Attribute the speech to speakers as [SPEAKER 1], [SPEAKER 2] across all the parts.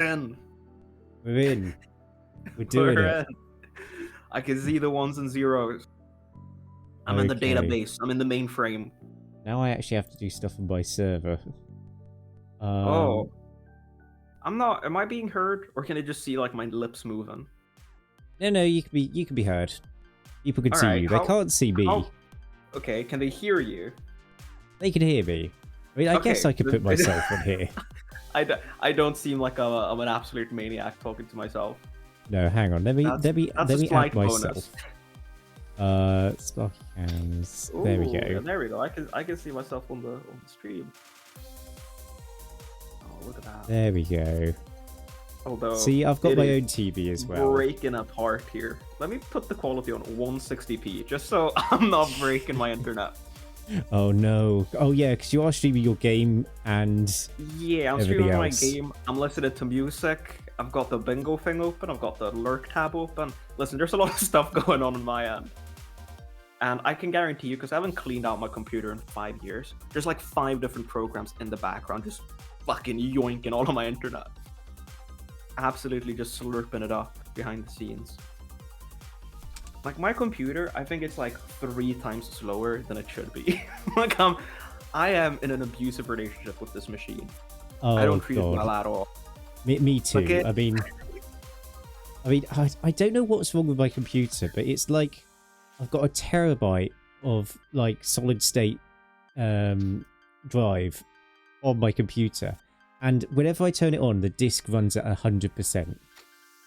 [SPEAKER 1] in.
[SPEAKER 2] We're in. We're doing
[SPEAKER 1] We're
[SPEAKER 2] it.
[SPEAKER 1] in. I can see the ones and zeros. I'm in the database. I'm in the mainframe.
[SPEAKER 2] Now I actually have to do stuff on my server.
[SPEAKER 1] Oh. I'm not. Am I being heard, or can I just see like my lips moving?
[SPEAKER 2] No, you can be heard. People can see
[SPEAKER 1] Alright,
[SPEAKER 2] you. They can't see me.
[SPEAKER 1] Okay, can they hear you?
[SPEAKER 2] They can hear me. I mean, I guess I could put myself on here.
[SPEAKER 1] I don't seem like I'm an absolute maniac talking to myself.
[SPEAKER 2] No, hang on. Let me add myself. Sparky cams. There we go.
[SPEAKER 1] Yeah, there we go. I can see myself on the stream. Oh, look at that.
[SPEAKER 2] There we go.
[SPEAKER 1] Although,
[SPEAKER 2] see, I've got my own TV as well.
[SPEAKER 1] Breaking apart here. Let me put the quality on 160p, just so I'm not breaking my internet.
[SPEAKER 2] Oh no! Oh yeah, because you are streaming your game and
[SPEAKER 1] yeah, I'm streaming my game. I'm listening to music. I've got the bingo thing open. I've got the lurk tab open. Listen, there's a lot of stuff going on my end, and I can guarantee you, because I haven't cleaned out my computer in 5 years. There's like 5 different programs in the background just fucking yoinking all of my internet. Absolutely just slurping it up behind the scenes. Like my computer, I think it's like 3 times slower than it should be. Like I am in an abusive relationship with this machine.
[SPEAKER 2] Oh,
[SPEAKER 1] I don't treat
[SPEAKER 2] God.
[SPEAKER 1] it well at all.
[SPEAKER 2] Me too. I mean, I don't know what's wrong with my computer, but it's like I've got a terabyte of like solid state drive on my computer, and whenever I turn it on, the disk runs at 100%. And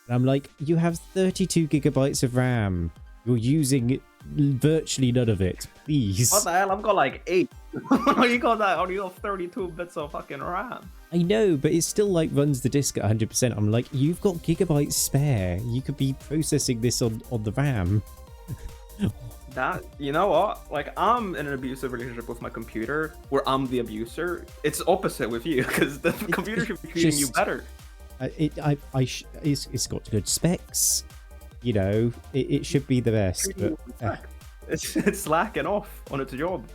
[SPEAKER 2] I'm like, you have 32 gigabytes of RAM. You're using virtually none of it. Please.
[SPEAKER 1] What the hell? I've got like 8. You got that? Only got 32 bits of fucking RAM.
[SPEAKER 2] I know, but it still like runs the disk at 100%. I'm like, you've got gigabytes spare. You could be processing this on the RAM.
[SPEAKER 1] That, you know what? Like, I'm in an abusive relationship with my computer, where I'm the abuser. It's opposite with you, because the computer should be treating you better.
[SPEAKER 2] It's got good specs. You know, it should be the best, but
[SPEAKER 1] it's slacking off on its job.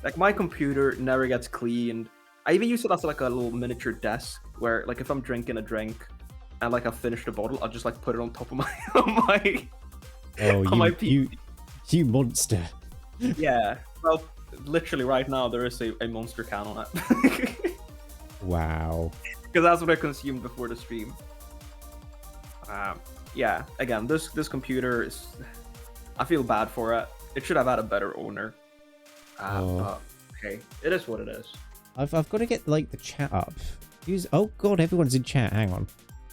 [SPEAKER 1] Like, my computer never gets cleaned. I even use it as like a little miniature desk, where like if I'm drinking a drink and like I've finished a bottle, I'll just like put it on top of my
[SPEAKER 2] you monster.
[SPEAKER 1] Yeah, well, literally right now there is a monster can on it.
[SPEAKER 2] Wow.
[SPEAKER 1] Because that's what I consumed before the stream. Yeah, again, this computer is... I feel bad for it. It should have had a better owner. But, okay, it is what it is.
[SPEAKER 2] I've got to get like the chat up. Oh god, everyone's in chat. Hang on.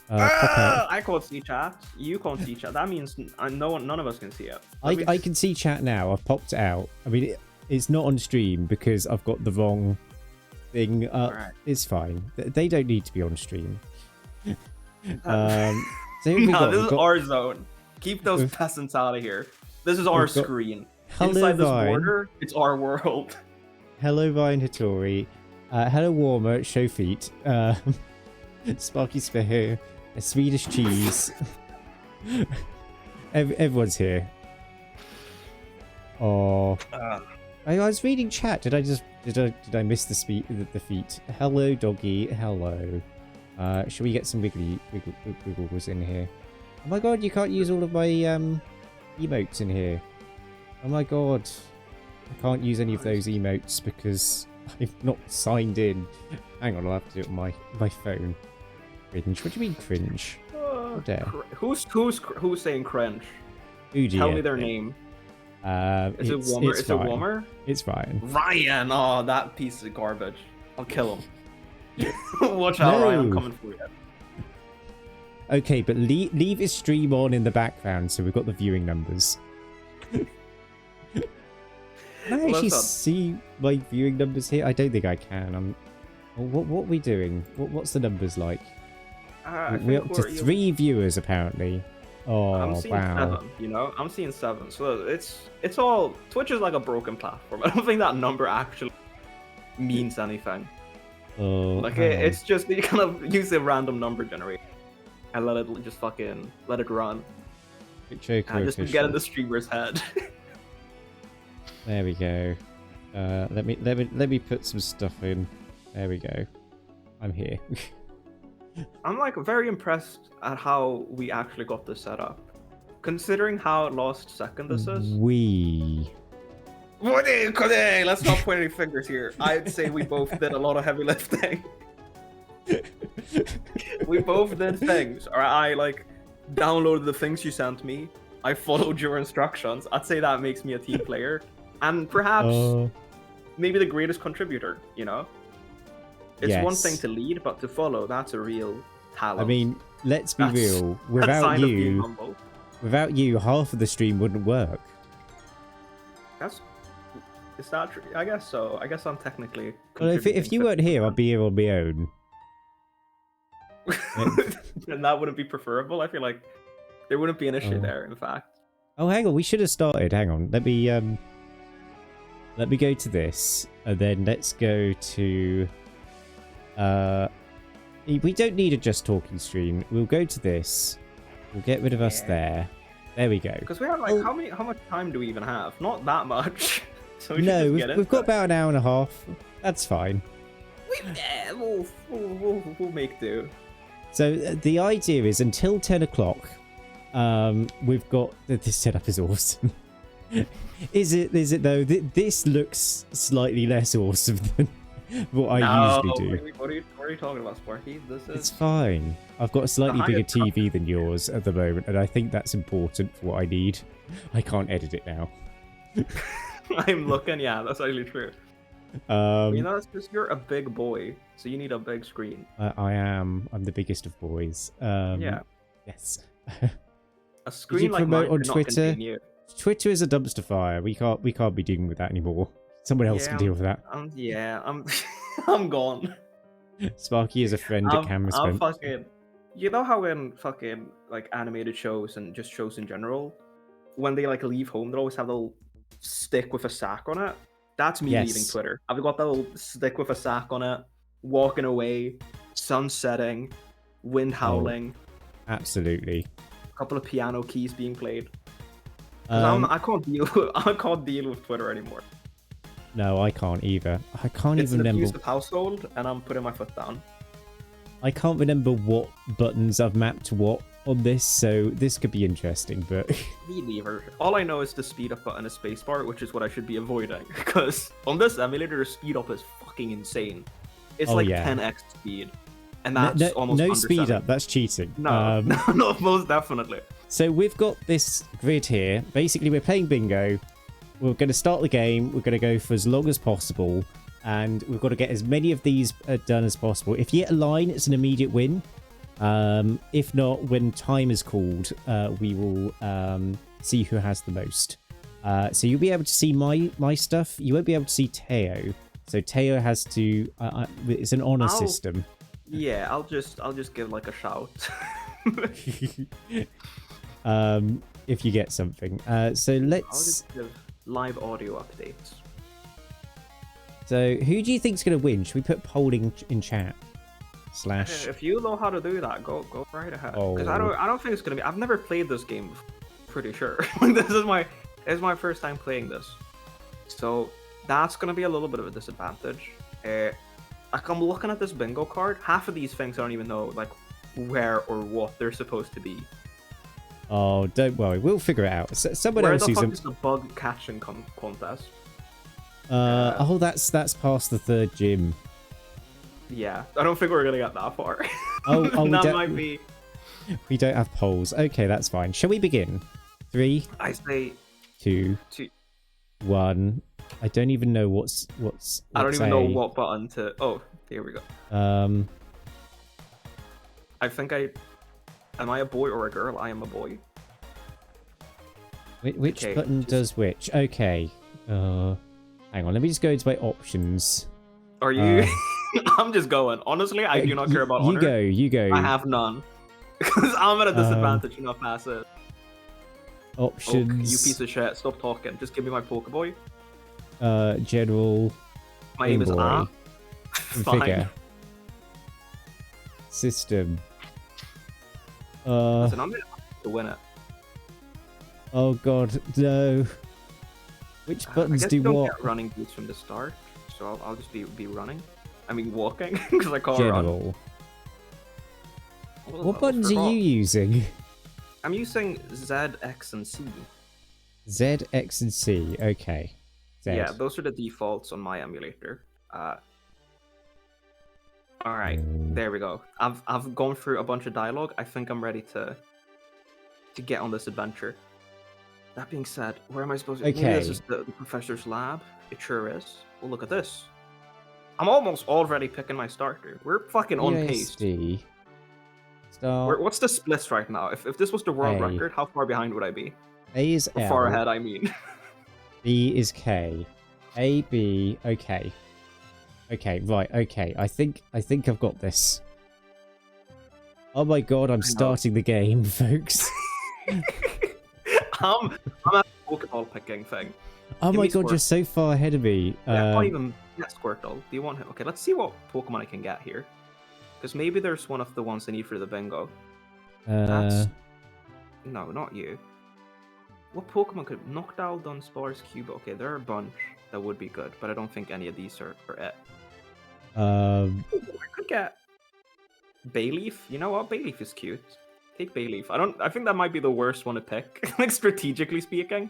[SPEAKER 2] I
[SPEAKER 1] can't see chat. You can't see chat. That means none of us can see it.
[SPEAKER 2] I can see chat now. I've popped it out. I mean, it's not on stream because I've got the wrong thing up. Right. It's fine. They don't need to be on stream.
[SPEAKER 1] So this is our zone. Keep those peasants out of here. This is our screen. Inside this border, it's our world.
[SPEAKER 2] Hello, Vine Hattori. Hello, Warmer. Show feet. Sparky Spear. A Swedish cheese. Everyone's here. Oh. I was reading chat. Did I miss the feet? Hello, doggy. Hello. Should we get some wiggles in here? Oh my god, you can't use all of my emotes in here. Oh my god. I can't use any of those emotes because I'm not signed in. Hang on, I'll have to do it on my phone. Cringe. What do you mean cringe?
[SPEAKER 1] Who's saying cringe?
[SPEAKER 2] Tell
[SPEAKER 1] me their name. Is it Warmer? Is it Warmer?
[SPEAKER 2] It's Ryan.
[SPEAKER 1] Ryan! Oh, that piece of garbage. I'll kill him. Watch out, Ryan. I'm coming for you.
[SPEAKER 2] Okay, but leave his stream on in the background so we've got the viewing numbers. Can I actually see my viewing numbers here? I don't think I can. What are we doing? What's the numbers like? We're up to 3 viewers apparently. Oh,
[SPEAKER 1] I'm seeing 7, you know? I'm seeing 7. So it's all... Twitch is like a broken platform. I don't think that number actually means anything.
[SPEAKER 2] Oh,
[SPEAKER 1] like, it's just, you kind of use a random number generator and let it just fucking... let it run. And just get in the streamer's head.
[SPEAKER 2] There we go. Let me put some stuff in. There we go. I'm here.
[SPEAKER 1] I'm like very impressed at how we actually got this set up. Considering how last second this is. Let's not point any fingers here. I'd say we both did a lot of heavy lifting. We both did things. Or I like downloaded the things you sent me. I followed your instructions. I'd say that makes me a team player. And perhaps maybe the greatest contributor, you know? It's one thing to lead, but to follow, that's a real talent.
[SPEAKER 2] I mean, let's be real. Without you, half of the stream wouldn't work.
[SPEAKER 1] Is that true? I guess so. I guess I'm technically.
[SPEAKER 2] Well, if you weren't here, I'd be here on my own.
[SPEAKER 1] And that wouldn't be preferable. I feel like there wouldn't be an issue there. In fact.
[SPEAKER 2] Oh, hang on. We should have started. Hang on. Let me go to this, and then let's go to. We don't need a just talking stream. We'll go to this. We'll get rid of us there. There we go.
[SPEAKER 1] Because we have like how much time do we even have? Not that much. So
[SPEAKER 2] we've got about an hour and a half. That's fine.
[SPEAKER 1] We'll make do.
[SPEAKER 2] So the idea is until 10 o'clock, we've got this setup is awesome. Is it though? This looks slightly less awesome than what I usually do.
[SPEAKER 1] What are you talking about, Sparky?
[SPEAKER 2] It's fine. I've got a slightly bigger TV than yours at the moment, and I think that's important for what I need. I can't edit it now.
[SPEAKER 1] I'm looking, yeah, that's actually true. You know, it's because you're a big boy, so you need a big screen.
[SPEAKER 2] I am. I'm the biggest of boys.
[SPEAKER 1] Yeah.
[SPEAKER 2] Yes.
[SPEAKER 1] A screen like mine
[SPEAKER 2] on Twitter. Twitter is a dumpster fire. We can't be dealing with that anymore. Someone else can deal with that.
[SPEAKER 1] I'm gone.
[SPEAKER 2] Sparky is a friend at camera spent.
[SPEAKER 1] You know how in fucking like animated shows and just shows in general, when they like leave home, they always have a little stick with a sack on it. That's me leaving Twitter. I've got that little stick with a sack on it, walking away, sun setting, wind howling.
[SPEAKER 2] Absolutely.
[SPEAKER 1] A couple of piano keys being played. I can't deal with Twitter anymore.
[SPEAKER 2] No, I can't either. I can't
[SPEAKER 1] even
[SPEAKER 2] remember.
[SPEAKER 1] It's an abusive household, and I'm putting my foot down.
[SPEAKER 2] I can't remember what buttons I've mapped to what on this, so this could be interesting, but...
[SPEAKER 1] Me neither. All I know is the speed up button is spacebar, which is what I should be avoiding, because on this emulator, the speed up is fucking insane. It's 10x speed, and that's almost
[SPEAKER 2] no speed up, that's cheating.
[SPEAKER 1] No, no, most definitely.
[SPEAKER 2] So we've got this grid here. Basically, we're playing bingo. We're going to start the game. We're going to go for as long as possible, and we've got to get as many of these done as possible. If you get a line, it's an immediate win. If not, when time is called, we will see who has the most. So you'll be able to see my stuff. You won't be able to see Teo. So Teo has to. It's an honor system.
[SPEAKER 1] Yeah, I'll just give like a shout.
[SPEAKER 2] If you get something. So let's.
[SPEAKER 1] I'll just give live audio updates.
[SPEAKER 2] So who do you think's gonna win? Should we put polling in chat?
[SPEAKER 1] If you know how to do that, go right ahead. Because I don't think it's gonna be. I've never played this game. Pretty sure. This is my first time playing this, so that's gonna be a little bit of a disadvantage. Like I'm looking at this bingo card. Half of these things I don't even know like where or what they're supposed to be.
[SPEAKER 2] Oh, don't worry. We'll figure it out. Someone else
[SPEAKER 1] who's is the bug catching contest?
[SPEAKER 2] Oh, that's past the third gym.
[SPEAKER 1] Yeah, I don't think we're gonna get that far.
[SPEAKER 2] Oh,
[SPEAKER 1] that might be.
[SPEAKER 2] We don't have polls. Okay, that's fine. Shall we begin? 3.
[SPEAKER 1] I say
[SPEAKER 2] 2. 1. I don't even know what's.
[SPEAKER 1] I don't even know what button to. Oh, here we go. I think Am I a boy or a girl? I am a boy.
[SPEAKER 2] Which button does which? Okay. Hang on. Let me just go into my options.
[SPEAKER 1] Are you? I'm just going. Honestly, I do not care about honor.
[SPEAKER 2] You go.
[SPEAKER 1] I have none. Because I'm at a disadvantage, not pass it.
[SPEAKER 2] Options.
[SPEAKER 1] You piece of shit. Stop talking. Just give me my Pokeboy.
[SPEAKER 2] General.
[SPEAKER 1] My name is A.
[SPEAKER 2] Figure. System.
[SPEAKER 1] Listen, I'm gonna have to win it.
[SPEAKER 2] Oh god, no. Which buttons
[SPEAKER 1] do
[SPEAKER 2] what?
[SPEAKER 1] Get running boots from the start, so I'll just be running. I mean walking, because I can't
[SPEAKER 2] General. What buttons are you using?
[SPEAKER 1] I'm using Z, X, and C.
[SPEAKER 2] Z, X, and C. Okay. Z.
[SPEAKER 1] Yeah, those are the defaults on my emulator. All right, there we go. I've gone through a bunch of dialogue. I think I'm ready to get on this adventure. That being said, where am I supposed to?
[SPEAKER 2] Okay.
[SPEAKER 1] Maybe this is the professor's lab. It sure is. Well, look at this. I'm almost already picking my starter. We're fucking on pace.
[SPEAKER 2] Start.
[SPEAKER 1] What's the splits right now? If this was the world
[SPEAKER 2] A.
[SPEAKER 1] record, how far behind would I be?
[SPEAKER 2] A is
[SPEAKER 1] Or
[SPEAKER 2] L.
[SPEAKER 1] far ahead, I mean.
[SPEAKER 2] B is K. A, B, okay. Okay, right, okay. I think I've got this. Oh my god, I'm starting the game, folks.
[SPEAKER 1] I'm at the Pokeball picking thing.
[SPEAKER 2] Oh
[SPEAKER 1] Give
[SPEAKER 2] my
[SPEAKER 1] me
[SPEAKER 2] god,
[SPEAKER 1] Squirtle.
[SPEAKER 2] you're so far ahead of me.
[SPEAKER 1] Yeah, I can't even get Squirtle. Do you want him? Okay, let's see what Pokemon I can get here. Because maybe there's one of the ones I need for the bingo. That's... No, not you. What Pokemon could... Noctowl, Dunsparce, Cuba. Okay, there are a bunch that would be good, but I don't think any of these are it. I could get Bayleaf. You know what? Bayleaf is cute. Take Bayleaf. I think that might be the worst one to pick, like strategically speaking.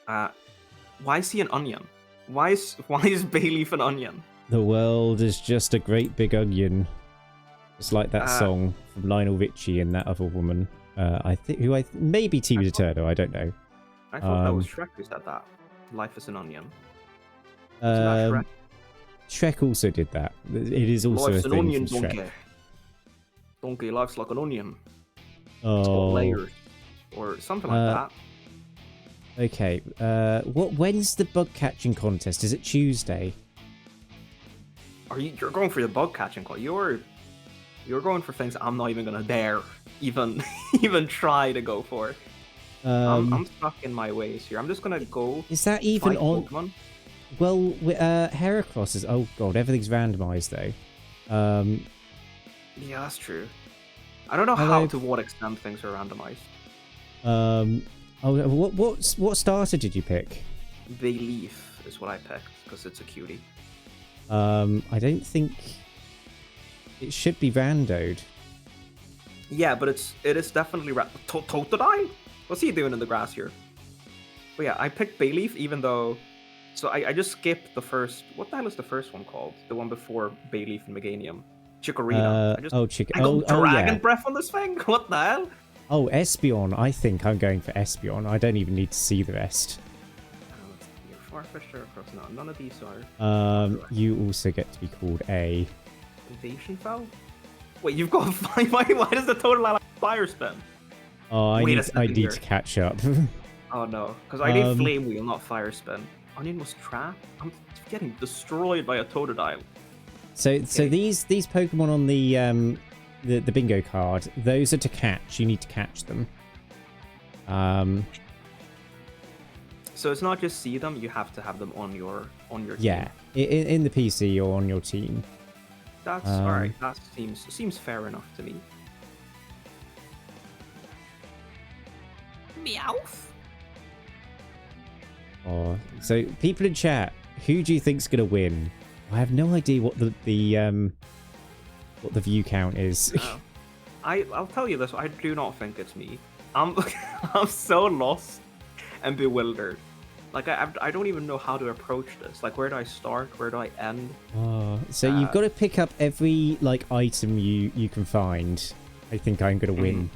[SPEAKER 1] Why is he an onion? Why is Bayleaf an onion?
[SPEAKER 2] The world is just a great big onion. It's like that song from Lionel Richie and that other woman. I think maybe Tina Turner. I don't know.
[SPEAKER 1] I thought that was Shrek who said that. Life is an onion. Isn't that Shrek?
[SPEAKER 2] Shrek also did that. It is also
[SPEAKER 1] Life's
[SPEAKER 2] a
[SPEAKER 1] an
[SPEAKER 2] thing
[SPEAKER 1] onion,
[SPEAKER 2] from Shrek.
[SPEAKER 1] donkey. Donkey, life's like an onion.
[SPEAKER 2] Oh.
[SPEAKER 1] It's got layers. Or something like that.
[SPEAKER 2] Okay. When's the bug catching contest? Is it Tuesday?
[SPEAKER 1] You're going for the bug catching call. You're going for things I'm not even gonna dare even try to go for. I'm stuck in my ways here. I'm just gonna go.
[SPEAKER 2] Is that even on?
[SPEAKER 1] Pokemon.
[SPEAKER 2] Well, Heracross is. Oh god, everything's randomized though.
[SPEAKER 1] Yeah, that's true. I don't know how to what extent things are randomized.
[SPEAKER 2] What starter did you pick?
[SPEAKER 1] Bayleaf is what I picked because it's a cutie.
[SPEAKER 2] I don't think it should be randoed.
[SPEAKER 1] Yeah, but it is definitely Totodile? What's he doing in the grass here? But yeah, I picked Bayleaf even though... So I just skipped the first... What the hell is the first one called? The one before Bayleaf and Meganium. Chikorita. I got Dragon Breath on this thing? What the hell?
[SPEAKER 2] Oh, Espeon. I think I'm going for Espeon. I don't even need to see the rest.
[SPEAKER 1] Farfetch'd, Heracross. No, none of these are.
[SPEAKER 2] You also get to be called a...
[SPEAKER 1] Invasion Foul? Wait, you've got 5... Why does the total fire spin?
[SPEAKER 2] Oh, I need to catch up.
[SPEAKER 1] Oh no, because I need Flame Wheel, not Fire Spin. Onion was trapped? I'm getting destroyed by a Totodile.
[SPEAKER 2] So these Pokemon on the bingo card, those are to catch. You need to catch them.
[SPEAKER 1] So it's not just see them; you have to have them on your team.
[SPEAKER 2] Yeah, in the PC or on your team.
[SPEAKER 1] That's alright. That seems fair enough to me. Meowth.
[SPEAKER 2] Oh, so people in chat, who do you think's gonna win? I have no idea what the view count is.
[SPEAKER 1] No. I'll tell you this. I do not think it's me. I'm so lost and bewildered. Like I don't even know how to approach this. Like where do I start? Where do I end?
[SPEAKER 2] So you've got to pick up every item you can find. I think I'm gonna win.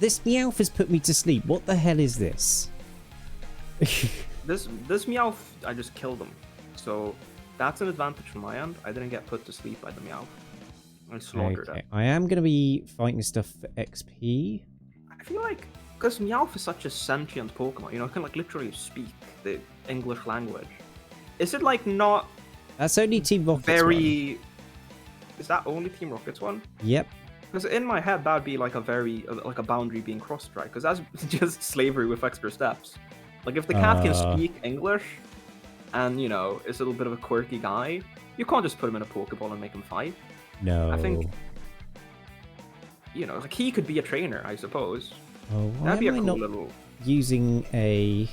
[SPEAKER 2] This Meowth has put me to sleep. What the hell is this?
[SPEAKER 1] This Meowth, I just killed him. So that's an advantage from my end. I didn't get put to sleep by the Meowth. I slaughtered it.
[SPEAKER 2] I am going to be fighting stuff for XP.
[SPEAKER 1] I feel like, because Meowth is such a sentient Pokemon, you know, it can literally speak the English language. Is it not...
[SPEAKER 2] That's only Team Rocket's one.
[SPEAKER 1] Is that only Team Rocket's one?
[SPEAKER 2] Yep.
[SPEAKER 1] Because in my head, that would be like a boundary being crossed, right? Because that's just slavery with extra steps. Like, if the cat can speak English, and, you know, is a little bit of a quirky guy, you can't just put him in a Pokeball and make him fight.
[SPEAKER 2] No.
[SPEAKER 1] I think, you know, he could be a trainer, I suppose.
[SPEAKER 2] Oh, why
[SPEAKER 1] that'd be a
[SPEAKER 2] am I
[SPEAKER 1] cool
[SPEAKER 2] not
[SPEAKER 1] little...
[SPEAKER 2] using a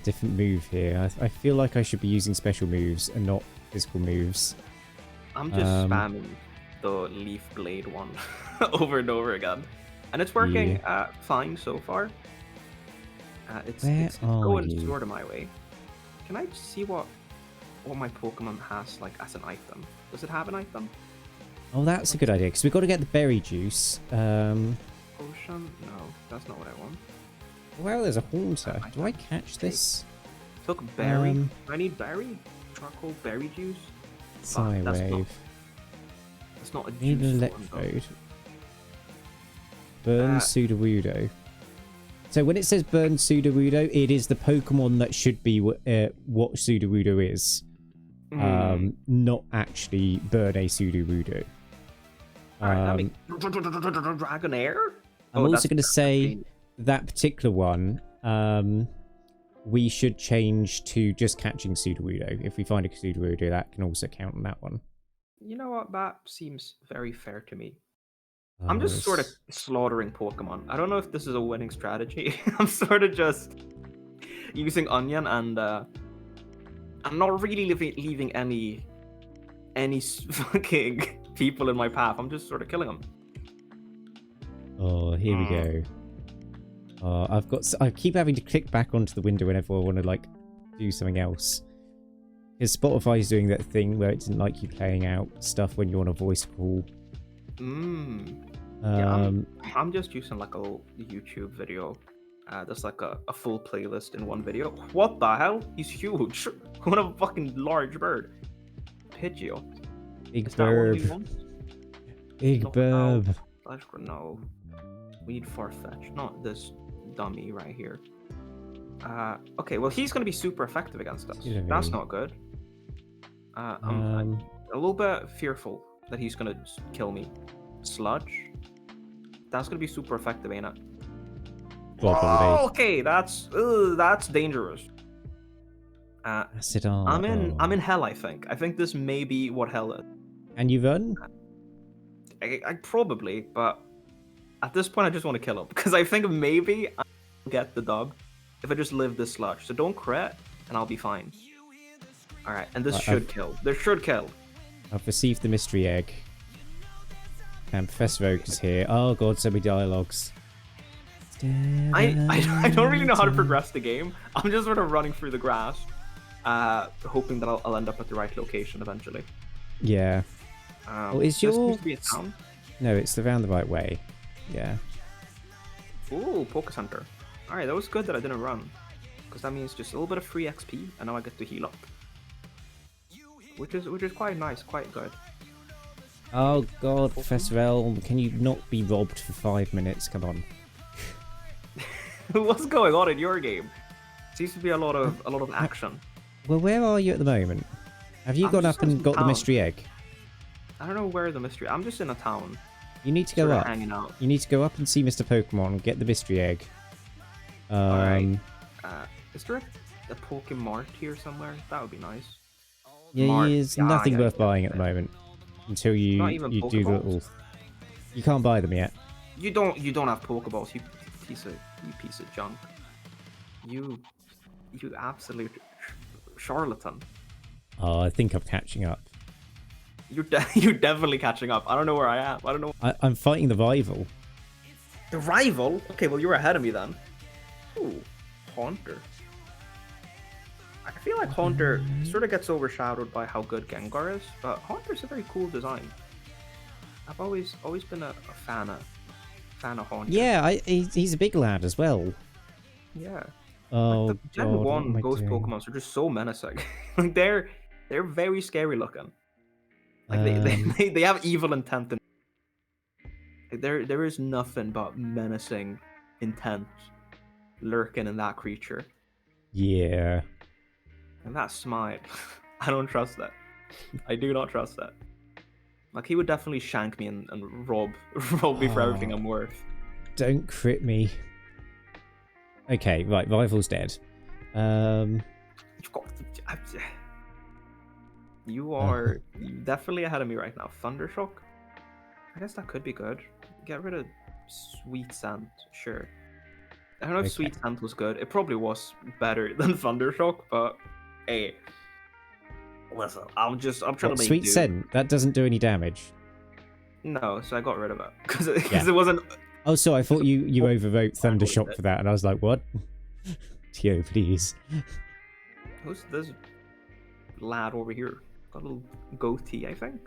[SPEAKER 2] different move here? I feel like I should be using special moves and not physical moves.
[SPEAKER 1] I'm just spamming the Leaf Blade one over and over again. And it's working fine so far. It's going sort of my way. Can I see what my Pokemon has like as an item? Does it have an item?
[SPEAKER 2] Oh, that's a good idea, because we've got to get the berry juice.
[SPEAKER 1] Potion? No, that's not what I want.
[SPEAKER 2] Well, there's a Haunter. Do I catch this?
[SPEAKER 1] Took berry. I need berry? Charcoal berry juice?
[SPEAKER 2] Psywave.
[SPEAKER 1] That's not a juice.
[SPEAKER 2] Need an Electrode. Burn Sudowoodo. So when it says burn Sudowoodo, it is the Pokemon that should be what Sudowoodo is. Not actually burn a Sudowoodo.
[SPEAKER 1] Alright, Dragonair?
[SPEAKER 2] I'm also going to say that particular one, we should change to just catching Sudowoodo. If we find a Sudowoodo, that can also count on that one.
[SPEAKER 1] You know what? That seems very fair to me. I'm just sort of slaughtering Pokemon. I don't know if this is a winning strategy. I'm sort of just using Onion, and I'm not really leaving any fucking people in my path. I'm just sort of killing them.
[SPEAKER 2] Oh, here we go. I keep having to click back onto the window whenever I want to like do something else. Because Spotify's doing that thing where it didn't like you playing out stuff when you're on a voice call.
[SPEAKER 1] Yeah, I'm just using like a YouTube video. There's like a full playlist in one video. What the hell? He's huge. What a fucking large bird. Pidgeot.
[SPEAKER 2] Big burb. Big burb.
[SPEAKER 1] No. We need Farfetch, not this dummy right here. Okay, well he's gonna be super effective against us. That's not good. I'm a little bit fearful that he's gonna kill me. Sludge. That's gonna be super effective, ain't it? Oh, okay, that's dangerous. I'm in hell. I think this may be what hell is.
[SPEAKER 2] And you run?
[SPEAKER 1] I probably, but at this point I just want to kill him because I think maybe I'll get the dub if I just live this sludge. So don't crit, and I'll be fine. All right, and this should kill. This should kill.
[SPEAKER 2] I've received the mystery egg. And Professor Oak is here. Oh god, so many dialogues.
[SPEAKER 1] I don't really know how to progress the game. I'm just sort of running through the grass, hoping that I'll end up at the right location eventually.
[SPEAKER 2] Yeah. Well, is your...
[SPEAKER 1] This used to be a town?
[SPEAKER 2] No, it's around the right way. Yeah.
[SPEAKER 1] Ooh, Focus Hunter. Alright, that was good that I didn't run. Because that means just a little bit of free XP, and now I get to heal up. Which is quite nice, quite good.
[SPEAKER 2] Oh god, Professor L, can you not be robbed for 5 minutes? Come on.
[SPEAKER 1] What's going on in your game? Seems to be a lot of action.
[SPEAKER 2] Well, where are you at the moment? Have you gone up and got the mystery egg?
[SPEAKER 1] I don't know where the mystery... I'm just in a town.
[SPEAKER 2] You need to go up.
[SPEAKER 1] Hanging out.
[SPEAKER 2] You need to go up and see Mr. Pokemon, get the mystery egg.
[SPEAKER 1] Alright. Is there a Pokemart here somewhere? That would be nice.
[SPEAKER 2] Yeah, there's nothing worth buying at the moment. Until you do the little... You can't buy them yet.
[SPEAKER 1] You don't have Pokeballs, you piece of junk. You absolute charlatan.
[SPEAKER 2] Oh, I think I'm catching up.
[SPEAKER 1] You're definitely catching up. I don't know where I am. I don't know.
[SPEAKER 2] I'm fighting the rival.
[SPEAKER 1] The rival? Okay, well you're ahead of me then. Ooh, Haunter. I feel like Haunter sort of gets overshadowed by how good Gengar is, but Haunter's a very cool design. I've always been a fan of Haunter.
[SPEAKER 2] Yeah, he's a big lad as well.
[SPEAKER 1] Yeah.
[SPEAKER 2] Oh,
[SPEAKER 1] like the Gen 1 Ghost Pokemons are just so menacing. Like they're very scary looking. Like they have evil intent. Like, there is nothing but menacing intent lurking in that creature.
[SPEAKER 2] Yeah.
[SPEAKER 1] And that smite, I don't trust that. I do not trust that. Like he would definitely shank me and rob me for everything I'm worth.
[SPEAKER 2] Don't crit me. Okay, right, rival's dead.
[SPEAKER 1] You are definitely ahead of me right now. Thundershock? I guess that could be good. Get rid of Sweet Scent, sure. I don't know if Sweet Scent was good. It probably was better than Thundershock, but hey. Listen, I'm trying to make
[SPEAKER 2] Sweet
[SPEAKER 1] do.
[SPEAKER 2] Scent, that doesn't do any damage.
[SPEAKER 1] No, so I got rid of it because
[SPEAKER 2] Yeah.
[SPEAKER 1] it wasn't.
[SPEAKER 2] Oh, so I thought you overwrote Thunder
[SPEAKER 1] with
[SPEAKER 2] Shock
[SPEAKER 1] it.
[SPEAKER 2] for that, and I was like, what? Tio, please.
[SPEAKER 1] Who's this lad over here? Got a little goatee, I think.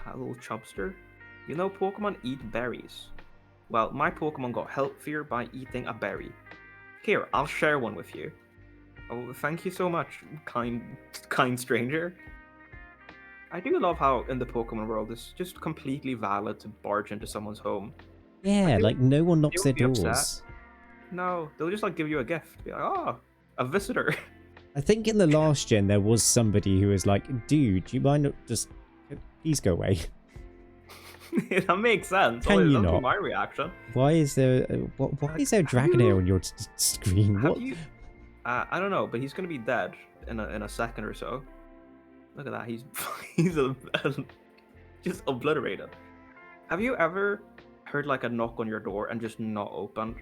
[SPEAKER 1] A little chubster. You know, Pokemon eat berries. Well, my Pokemon got healthier by eating a berry. Here, I'll share one with you. Oh, thank you so much, kind stranger. I do love how in the Pokemon world it's just completely valid to barge into someone's home.
[SPEAKER 2] Yeah, like no one knocks their
[SPEAKER 1] won't be upset.
[SPEAKER 2] doors.
[SPEAKER 1] No, they'll just like give you a gift. Be like, oh, a visitor.
[SPEAKER 2] I think in the last gen there was somebody who was like, dude, do you mind just please go away?
[SPEAKER 1] That makes sense.
[SPEAKER 2] Can you
[SPEAKER 1] That'll be
[SPEAKER 2] not?
[SPEAKER 1] my reaction.
[SPEAKER 2] Why is there why is there a Dragonair on your screen?
[SPEAKER 1] Have
[SPEAKER 2] What?
[SPEAKER 1] you? I don't know, but he's gonna be dead in a second or so. Look at that. He's just obliterated. Have you ever heard like a knock on your door and just not opened?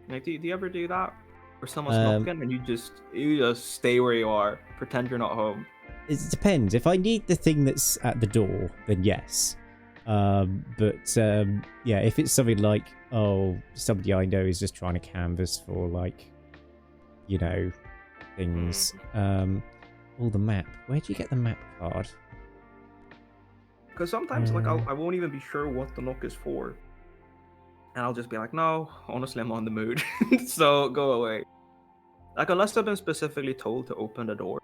[SPEAKER 1] Like, do you ever do that? Or someone's knocking and you just stay where you are, pretend you're not home.
[SPEAKER 2] It depends. If I need the thing that's at the door, then yes. Yeah, if it's something like, oh, somebody I know is just trying to canvas for like, you know, things. Oh, the map. Where do you get the map card?
[SPEAKER 1] Because sometimes like I won't even be sure what the knock is for. And I'll just be like, no, honestly, I'm on the mood. So go away. Like, unless I've been specifically told to open the door,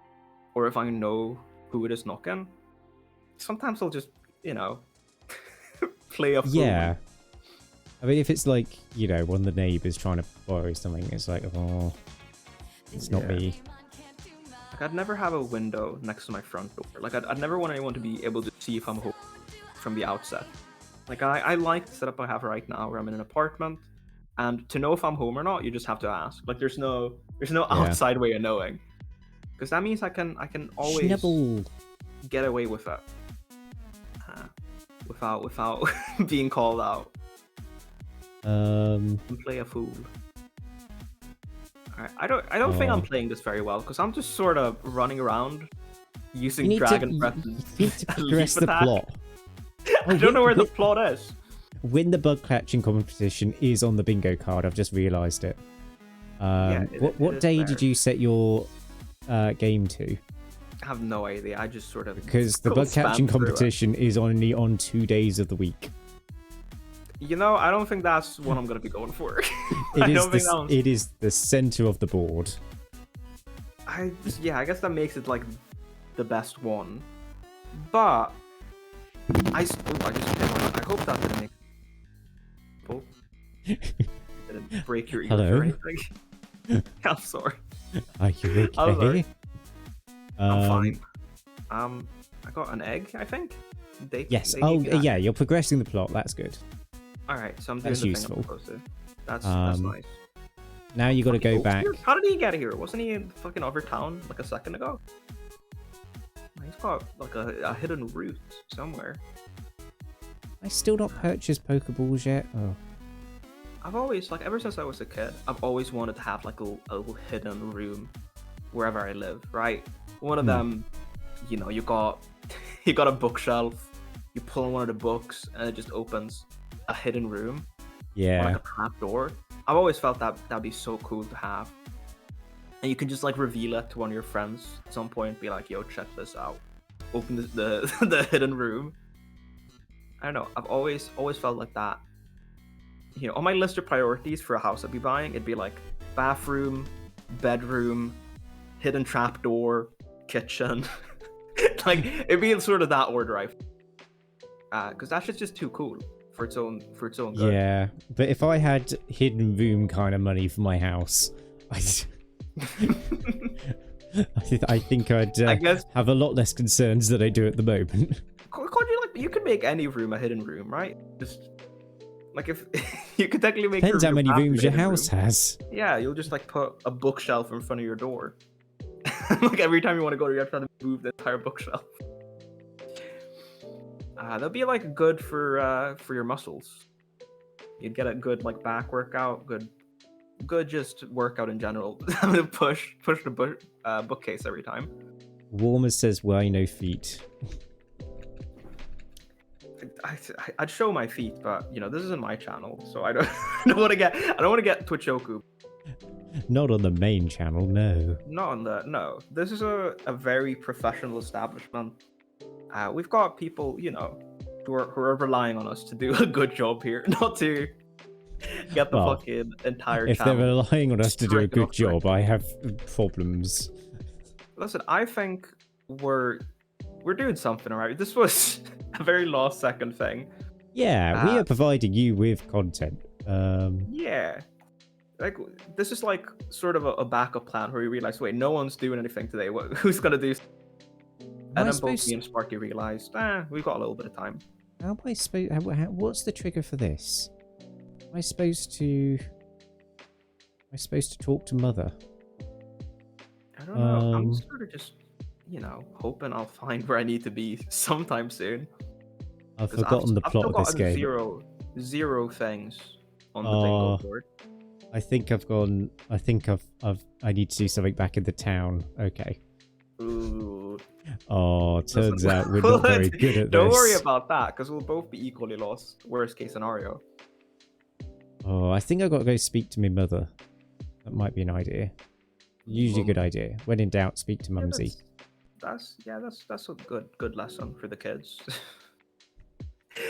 [SPEAKER 1] or if I know who it is knocking, sometimes I'll just, you know, play a fool.
[SPEAKER 2] Yeah. I mean, if it's like, you know, one of the neighbours trying to borrow something, it's like, oh, it's not me.
[SPEAKER 1] Like, I'd never have a window next to my front door. Like, I'd never want anyone to be able to see if I'm home from the outset. Like, I like the setup I have right now, where I'm in an apartment, and to know if I'm home or not, you just have to ask. Like, there's no outside way of knowing, because that means I can always get away with it, without being called out. And play a fool. Alright, I don't think I'm playing this very well, because I'm just sort of running around using Dragon Breath.
[SPEAKER 2] You need to progress the plot.
[SPEAKER 1] I don't know where the plot is.
[SPEAKER 2] Win the bug catching competition is on the bingo card. I've just realised it. What day did you set your game to?
[SPEAKER 1] I have no idea. I just sort of
[SPEAKER 2] because the bug catching competition is only on 2 days of the week.
[SPEAKER 1] You know, I don't think that's what I'm gonna be going for.
[SPEAKER 2] It is the center of the board.
[SPEAKER 1] I guess that makes it like the best one, but I hope that didn't make. Oh. Didn't break your ears or anything. I'm sorry.
[SPEAKER 2] Are you okay?
[SPEAKER 1] I'm sorry. I'm fine. I got an egg, I think.
[SPEAKER 2] Yes. Yeah. You're progressing the plot. That's good.
[SPEAKER 1] All right. So I'm doing the
[SPEAKER 2] useful.
[SPEAKER 1] thing I'm supposed to. That's nice.
[SPEAKER 2] Now you got to go back.
[SPEAKER 1] How did he get here? Wasn't he in the fucking other town like a second ago? He's got like a hidden route somewhere.
[SPEAKER 2] I still not purchased Pokeballs yet. Oh.
[SPEAKER 1] I've always, like, ever since I was a kid, I've always wanted to have like a little hidden room wherever I live, right? One of them, you know, you got a bookshelf, you pull on one of the books and it just opens a hidden room.
[SPEAKER 2] Yeah.
[SPEAKER 1] Or like a trap door. I've always felt that that'd be so cool to have. And you can just like reveal it to one of your friends at some point, be like, yo, check this out. Open the hidden room. I don't know, I've always felt like that. You know, on my list of priorities for a house I'd be buying, it'd be like bathroom, bedroom, hidden trapdoor, kitchen. Like, it'd be in sort of that order, because that shit's just too cool for its own good.
[SPEAKER 2] Yeah, but if I had hidden room kind of money for my house, I think I'd have a lot less concerns than I do at the moment.
[SPEAKER 1] You could make any room a hidden room, right? Just like, if you could technically make.
[SPEAKER 2] Depends how many rooms your house has.
[SPEAKER 1] Yeah, you'll just like put a bookshelf in front of your door. Like, every time you want to go there, you have to move the entire bookshelf. That'd be like good for your muscles. You'd get a good like back workout, good just workout in general. I'm gonna push the bookcase every time.
[SPEAKER 2] Warmer says, "Why no feet?"
[SPEAKER 1] I'd show my feet, but you know this isn't my channel, so I don't I don't want to get Twitchoku.
[SPEAKER 2] Not on the main channel, no.
[SPEAKER 1] Not on the no. This is a very professional establishment. We've got people, you know, who are relying on us to do a good job here, not to get the fucking entire
[SPEAKER 2] if
[SPEAKER 1] channel.
[SPEAKER 2] If they're relying on us to do a good job, I have problems.
[SPEAKER 1] Listen, I think we're doing something, alright. This was a very last second thing.
[SPEAKER 2] Yeah, we are providing you with content.
[SPEAKER 1] Yeah. Like, this is like sort of a backup plan where we realize, wait, no one's doing anything today. Who's gonna do? And then both me and Sparky realized, we've got a little bit of time.
[SPEAKER 2] How am I supposed? What's the trigger for this? Am I supposed to? Am I supposed to talk to Mother?
[SPEAKER 1] I don't know. I'm sort of just, you know, hoping I'll find where I need to be sometime soon.
[SPEAKER 2] I've forgotten the plot of this game.
[SPEAKER 1] Zero things on the bingo board.
[SPEAKER 2] I think I've gone. I need to do something back in the town. Okay.
[SPEAKER 1] Ooh.
[SPEAKER 2] Oh, turns out we're not very good at this.
[SPEAKER 1] Don't worry about that, because we'll both be equally lost. Worst case scenario.
[SPEAKER 2] Oh, I think I've got to go speak to my mother. That might be an idea. Usually a good idea. When in doubt, speak to Mumsy.
[SPEAKER 1] That's a good lesson for the kids.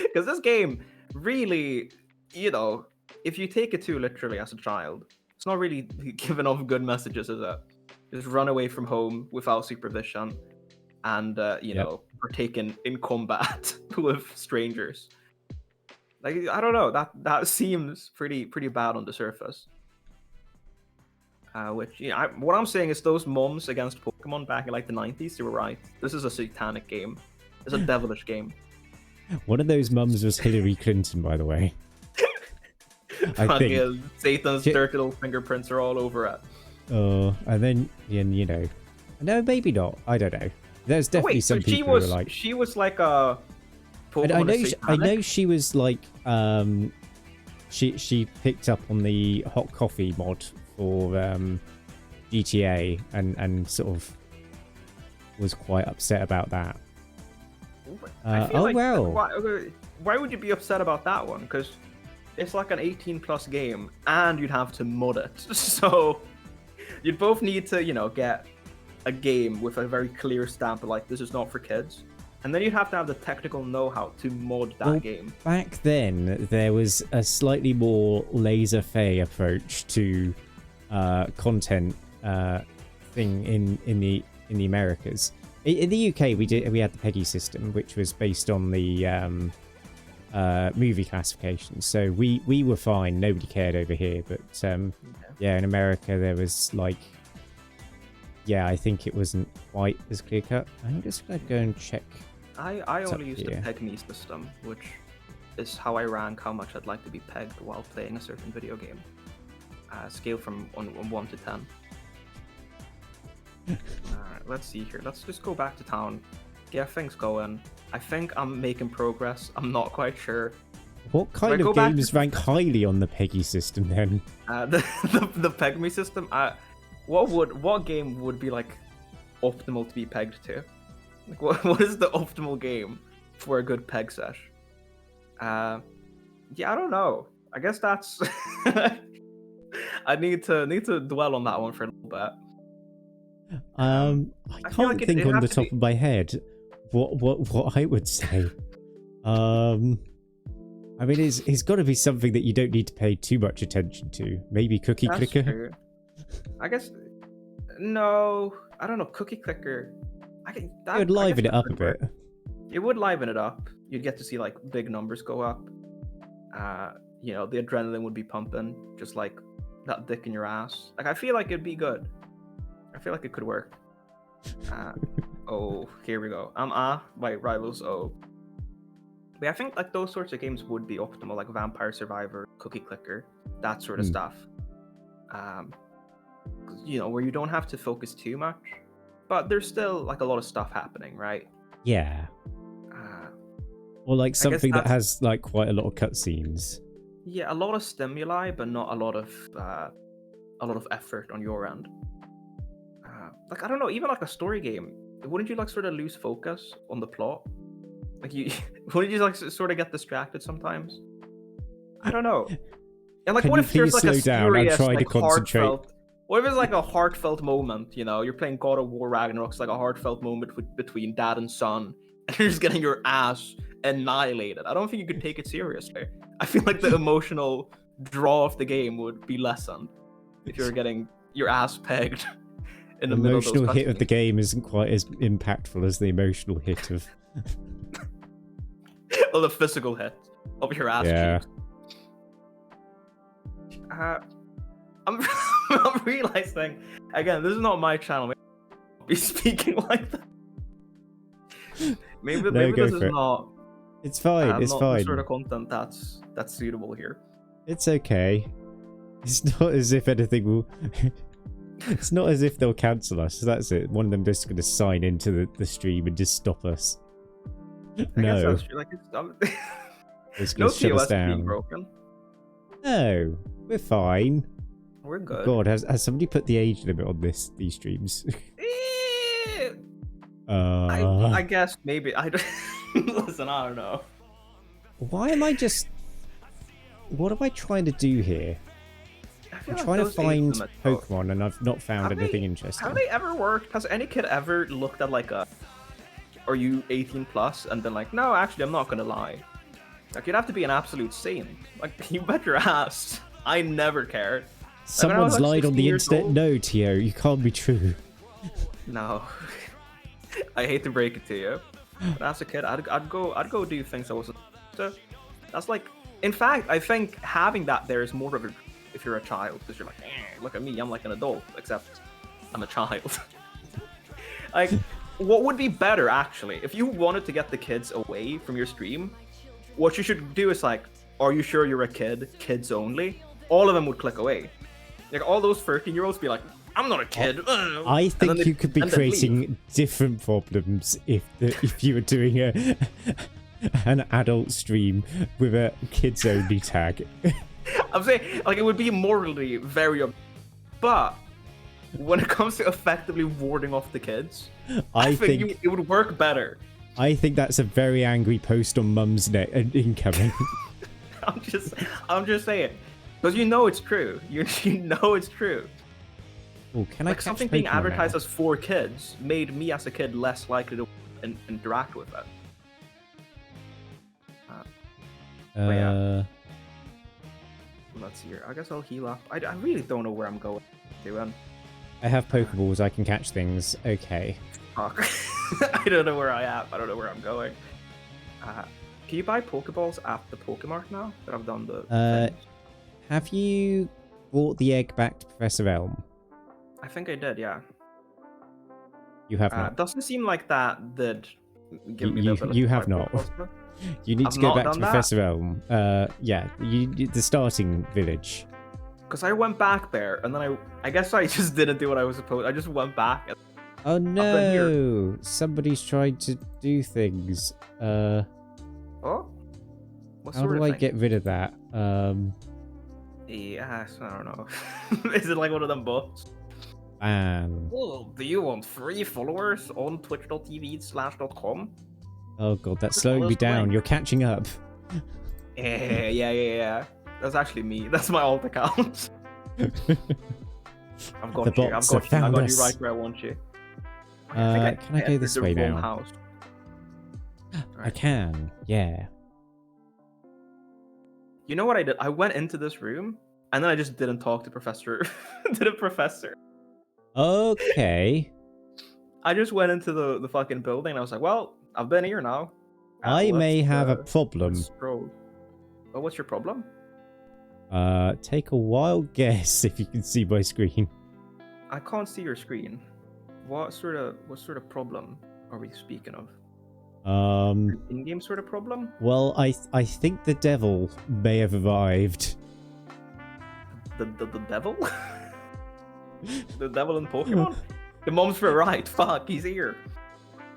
[SPEAKER 1] Because this game really, you know, if you take it too literally as a child, it's not really giving off good messages, is it? Just run away from home without supervision, and you know, partake in combat with strangers. Like, I don't know, that seems pretty bad on the surface. Which, you know, what I'm saying is those moms against Pokemon back in like the 90s, they were right. This is a satanic game. It's a devilish game.
[SPEAKER 2] One of those mums was Hillary Clinton, by the way. I think
[SPEAKER 1] Satan's dirty little fingerprints are all over it.
[SPEAKER 2] Oh, and then, you know, no, maybe not. I don't know. There's definitely some people who are like.
[SPEAKER 1] She was like a.
[SPEAKER 2] I know she was like. She picked up on the hot coffee mod for GTA and sort of was quite upset about that.
[SPEAKER 1] Why would you be upset about that one? Because it's like an 18+ game, and you'd have to mod it. So you'd both need to, you know, get a game with a very clear stamp of like, this is not for kids. And then you'd have to have the technical know-how to mod that game. Back
[SPEAKER 2] then, there was a slightly more laissez-faire approach to content thing in the Americas. In the UK, we had the PEGI system, which was based on the movie classification. So we were fine. Nobody cared over here. But yeah, in America, there was like, yeah, I think it wasn't quite as clear cut. I'm just gonna go and check.
[SPEAKER 1] I only used the PEG-me system, which is how I rank how much I'd like to be pegged while playing a certain video game. Scale from 1 to 10. Alright, let's see here. Let's just go back to town, get things going. I think I'm making progress. I'm not quite sure.
[SPEAKER 2] What kind of games rank highly on the PEGI system then?
[SPEAKER 1] The PEG-me system? What game would be like optimal to be pegged to? Like, what is the optimal game for a good peg sesh? Yeah, I don't know. I guess that's. I need to dwell on that one for a little bit.
[SPEAKER 2] I can't think on the top of my head what I would say. I mean, it's got to be something that you don't need to pay too much attention to. Maybe Cookie Clicker.
[SPEAKER 1] True. I guess no. I don't know. Cookie Clicker.
[SPEAKER 2] It would liven it up a bit.
[SPEAKER 1] It would liven it up. You'd get to see like big numbers go up. You know, the adrenaline would be pumping, just like that dick in your ass. Like, I feel like it'd be good. I feel like it could work. Oh, here we go. by Rivals O. But yeah, I think like those sorts of games would be optimal, like Vampire Survivor, Cookie Clicker, that sort of stuff. You know, where you don't have to focus too much, but there's still like a lot of stuff happening, right?
[SPEAKER 2] Yeah. Or like something that has like quite a lot of cutscenes.
[SPEAKER 1] Yeah, a lot of stimuli, but not a lot of effort on your end. Like, I don't know, even like a story game, wouldn't you like sort of lose focus on the plot? Like you, wouldn't you like sort of get distracted sometimes? I don't know. And like,
[SPEAKER 2] Can
[SPEAKER 1] what
[SPEAKER 2] you
[SPEAKER 1] if there's
[SPEAKER 2] please
[SPEAKER 1] like a
[SPEAKER 2] slow down? I'm
[SPEAKER 1] serious,
[SPEAKER 2] trying to
[SPEAKER 1] like
[SPEAKER 2] concentrate.
[SPEAKER 1] heartfelt? What if it's like a heartfelt moment? You know, you're playing God of War Ragnarok. It's like a heartfelt moment between dad and son, and you're just getting your ass annihilated. I don't think you could take it seriously. I feel like the emotional draw of the game would be lessened if you're getting your ass pegged in the middle of those
[SPEAKER 2] emotional hit of the
[SPEAKER 1] cutscenes.
[SPEAKER 2] game isn't quite as impactful as the emotional hit of.
[SPEAKER 1] Or the physical hit of your ass
[SPEAKER 2] Yeah.
[SPEAKER 1] cheeks. I'm I'm realizing again, this is not my channel. Maybe I'll be speaking like that. Maybe
[SPEAKER 2] go
[SPEAKER 1] this is
[SPEAKER 2] for it.
[SPEAKER 1] not.
[SPEAKER 2] It's fine. It's
[SPEAKER 1] not
[SPEAKER 2] fine.
[SPEAKER 1] the sort of content that's suitable here.
[SPEAKER 2] It's okay. It's not as if anything will. It's not as if they'll cancel us. That's it. One of them just going to sign into the stream and just stop us.
[SPEAKER 1] I guess
[SPEAKER 2] No.
[SPEAKER 1] that's true. Like
[SPEAKER 2] It's
[SPEAKER 1] no
[SPEAKER 2] going to shut us
[SPEAKER 1] TOS being
[SPEAKER 2] down.
[SPEAKER 1] broken.
[SPEAKER 2] No, we're fine.
[SPEAKER 1] We're good.
[SPEAKER 2] God, has somebody put the age limit on these streams?
[SPEAKER 1] Eh,
[SPEAKER 2] Uh,
[SPEAKER 1] I guess maybe I don't. Listen, I don't know.
[SPEAKER 2] Why am I just... What am I trying to do here?
[SPEAKER 1] I feel
[SPEAKER 2] I'm
[SPEAKER 1] like
[SPEAKER 2] trying to
[SPEAKER 1] those age
[SPEAKER 2] find
[SPEAKER 1] limits, though,
[SPEAKER 2] Pokemon and I've not found anything interesting.
[SPEAKER 1] Have they ever worked? Has any kid ever looked at like a, are you 18 plus, and been like, no, actually, I'm not gonna lie. Like, you'd have to be an absolute saint. Like, you bet your ass. I never cared. Like, when I was,
[SPEAKER 2] Someone's
[SPEAKER 1] like,
[SPEAKER 2] lied on
[SPEAKER 1] 16
[SPEAKER 2] the
[SPEAKER 1] years
[SPEAKER 2] internet.
[SPEAKER 1] old-
[SPEAKER 2] No, Tio, you can't be true.
[SPEAKER 1] No. I hate to break it to you. But as a kid, I'd go do things I wasn't. So that's like, in fact, I think having that there is more of a, if you're a child, because you're like, look at me, I'm like an adult, except I'm a child. Like, what would be better actually if you wanted to get the kids away from your stream? What you should do is like, are you sure you're a kid? Kids only. All of them would click away. Like all those 13-year-olds be like, I'm not a kid.
[SPEAKER 2] I
[SPEAKER 1] And
[SPEAKER 2] think
[SPEAKER 1] then
[SPEAKER 2] you could be
[SPEAKER 1] and then leave.
[SPEAKER 2] creating different problems if you were doing an adult stream with a kids only tag.
[SPEAKER 1] I'm saying, like, it would be morally very, but when it comes to effectively warding off the kids, I think it would work better.
[SPEAKER 2] I think that's a very angry post on Mum's net incoming.
[SPEAKER 1] I'm just saying, because you know it's true. You know it's true.
[SPEAKER 2] Oh, can I
[SPEAKER 1] Like
[SPEAKER 2] catch
[SPEAKER 1] something being
[SPEAKER 2] Pokemon
[SPEAKER 1] advertised
[SPEAKER 2] now?
[SPEAKER 1] as for kids made me as a kid less likely to interact with it. But yeah. Let's see here. I guess I'll heal up. I really don't know where I'm going.
[SPEAKER 2] I have Pokeballs. I can catch things. Okay.
[SPEAKER 1] Fuck. I don't know where I am. I don't know where I'm going. Can you buy Pokeballs at the Pokemart now that I've done the things?
[SPEAKER 2] Have you brought the egg back to Professor Elm?
[SPEAKER 1] I think I did, yeah.
[SPEAKER 2] You have not.
[SPEAKER 1] Doesn't seem like that did give me the ability
[SPEAKER 2] you
[SPEAKER 1] to
[SPEAKER 2] have
[SPEAKER 1] buy
[SPEAKER 2] not.
[SPEAKER 1] Pokeballs.
[SPEAKER 2] You need
[SPEAKER 1] I've
[SPEAKER 2] to go
[SPEAKER 1] not
[SPEAKER 2] back to
[SPEAKER 1] done that.
[SPEAKER 2] Professor Elm. Yeah, the starting village.
[SPEAKER 1] Because I went back there, and then I guess I just didn't do what I was supposed. I just went back. And
[SPEAKER 2] Oh
[SPEAKER 1] been here.
[SPEAKER 2] no! Somebody's trying to do things.
[SPEAKER 1] oh, what
[SPEAKER 2] How
[SPEAKER 1] sort
[SPEAKER 2] do
[SPEAKER 1] of
[SPEAKER 2] I
[SPEAKER 1] thing?
[SPEAKER 2] get rid of that?
[SPEAKER 1] Yes, I don't know. Is it like one of them bots? Oh, do you want free followers on twitch.tv/.com?
[SPEAKER 2] Oh god, that's
[SPEAKER 1] Just
[SPEAKER 2] slowing
[SPEAKER 1] follow
[SPEAKER 2] me
[SPEAKER 1] us the
[SPEAKER 2] down.
[SPEAKER 1] link.
[SPEAKER 2] You're catching up.
[SPEAKER 1] Yeah. That's actually me. That's my alt account. I've got
[SPEAKER 2] The
[SPEAKER 1] you. I've
[SPEAKER 2] bots have
[SPEAKER 1] got you. I
[SPEAKER 2] found
[SPEAKER 1] got
[SPEAKER 2] us.
[SPEAKER 1] you right where I want you.
[SPEAKER 2] Can I go
[SPEAKER 1] entered
[SPEAKER 2] this
[SPEAKER 1] the
[SPEAKER 2] way
[SPEAKER 1] wrong
[SPEAKER 2] now?
[SPEAKER 1] House.
[SPEAKER 2] I can. Yeah.
[SPEAKER 1] You know what I did? I went into this room and then I just didn't talk to Professor. to the professor.
[SPEAKER 2] Okay.
[SPEAKER 1] I just went into the fucking building and I was like, well, I've been here now.
[SPEAKER 2] I may
[SPEAKER 1] Let's,
[SPEAKER 2] have a problem.
[SPEAKER 1] let's stroll. Oh, what's your problem?
[SPEAKER 2] Take a wild guess if you can see my screen.
[SPEAKER 1] I can't see your screen. What sort of problem are we speaking of? In-game sort of problem?
[SPEAKER 2] Well, I think the devil may have arrived.
[SPEAKER 1] The devil? The devil in Pokemon? The mom's for right. Fuck, he's here.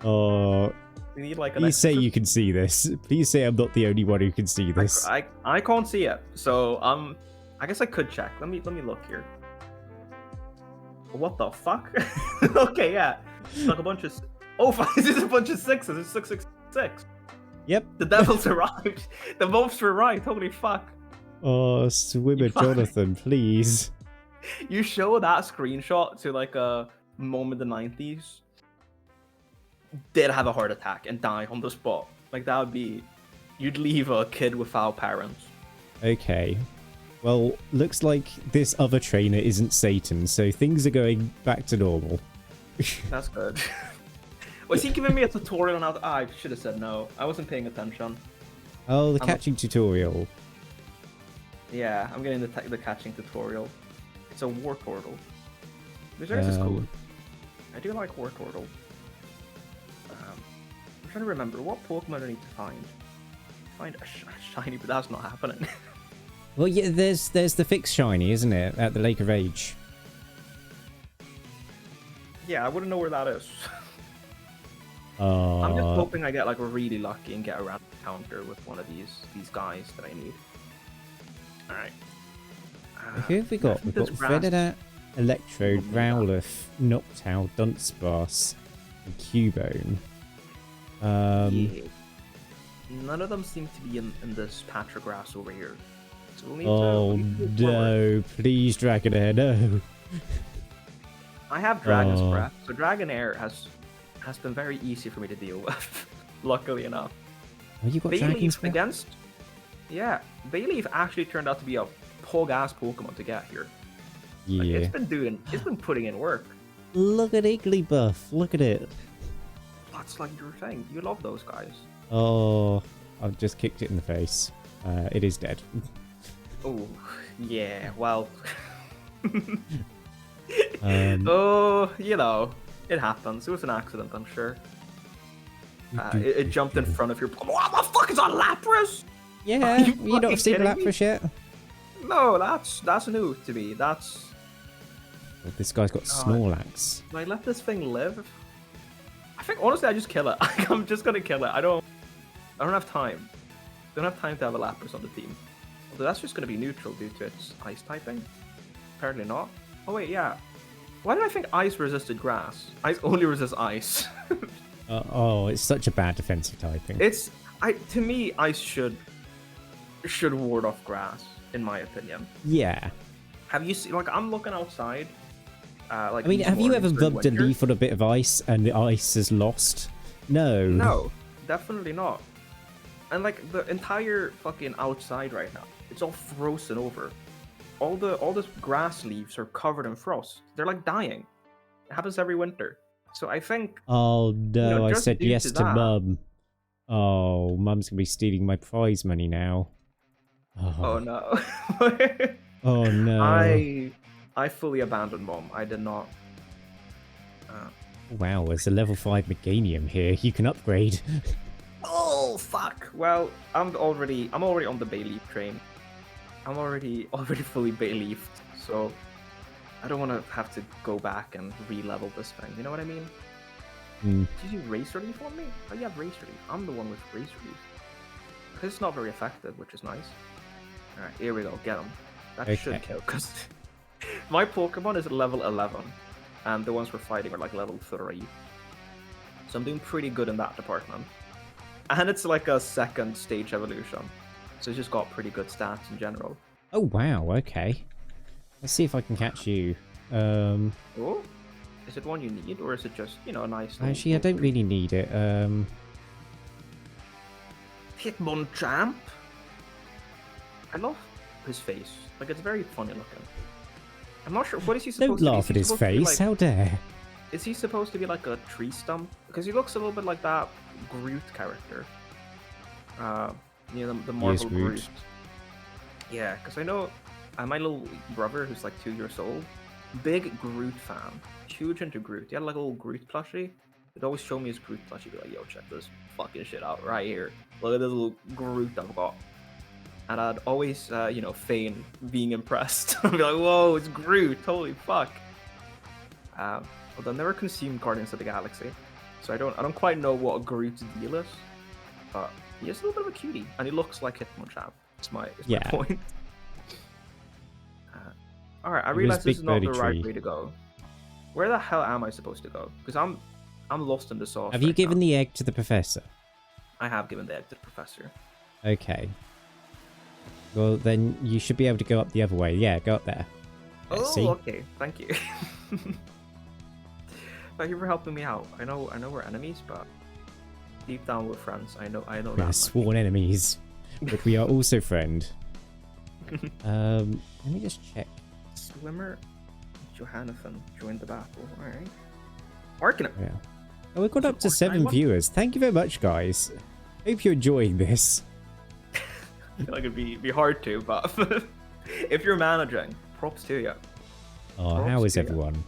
[SPEAKER 2] Oh,
[SPEAKER 1] We need like an
[SPEAKER 2] please say
[SPEAKER 1] exorcist.
[SPEAKER 2] you can see this. Please say I'm not the only one who can see this.
[SPEAKER 1] I can't see it. So I guess I could check. Let me look here. What the fuck? Okay, yeah. Like a bunch of Oh, fuck, this is a bunch of sixes. It's 666.
[SPEAKER 2] Yep.
[SPEAKER 1] The devils arrived. The wolves arrived. Holy fuck.
[SPEAKER 2] Oh, swimmer Jonathan, please.
[SPEAKER 1] You show that screenshot to like a mom in the 90s, they'd have a heart attack and die on the spot. Like that would be, you'd leave a kid without parents.
[SPEAKER 2] Okay. Well, looks like this other trainer isn't Satan, so things are going back to normal.
[SPEAKER 1] That's good. Was he giving me a tutorial on how to... I should have said no. I wasn't paying attention.
[SPEAKER 2] Oh, the catching tutorial.
[SPEAKER 1] Yeah, I'm getting the catching tutorial. It's a war turtle. Which is cool. I do like war turtle. I'm trying to remember what Pokemon do I need to find. Find a shiny, but that's not happening.
[SPEAKER 2] Well, yeah, there's the fixed shiny, isn't it, at the Lake of Age?
[SPEAKER 1] Yeah, I wouldn't know where that is. I'm just hoping I get like really lucky and get a random encounter with one of these guys that I need. All right.
[SPEAKER 2] Who have we got? We've got Venonat, Electrode, Growlithe, Noctowl, Dunsparce, and Cubone.
[SPEAKER 1] Yeah. None of them seem to be in this patch of grass over here. So we'll need to
[SPEAKER 2] no, please Dragonair, no.
[SPEAKER 1] I have Dragon's Breath, so Dragonair has been very easy for me to deal with, luckily enough.
[SPEAKER 2] Oh, you got Dragon's Breath?
[SPEAKER 1] Against... Yeah, Bayleaf actually turned out to be a pog-ass Pokemon to get here.
[SPEAKER 2] Yeah.
[SPEAKER 1] Like, it's been putting in work.
[SPEAKER 2] Look at Igglybuff, look at it.
[SPEAKER 1] That's like your thing. You love those guys.
[SPEAKER 2] Oh, I've just kicked it in the face. It is dead.
[SPEAKER 1] Oh, yeah, well... Oh, you know, it happens. It was an accident, I'm sure. It jumped in front of your... What the fuck is that, Lapras?
[SPEAKER 2] Yeah, you not seen Lapras yet?
[SPEAKER 1] No, that's new to me. That's...
[SPEAKER 2] Well, this guy's got Snorlax.
[SPEAKER 1] Can I let this thing live? I think, honestly, I just kill it. I'm just gonna kill it. I don't have time. Don't have time to have a Lapras on the team. Although that's just gonna be neutral due to its ice typing. Apparently not. Oh wait, yeah. Why did I think ice resisted grass? Ice only resists ice.
[SPEAKER 2] Oh, it's such a bad defensive typing.
[SPEAKER 1] To me, ice should ward off grass, in my opinion.
[SPEAKER 2] Yeah.
[SPEAKER 1] Have you seen? Like, I'm looking outside. Like,
[SPEAKER 2] I mean, have you ever rubbed a leaf on a bit of ice and the ice is lost? No.
[SPEAKER 1] No, definitely not. And like the entire fucking outside right now, it's all frozen over. All the grass leaves are covered in frost. They're like dying. It happens every winter. So I think...
[SPEAKER 2] Oh no, I said yes to Mum. Oh, Mum's gonna be stealing my prize money now.
[SPEAKER 1] Oh no.
[SPEAKER 2] Oh no.
[SPEAKER 1] I fully abandoned Mom. I did not...
[SPEAKER 2] Wow, there's a level 5 Meganium here. You can upgrade.
[SPEAKER 1] Oh fuck! Well, I'm already on the Bayleaf train. I'm already fully Bayleafed, so I don't want to have to go back and re-level this thing. You know what I mean?
[SPEAKER 2] Mm.
[SPEAKER 1] Did you Razor Leaf on me? Oh, you have Razor Leaf. I'm the one with Razor Leaf. Because it's not very effective, which is nice. Alright, here we go. Get him. That should kill, because my Pokemon is level 11, and the ones we're fighting are like level 3. So I'm doing pretty good in that department. And it's like a second stage evolution. So it's just got pretty good stats in general.
[SPEAKER 2] Oh wow, okay. Let's see if I can catch you.
[SPEAKER 1] Oh? Is it one you need, or is it just, you know, a nice...
[SPEAKER 2] Actually, I don't really need it.
[SPEAKER 1] Hitmonchamp? I love his face. Like, it's very funny looking. I'm not sure, what is he supposed to be?
[SPEAKER 2] Don't laugh at his face, how dare.
[SPEAKER 1] Is he supposed to be like a tree stump? Because he looks a little bit like that Groot character. You know, the Marvel Groot. Yeah, because I know my little brother, who's like 2 years old, big Groot fan. Huge into Groot. He had like a little Groot plushie. He'd always show me his Groot plushie. He'd be like, yo, check this fucking shit out right here. Look at this little Groot I've got. And I'd always, you know, feign being impressed. I'd be like, whoa, it's Groot. Holy fuck. Although I've never consumed Guardians of the Galaxy. So I don't quite know what Groot's deal is. But he is a little bit of a cutie. And he looks like Hitmonchamp. It's my point. Alright, I realize this is not the right way to go. Where the hell am I supposed to go? Because I'm I'm lost in the sauce.
[SPEAKER 2] Have you given the egg to the professor?
[SPEAKER 1] I have given the egg to the professor.
[SPEAKER 2] Okay. Well, then you should be able to go up the other way. Yeah, go up there.
[SPEAKER 1] Oh,
[SPEAKER 2] see?
[SPEAKER 1] okay. Thank you. Thank you for helping me out. I know we're enemies, but deep down we're friends. I know
[SPEAKER 2] We're
[SPEAKER 1] that.
[SPEAKER 2] sworn enemies, but we are also friend. Let me just check.
[SPEAKER 1] Swimmer Johanathan joined the battle. All right. Marking it.
[SPEAKER 2] Yeah. Oh, we got up to 7 viewers. Thank you very much, guys. Hope you're enjoying this.
[SPEAKER 1] I feel like it'd be hard to, but if you're managing, props to you.
[SPEAKER 2] Oh,
[SPEAKER 1] Props
[SPEAKER 2] how is
[SPEAKER 1] to you.
[SPEAKER 2] everyone?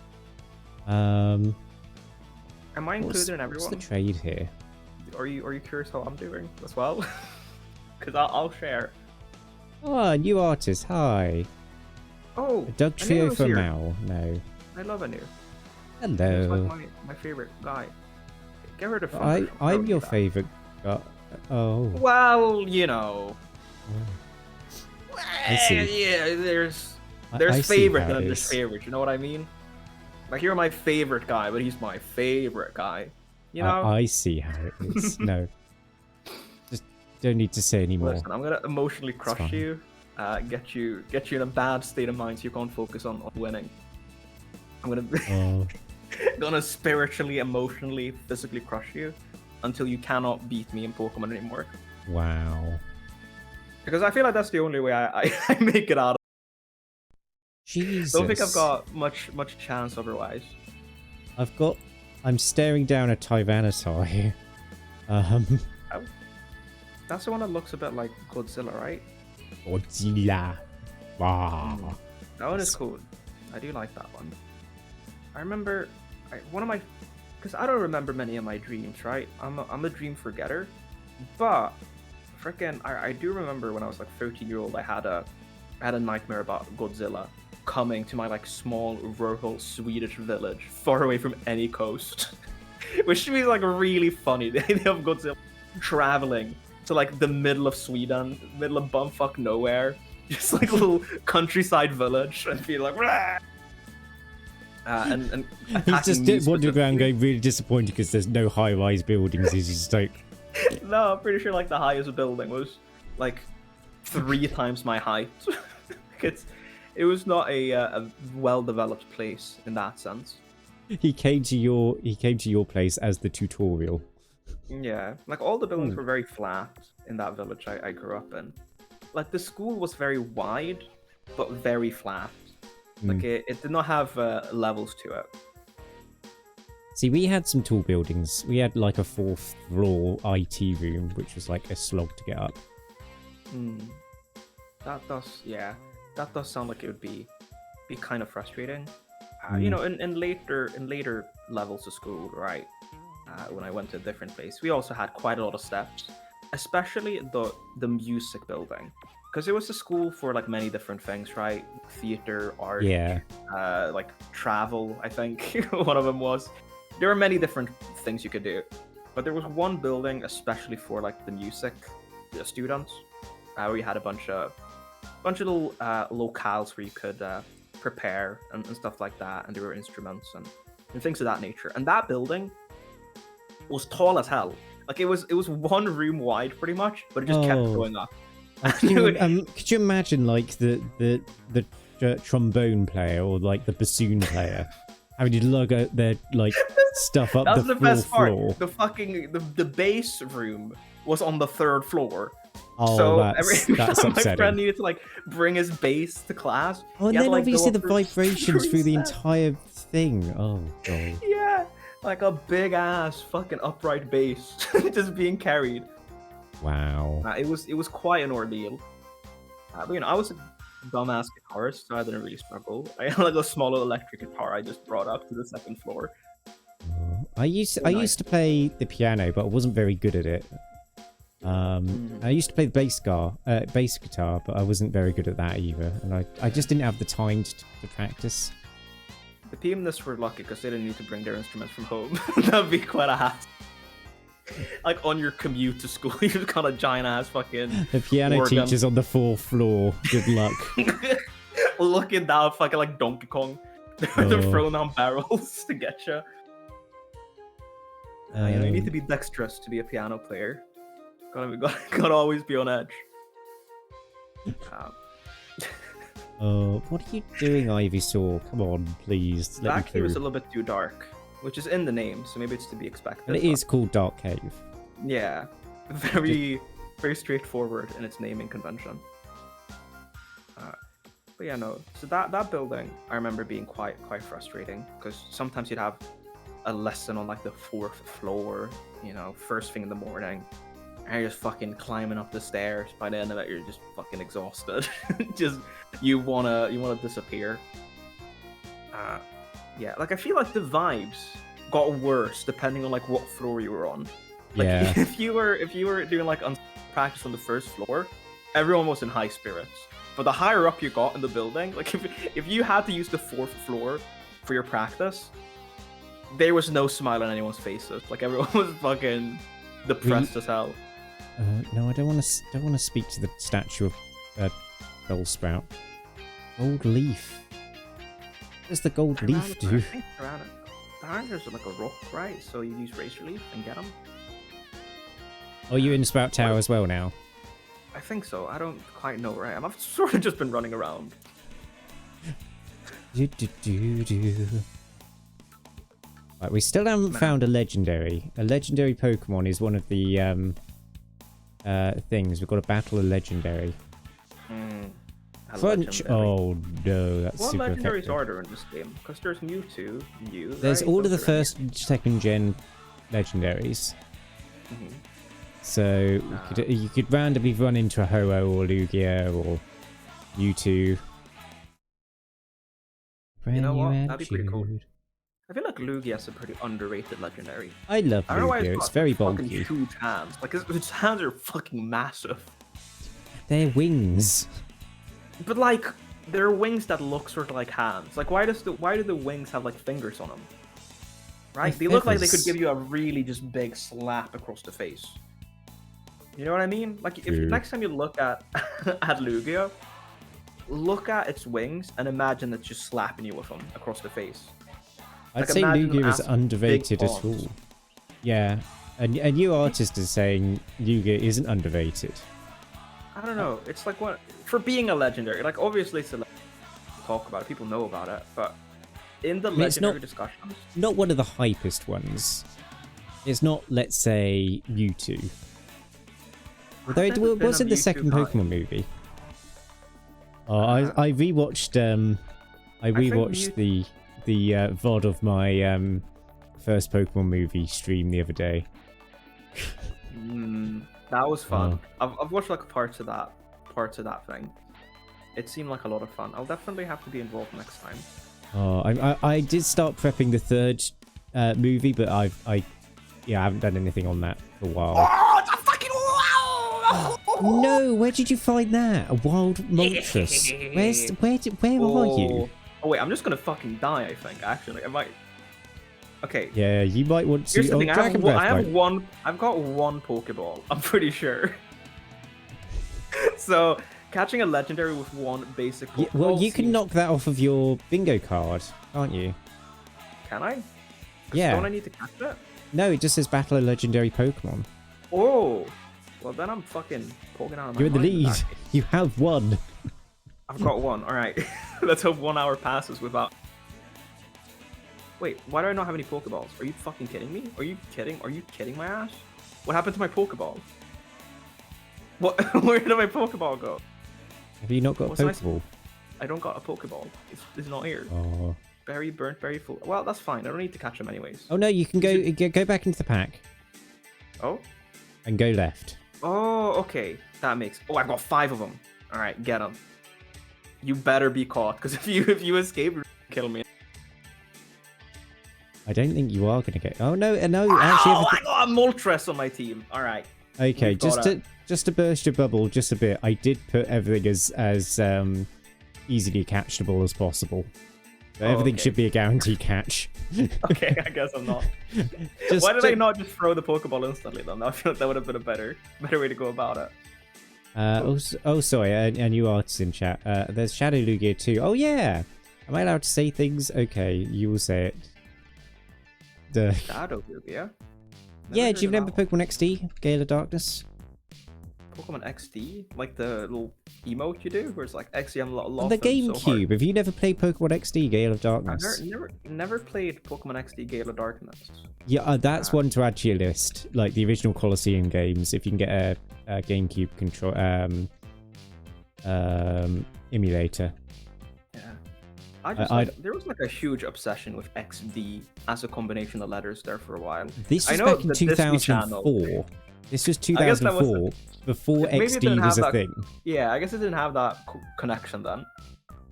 [SPEAKER 1] Am I included
[SPEAKER 2] What's
[SPEAKER 1] in everyone?
[SPEAKER 2] the trade here?
[SPEAKER 1] Are you curious how I'm doing as well? Because I'll share.
[SPEAKER 2] Oh, new artist. Hi.
[SPEAKER 1] Oh,
[SPEAKER 2] A Doug Trio
[SPEAKER 1] Anu's
[SPEAKER 2] for
[SPEAKER 1] here.
[SPEAKER 2] Mal. No.
[SPEAKER 1] I love Anu.
[SPEAKER 2] Hello.
[SPEAKER 1] He's like my favorite guy. Get rid of
[SPEAKER 2] I'm your favorite. Oh.
[SPEAKER 1] Well, you know.
[SPEAKER 2] I see.
[SPEAKER 1] Yeah, there's
[SPEAKER 2] I see
[SPEAKER 1] favorite
[SPEAKER 2] how
[SPEAKER 1] and
[SPEAKER 2] it
[SPEAKER 1] there's
[SPEAKER 2] is.
[SPEAKER 1] favorite. You know what I mean? Like you're my favorite guy, but he's my favorite guy. You know?
[SPEAKER 2] I see how it is. No. Just don't need to say anymore.
[SPEAKER 1] Listen, I'm gonna emotionally crush
[SPEAKER 2] fine.
[SPEAKER 1] you, get you in a bad state of mind so you can't focus on winning. I'm gonna
[SPEAKER 2] Oh.
[SPEAKER 1] gonna spiritually, emotionally, physically crush you until you cannot beat me in Pokemon anymore.
[SPEAKER 2] Wow.
[SPEAKER 1] Because I feel like that's the only way I make it out.
[SPEAKER 2] Jesus.
[SPEAKER 1] Don't think I've got much chance otherwise.
[SPEAKER 2] I'm staring down a Tyranitar.
[SPEAKER 1] That's the one that looks a bit like Godzilla, right?
[SPEAKER 2] Godzilla. Wow.
[SPEAKER 1] That one is cool. I do like that one. I remember one of my, because I don't remember many of my dreams, right? I'm a dream forgetter, but freaking I do remember when I was like 13-year-old, I had a nightmare about Godzilla coming to my like small rural Swedish village far away from any coast, which is like really funny. The idea of Godzilla traveling to like the middle of Sweden, middle of bumfuck nowhere, just like a little countryside village, and be like, "Rah!" and
[SPEAKER 2] He's just wandering around going really disappointed because there's no high-rise buildings. He's just like,
[SPEAKER 1] No, I'm pretty sure like the highest building was like 3 times my height. It was not a well-developed place in that sense.
[SPEAKER 2] he came to your place as the tutorial.
[SPEAKER 1] Yeah, like all the buildings were very flat in that village I grew up in. Like the school was very wide, but very flat. Like it did not have levels to it.
[SPEAKER 2] See, we had some tall buildings. We had like a 4th floor IT room, which was like a slog to get up.
[SPEAKER 1] That does sound like it would be kind of frustrating. You know, in later levels of school, right? When I went to a different place, we also had quite a lot of steps, especially the music building, because it was a school for like many different things, right? Theater, art,
[SPEAKER 2] Yeah.
[SPEAKER 1] like travel. I think one of them was. There were many different things you could do, but there was one building especially for like the music students, where you had a bunch of little locales where you could prepare and stuff like that, and there were instruments and things of that nature. And that building was tall as hell. Like it was 1 room wide pretty much, but it just kept going up.
[SPEAKER 2] Could you imagine like the trombone player or like the bassoon player having to lug out their like stuff up
[SPEAKER 1] That's
[SPEAKER 2] the
[SPEAKER 1] best
[SPEAKER 2] floor?
[SPEAKER 1] part. The fucking the bass room was on the 3rd floor.
[SPEAKER 2] Oh,
[SPEAKER 1] So
[SPEAKER 2] that's
[SPEAKER 1] every time my
[SPEAKER 2] upsetting.
[SPEAKER 1] friend needed to like bring his bass to class.
[SPEAKER 2] Oh, and
[SPEAKER 1] he had
[SPEAKER 2] then
[SPEAKER 1] to, like,
[SPEAKER 2] obviously
[SPEAKER 1] go
[SPEAKER 2] the
[SPEAKER 1] up for
[SPEAKER 2] vibrations
[SPEAKER 1] 3
[SPEAKER 2] through the
[SPEAKER 1] steps.
[SPEAKER 2] entire thing. Oh god.
[SPEAKER 1] Yeah, like a big ass fucking upright bass just being carried.
[SPEAKER 2] Wow.
[SPEAKER 1] It was quite an ordeal. But you know, I was a dumbass guitarist, so I didn't really struggle. I had like a small electric guitar I just brought up to the 2nd floor.
[SPEAKER 2] I used to play the piano, but I wasn't very good at it. I used to play the bass guitar, but I wasn't very good at that either, and I just didn't have the time to practice.
[SPEAKER 1] The pianists were lucky because they didn't need to bring their instruments from home. That'd be quite a hassle. Like on your commute to school, you just got a giant ass fucking
[SPEAKER 2] The piano
[SPEAKER 1] organ.
[SPEAKER 2] teacher's on the 4th floor. Good luck.
[SPEAKER 1] Looking down fucking like Donkey Kong. They're throwing down barrels to get you. You need to be dexterous to be a piano player. Gotta always be on edge.
[SPEAKER 2] What are you doing, Ivysaur? Come on, please. Let me
[SPEAKER 1] That cave
[SPEAKER 2] through.
[SPEAKER 1] is a little bit too dark, which is in the name, so maybe it's to be expected.
[SPEAKER 2] And it is called Dark Cave.
[SPEAKER 1] Yeah, very straightforward in its naming convention. But yeah, no. So that building, I remember being quite frustrating because sometimes you'd have a lesson on like the 4th floor, first thing in the morning, and you're just fucking climbing up the stairs. By the end of it, you're just fucking exhausted. Just you wanna disappear. Yeah, like I feel like the vibes got worse depending on like what floor you were on. Like
[SPEAKER 2] Yeah.
[SPEAKER 1] if you were doing like practice on the 1st floor, everyone was in high spirits. But the higher up you got in the building, like if you had to use the 4th floor for your practice, there was no smile on anyone's faces. Like everyone was fucking depressed as hell.
[SPEAKER 2] No, I don't want to speak to the statue of Bellsprout. Gold leaf. What does the gold leaf do?
[SPEAKER 1] I think there's like a rock, right? So you use razor leaf and get them.
[SPEAKER 2] Oh, you're in Sprout Tower as well now?
[SPEAKER 1] I think so. I don't quite know where I am. I've sort of just been running around.
[SPEAKER 2] Right, we still haven't found a legendary. A legendary Pokemon is one of the things. We've got to battle a legendary. Crunch! Oh no, that's
[SPEAKER 1] what
[SPEAKER 2] super
[SPEAKER 1] legendaries
[SPEAKER 2] effective.
[SPEAKER 1] are there in this game? Because there's Mewtwo, Mew.
[SPEAKER 2] There's
[SPEAKER 1] right?
[SPEAKER 2] all of the
[SPEAKER 1] Those are
[SPEAKER 2] 1st, 2nd gen legendaries. So you could randomly run into a Ho-Oh or Lugia or Mewtwo.
[SPEAKER 1] You know what? That'd be pretty cool. I feel like Lugia's a pretty underrated legendary.
[SPEAKER 2] I love
[SPEAKER 1] I don't know why
[SPEAKER 2] Lugia. It's very
[SPEAKER 1] fucking
[SPEAKER 2] bulky.
[SPEAKER 1] huge hands. Like its hands are fucking massive.
[SPEAKER 2] They're wings.
[SPEAKER 1] But like, there are wings that look sort of like hands. Like, why do the wings have like fingers on them? Right? They look like they could give you a really just big slap across the face. You know what I mean? Like, if next time you look at Lugia, look at its wings and imagine it's just slapping you with them across the face.
[SPEAKER 2] I'd say Lugia is underrated at all. Yeah, a new artist is saying Lugia isn't underrated.
[SPEAKER 1] I don't know. It's like what for being a legendary. Like obviously, it's a talk about it. People know about it, but in the legendary discussions,
[SPEAKER 2] not one of the hypest ones. It's not, let's say, Mewtwo. Although it was in the 2nd Pokemon movie. Oh, I rewatched the VOD of my 1st Pokemon movie stream the other day.
[SPEAKER 1] That was fun. I've watched like parts of that thing. It seemed like a lot of fun. I'll definitely have to be involved next time.
[SPEAKER 2] Oh, I did start prepping the 3rd movie, but I haven't done anything on that for a while.
[SPEAKER 1] Oh, it's a fucking
[SPEAKER 2] No, where did you find that? A wild Moltres. Where are you?
[SPEAKER 1] Oh wait, I'm just gonna fucking die. I think actually, I might. Okay.
[SPEAKER 2] Yeah, you might want to.
[SPEAKER 1] Here's the thing. I've got one Pokeball. I'm pretty sure. So catching a legendary with one basic Pokeball.
[SPEAKER 2] Well, you can knock that off of your bingo card, can't you?
[SPEAKER 1] Can I?
[SPEAKER 2] Yeah.
[SPEAKER 1] Don't I need to catch it?
[SPEAKER 2] No, it just says battle a legendary Pokemon.
[SPEAKER 1] Oh. Well, then I'm fucking poking out of my
[SPEAKER 2] You're in the
[SPEAKER 1] mind
[SPEAKER 2] lead. You have one.
[SPEAKER 1] I've got one. All right. Let's hope 1 hour passes without. Wait, why do I not have any Pokeballs? Are you fucking kidding me? Are you kidding? Are you kidding my ass? What happened to my Pokeball? What? Where did my Pokeball go?
[SPEAKER 2] Have you not got a Pokeball?
[SPEAKER 1] I don't got a Pokeball. It's not here.
[SPEAKER 2] Oh.
[SPEAKER 1] Berry burnt, berry full. Well, that's fine. I don't need to catch them anyways.
[SPEAKER 2] Oh no, you can go back into the pack.
[SPEAKER 1] Oh?
[SPEAKER 2] And go left.
[SPEAKER 1] Oh, okay. That makes. Oh, I've got 5 of them. All right, get them. You better be caught, because if you escape, you're gonna kill me.
[SPEAKER 2] I don't think you are gonna get. Oh no, no.
[SPEAKER 1] Oh,
[SPEAKER 2] actually,
[SPEAKER 1] I got a Moltres on my team. All right.
[SPEAKER 2] Okay, just to burst your bubble just a bit, I did put everything as easily catchable as possible. So everything should be a guaranteed catch.
[SPEAKER 1] Okay, I guess I'm not. Why did I not just throw the Pokeball instantly then? I feel like that would have been a better way to go about it.
[SPEAKER 2] Sorry, a new artist in chat. There's Shadow Lugia too. Oh yeah! Am I allowed to say things? Okay, you will say it.
[SPEAKER 1] Shadow Lugia?
[SPEAKER 2] Yeah,
[SPEAKER 1] heard
[SPEAKER 2] do you
[SPEAKER 1] of
[SPEAKER 2] remember
[SPEAKER 1] that one.
[SPEAKER 2] Pokemon XD, Gale of Darkness?
[SPEAKER 1] Pokemon XD, like the little emote you do, where it's like XD, I'm
[SPEAKER 2] On the
[SPEAKER 1] laughing so hard.
[SPEAKER 2] GameCube, have you never played Pokemon XD, Gale of
[SPEAKER 1] I've
[SPEAKER 2] Darkness?
[SPEAKER 1] never played Pokemon XD Gale of Darkness.
[SPEAKER 2] Yeah, that's
[SPEAKER 1] Uh,
[SPEAKER 2] one to add to your list. Like the original Colosseum games, if you can get a GameCube control emulator.
[SPEAKER 1] yeah. I just like, there was like a huge obsession with XD as a combination of letters there for a while.
[SPEAKER 2] This
[SPEAKER 1] I
[SPEAKER 2] was
[SPEAKER 1] know
[SPEAKER 2] back in
[SPEAKER 1] the Disney Channel.
[SPEAKER 2] 2004. This was
[SPEAKER 1] I guess that was
[SPEAKER 2] 2004, before
[SPEAKER 1] maybe it didn't
[SPEAKER 2] XD was
[SPEAKER 1] have
[SPEAKER 2] a
[SPEAKER 1] that.
[SPEAKER 2] thing.
[SPEAKER 1] Yeah, I guess it didn't have that connection then.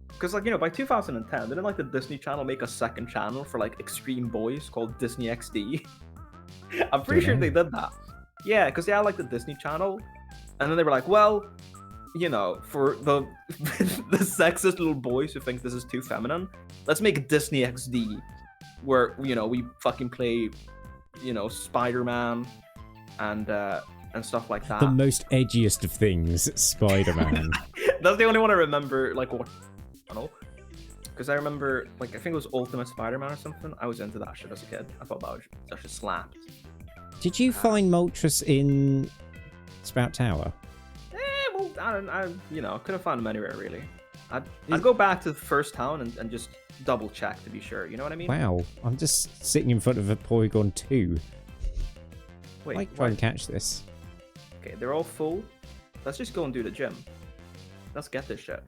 [SPEAKER 1] Because like, you know, by 2010, didn't like the Disney Channel make a second channel for like extreme boys called Disney XD? I'm pretty sure they did that. Yeah, because they had like the Disney Channel, and then they were like, well, you know, for the the sexist little boys who think this is too feminine, let's make Disney XD, where, you know, we fucking play, you know, Spider-Man and stuff like that.
[SPEAKER 2] The most edgiest of things, Spider-Man.
[SPEAKER 1] That's the only one I remember, like, what channel. Because I remember, like, I think it was Ultimate Spider-Man or something. I was into that shit as a kid. I thought that shit slapped.
[SPEAKER 2] Did you find Moltres in Sprout Tower?
[SPEAKER 1] Well, I you know, couldn't find him anywhere really. I'd go back to the first town and just double check to be sure. You know what I mean?
[SPEAKER 2] Wow, I'm just sitting in front of a Porygon 2.
[SPEAKER 1] Wait,
[SPEAKER 2] I might try and catch this.
[SPEAKER 1] Okay, they're all full. Let's just go and do the gym. Let's get this shit.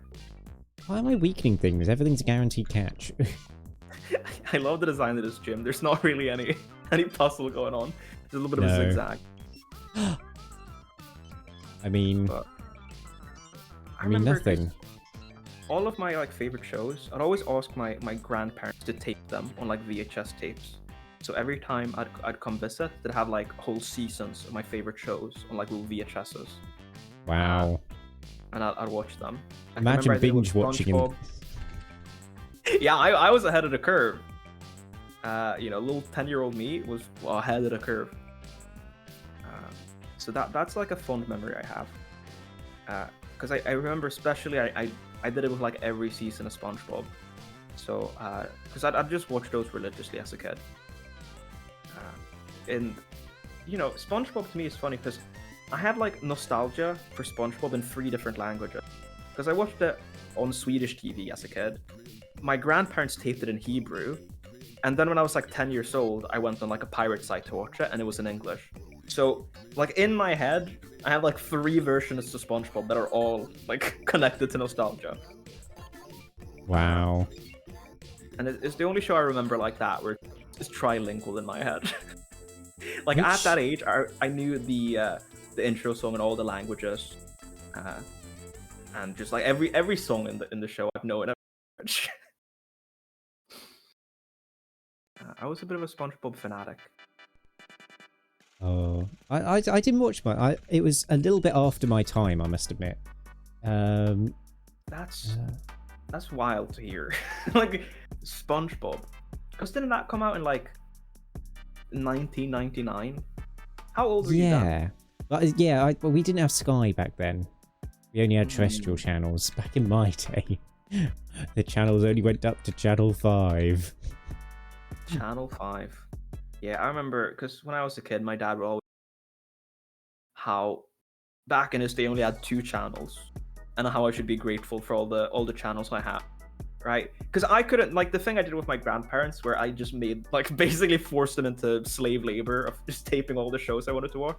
[SPEAKER 2] Why am I weakening things? Everything's a guaranteed catch.
[SPEAKER 1] I love the design of this gym. There's not really any puzzle going on. There's a little bit of a zigzag.
[SPEAKER 2] I mean,
[SPEAKER 1] But
[SPEAKER 2] I mean nothing.
[SPEAKER 1] All of my like favorite shows, I'd always ask my grandparents to tape them on like VHS tapes. So every time I'd come visit, they'd have like whole seasons of my favorite shows on like little VHSs.
[SPEAKER 2] Wow.
[SPEAKER 1] And I'd watch them. I
[SPEAKER 2] Imagine
[SPEAKER 1] remember I did it with
[SPEAKER 2] binge watching him.
[SPEAKER 1] Yeah, I was ahead of the curve. You know, little 10-year-old me was ahead of the curve. So that's like a fond memory I have. Because I remember especially I did it with like every season of SpongeBob. So because I'd just watch those religiously as a kid. And you know, SpongeBob to me is funny because I had like nostalgia for SpongeBob in 3 different languages. Because I watched it on Swedish TV as a kid. My grandparents taped it in Hebrew. And then when I was like 10 years old, I went on like a pirate site to watch it and it was in English. So like in my head, I have like 3 versions of SpongeBob that are all like connected to nostalgia.
[SPEAKER 2] Wow.
[SPEAKER 1] And it's the only show I remember like that where it's trilingual in my head. Like at that age, I knew the intro song in all the languages, and just like every song in the show I've known. I was a bit of a SpongeBob fanatic.
[SPEAKER 2] Oh, I didn't watch it was a little bit after my time, I must admit.
[SPEAKER 1] That's wild to hear. Like SpongeBob, because didn't that come out in like 1999? How old were you then?
[SPEAKER 2] Yeah, well, we didn't have Sky back then. We only had terrestrial channels. Back in my day, the channels only went up to channel 5.
[SPEAKER 1] Channel 5. Yeah, I remember because when I was a kid, my dad would always how back in his day only had 2 channels, and how I should be grateful for all the channels I have. Right? Because I couldn't, like, the thing I did with my grandparents where I just made, like, basically forced them into slave labor of just taping all the shows I wanted to watch.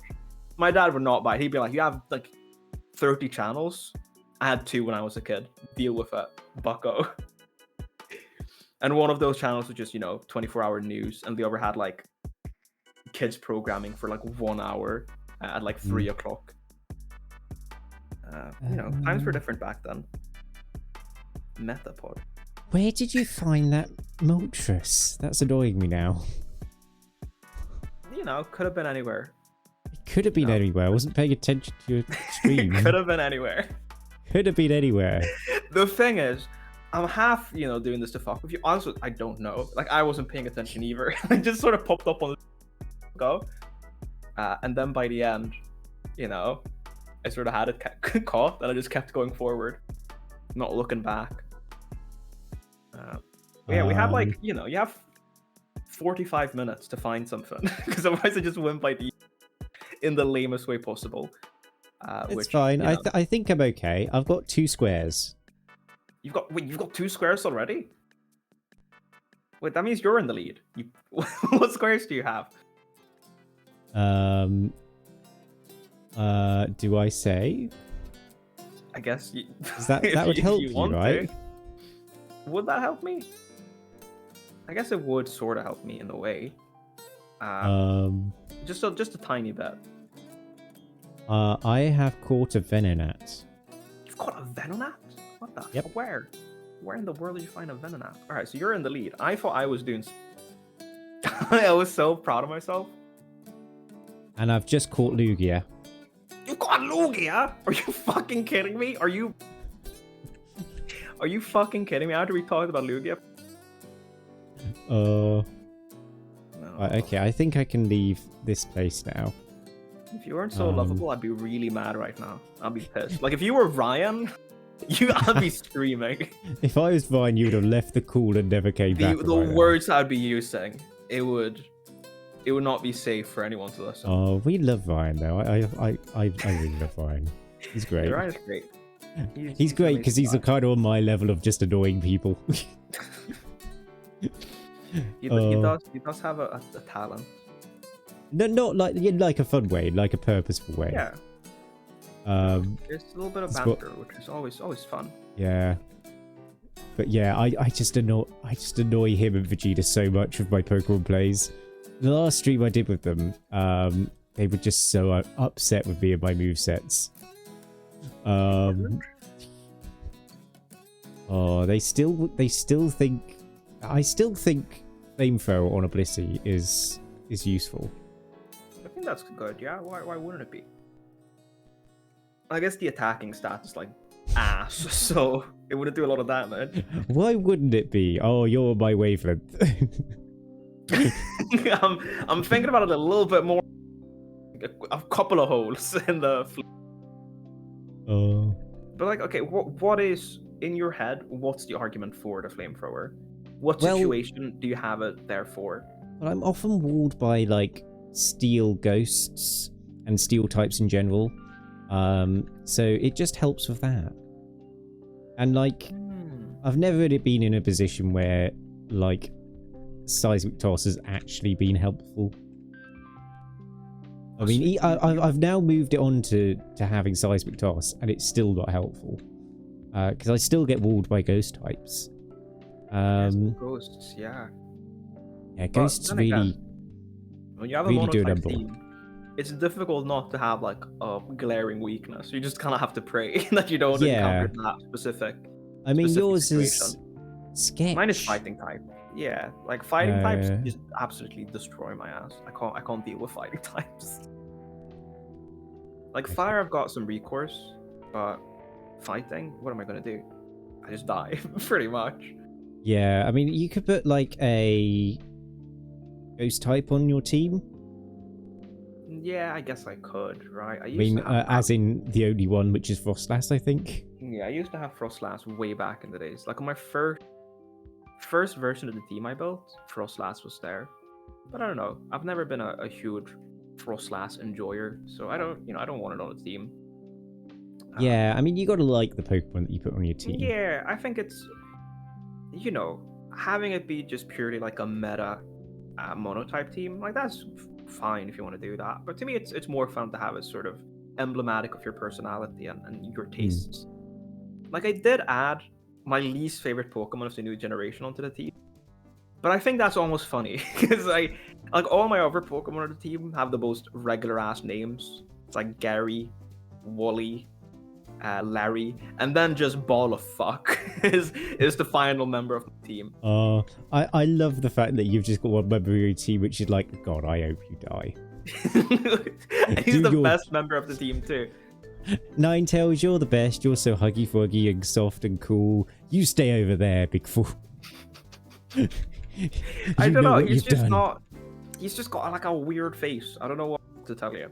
[SPEAKER 1] My dad would not buy it. He'd be like, you have, like, 30 channels? I had 2 when I was a kid. Deal with it, bucko. And one of those channels was just, you know, 24-hour news, and the other had, like, kids programming for, like, 1 hour at, like, 3 o'clock. You know, times were different back then. Metapod.
[SPEAKER 2] Where did you find that Moltres? That's annoying me now.
[SPEAKER 1] You know, could have been anywhere.
[SPEAKER 2] It could have been anywhere. I wasn't paying attention to your stream.
[SPEAKER 1] Could have been anywhere.
[SPEAKER 2] Could have been anywhere.
[SPEAKER 1] The thing is, I'm half, you know, doing this to fuck with you. Honestly, I don't know. Like, I wasn't paying attention either. It just sort of popped up on the go. And then by the end, you know, I sort of had it caught, and I just kept going forward, not looking back. Yeah, we have like, you know, you have 45 minutes to find something because otherwise I just win by the in the lamest way possible.
[SPEAKER 2] It's fine.
[SPEAKER 1] You know,
[SPEAKER 2] I think I'm okay. I've got 2 squares.
[SPEAKER 1] you've got 2 squares already. Wait, that means you're in the lead. What squares do you have?
[SPEAKER 2] Do I say?
[SPEAKER 1] I guess
[SPEAKER 2] That would help you, right?
[SPEAKER 1] Would that help me? I guess it would sort of help me in a way. Just a tiny bit.
[SPEAKER 2] I have caught a Venonat.
[SPEAKER 1] You've caught a Venonat? What the?
[SPEAKER 2] Yep.
[SPEAKER 1] Where? Where in the world did you find a Venonat? All right, so you're in the lead. I thought I was doing. I was so proud of myself.
[SPEAKER 2] And I've just caught Lugia.
[SPEAKER 1] You got Lugia? Are you fucking kidding me? Are you fucking kidding me? After we talked about Lugia?
[SPEAKER 2] No.
[SPEAKER 1] No.
[SPEAKER 2] Okay, I think I can leave this place now.
[SPEAKER 1] If you weren't so lovable, I'd be really mad right now. I'd be pissed. Like if you were Ryan, I'd be screaming.
[SPEAKER 2] If I was Vine, you would have left the call and never came back.
[SPEAKER 1] The words I'd be using, it would not be safe for anyone to listen.
[SPEAKER 2] Oh, we love Ryan though. I really love Ryan. He's great.
[SPEAKER 1] Ryan's great.
[SPEAKER 2] He's great because he's kind of on my level of just annoying people.
[SPEAKER 1] He does have a talent.
[SPEAKER 2] No, not like a fun way, like a purposeful way.
[SPEAKER 1] Yeah. There's a little bit of banter, which is always fun.
[SPEAKER 2] Yeah. But yeah, I just annoy him and Vegeta so much with my Pokemon plays. The last stream I did with them, they were just so upset with me and my movesets. Oh, they still think. I still think Flamethrower on a Blissey is useful.
[SPEAKER 1] I think that's good. Yeah. Why wouldn't it be? I guess the attacking stat is like ass, so it wouldn't do a lot of damage.
[SPEAKER 2] Why wouldn't it be? Oh, you're on my wavelength.
[SPEAKER 1] I'm thinking about it a little bit more. A couple of holes in the.
[SPEAKER 2] Oh.
[SPEAKER 1] But like, okay, what is in your head? What's the argument for the flamethrower? What situation do you have it there for?
[SPEAKER 2] Well, I'm often walled by like steel ghosts and steel types in general. So it just helps with that. And like, I've never really been in a position where like Seismic Toss has actually been helpful. I mean, I've now moved it on to having Seismic Toss, and it's still not helpful. Because I still get walled by ghost types.
[SPEAKER 1] Ghosts, yeah.
[SPEAKER 2] Yeah, ghosts really.
[SPEAKER 1] Again, when you have
[SPEAKER 2] really
[SPEAKER 1] a
[SPEAKER 2] do a
[SPEAKER 1] monotype
[SPEAKER 2] number.
[SPEAKER 1] team, it's difficult not to have like a glaring weakness. You just kind of have to pray that you don't encounter that specific.
[SPEAKER 2] I mean, yours
[SPEAKER 1] situation.
[SPEAKER 2] is sketch.
[SPEAKER 1] Mine is fighting type. Yeah, like fighting types just absolutely destroy my ass. I can't deal with fighting types. Like fire, I've got some recourse, but fighting, what am I gonna do? I just die, pretty much.
[SPEAKER 2] Yeah, I mean, you could put like a ghost type on your team.
[SPEAKER 1] Yeah, I guess I could, right?
[SPEAKER 2] I mean, as in the only one, which is Frostlass, I think.
[SPEAKER 1] Yeah, I used to have Frostlass way back in the days. Like on my first version of the team I built, Frostlass was there. But I don't know. I've never been a huge Frostlass enjoyer, so I don't want it on the team.
[SPEAKER 2] Yeah, I mean, you gotta like the Pokemon that you put on your team.
[SPEAKER 1] Yeah, I think it's, having it be just purely like a meta monotype team, like that's fine if you want to do that. But to me, it's more fun to have it sort of emblematic of your personality and your tastes. Like I did add my least favorite Pokemon of the new generation onto the team, but I think that's almost funny because like all my other Pokemon on the team have the most regular ass names. It's like Gary, Wally, Larry, and then just Ball of Fuck is the final member of the team.
[SPEAKER 2] I love the fact that you've just got one member of your team which is like, God, I hope you die.
[SPEAKER 1] He's the best member of the team too.
[SPEAKER 2] Ninetales, you're the best. You're so huggy fuggy and soft and cool. You stay over there, big fool.
[SPEAKER 1] I don't know. He's just got like a weird face. I don't know what to tell you.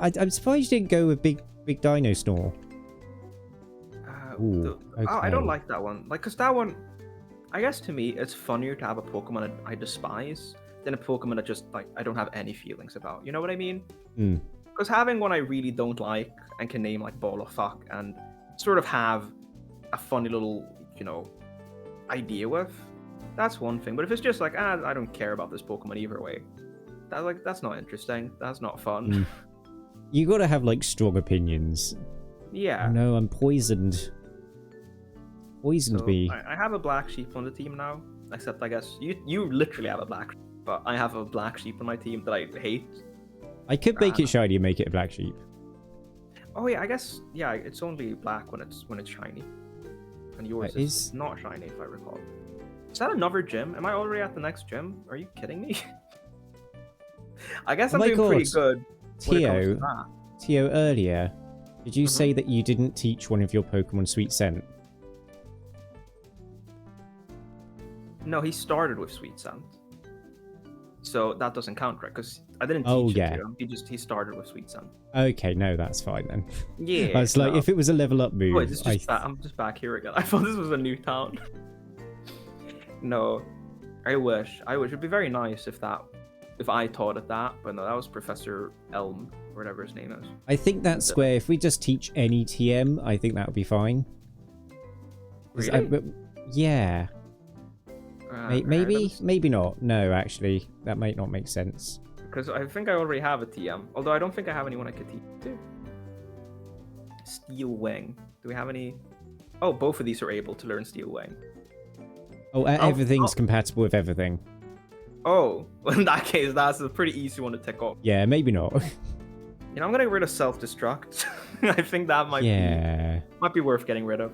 [SPEAKER 2] I'm surprised you didn't go with big Dino Snore.
[SPEAKER 1] Okay. I don't like that one. Like, cause that one, I guess to me, it's funnier to have a Pokemon I despise than a Pokemon that just like I don't have any feelings about. You know what I mean?
[SPEAKER 2] Hmm.
[SPEAKER 1] Because having one I really don't like and can name like Ball of Fuck and sort of have a funny little, idea with, that's one thing. But if it's just like, I don't care about this Pokemon either way, that's not interesting. That's not fun.
[SPEAKER 2] Hmm. You gotta have like strong opinions.
[SPEAKER 1] Yeah.
[SPEAKER 2] Oh, no, I'm poisoned. Poisoned
[SPEAKER 1] So,
[SPEAKER 2] bee.
[SPEAKER 1] I have a black sheep on the team now. Except I guess you literally have a black sheep, but I have a black sheep on my team that I hate.
[SPEAKER 2] I could make it shiny and make it a black sheep.
[SPEAKER 1] Oh yeah, I guess it's only black when it's shiny. And yours is not shiny if I recall. Is that another gym? Am I already at the next gym? Are you kidding me? I guess I'm doing pretty good.
[SPEAKER 2] Tio, earlier, did you say that you didn't teach one of your Pokemon Sweet Scent?
[SPEAKER 1] No, he started with Sweet Scent. So that doesn't count, right? Because I didn't teach it to him. He started with Sweet Scent.
[SPEAKER 2] Okay, no, that's fine then.
[SPEAKER 1] Yeah.
[SPEAKER 2] I was like, if it was a level up move...
[SPEAKER 1] Wait, I'm just back here again. I thought this was a new town. No, I wish. It'd be very nice if I taught it that, but no, that was Professor Elm, or whatever his name is.
[SPEAKER 2] I think that's where, if we just teach any TM, I think that would be fine.
[SPEAKER 1] Really?
[SPEAKER 2] Yeah. Maybe,
[SPEAKER 1] right,
[SPEAKER 2] maybe not. No, actually, that might not make sense.
[SPEAKER 1] Because I think I already have a TM, although I don't think I have anyone I could teach to. Steel Wing. Do we have any? Oh, both of these are able to learn Steel Wing.
[SPEAKER 2] Oh, everything's compatible with everything.
[SPEAKER 1] Oh, well, in that case, that's a pretty easy one to tick off.
[SPEAKER 2] Yeah, maybe not.
[SPEAKER 1] I'm gonna get rid of Self-Destruct. I think that might be worth getting rid of.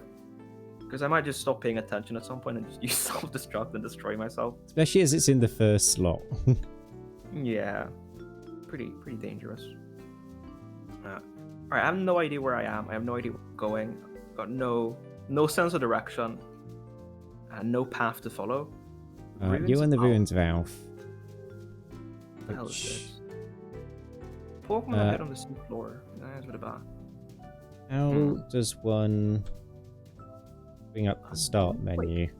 [SPEAKER 1] Because I might just stop paying attention at some point and just use Self-Destruct and destroy myself.
[SPEAKER 2] Especially as it's in the first slot.
[SPEAKER 1] Yeah. Pretty dangerous. Alright, I have no idea where I am. I have no idea where I'm going. I've got no sense of direction. And no path to follow.
[SPEAKER 2] You're in the Ruins of Alph.
[SPEAKER 1] What the hell is this? Pokemon hit on the sea floor. That's a bit bad.
[SPEAKER 2] How does one bring up the start menu?
[SPEAKER 1] Wait,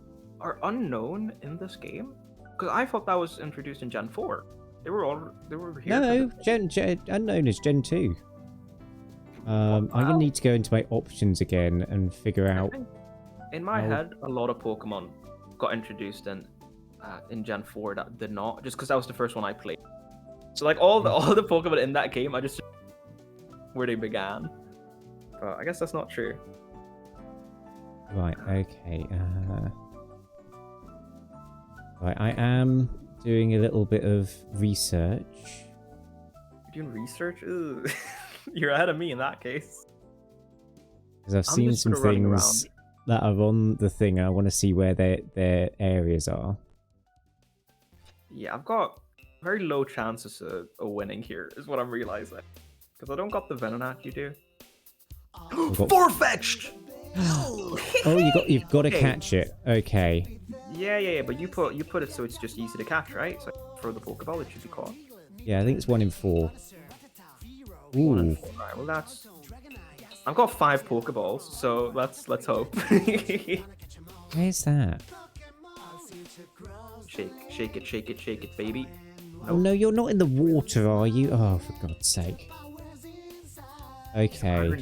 [SPEAKER 1] are Unknown in this game? Because I thought that was introduced in Gen 4. They were here.
[SPEAKER 2] No, Unknown is Gen 2. I'm gonna need to go into my options again and figure out.
[SPEAKER 1] In my head, a lot of Pokemon got introduced in Gen 4 that did not, just because that was the first one I played. So like all the Pokemon in that game, I just where they began. But I guess that's not true.
[SPEAKER 2] Right. Okay. Right. I am doing a little bit of research.
[SPEAKER 1] You're doing research? Ugh. You're ahead of me in that case.
[SPEAKER 2] Because I've seen some things that are on the thing. I want to see where their areas are.
[SPEAKER 1] Yeah, I've got very low chances of winning here, is what I'm realizing. Because I don't got the Venonat you do. Farfetch'd!
[SPEAKER 2] Oh, you've got to catch it. Okay.
[SPEAKER 1] Yeah, but you put it so it's just easy to catch, right? So throw the Pokeball, it should be caught.
[SPEAKER 2] Yeah, I think it's 1 in 4. Ooh.
[SPEAKER 1] 1 in 4. Alright, well that's... I've got 5 Pokeballs, so let's hope.
[SPEAKER 2] Where's that?
[SPEAKER 1] Shake it, baby.
[SPEAKER 2] Nope. Oh no, you're not in the water, are you? Oh, for God's sake. Okay.
[SPEAKER 1] I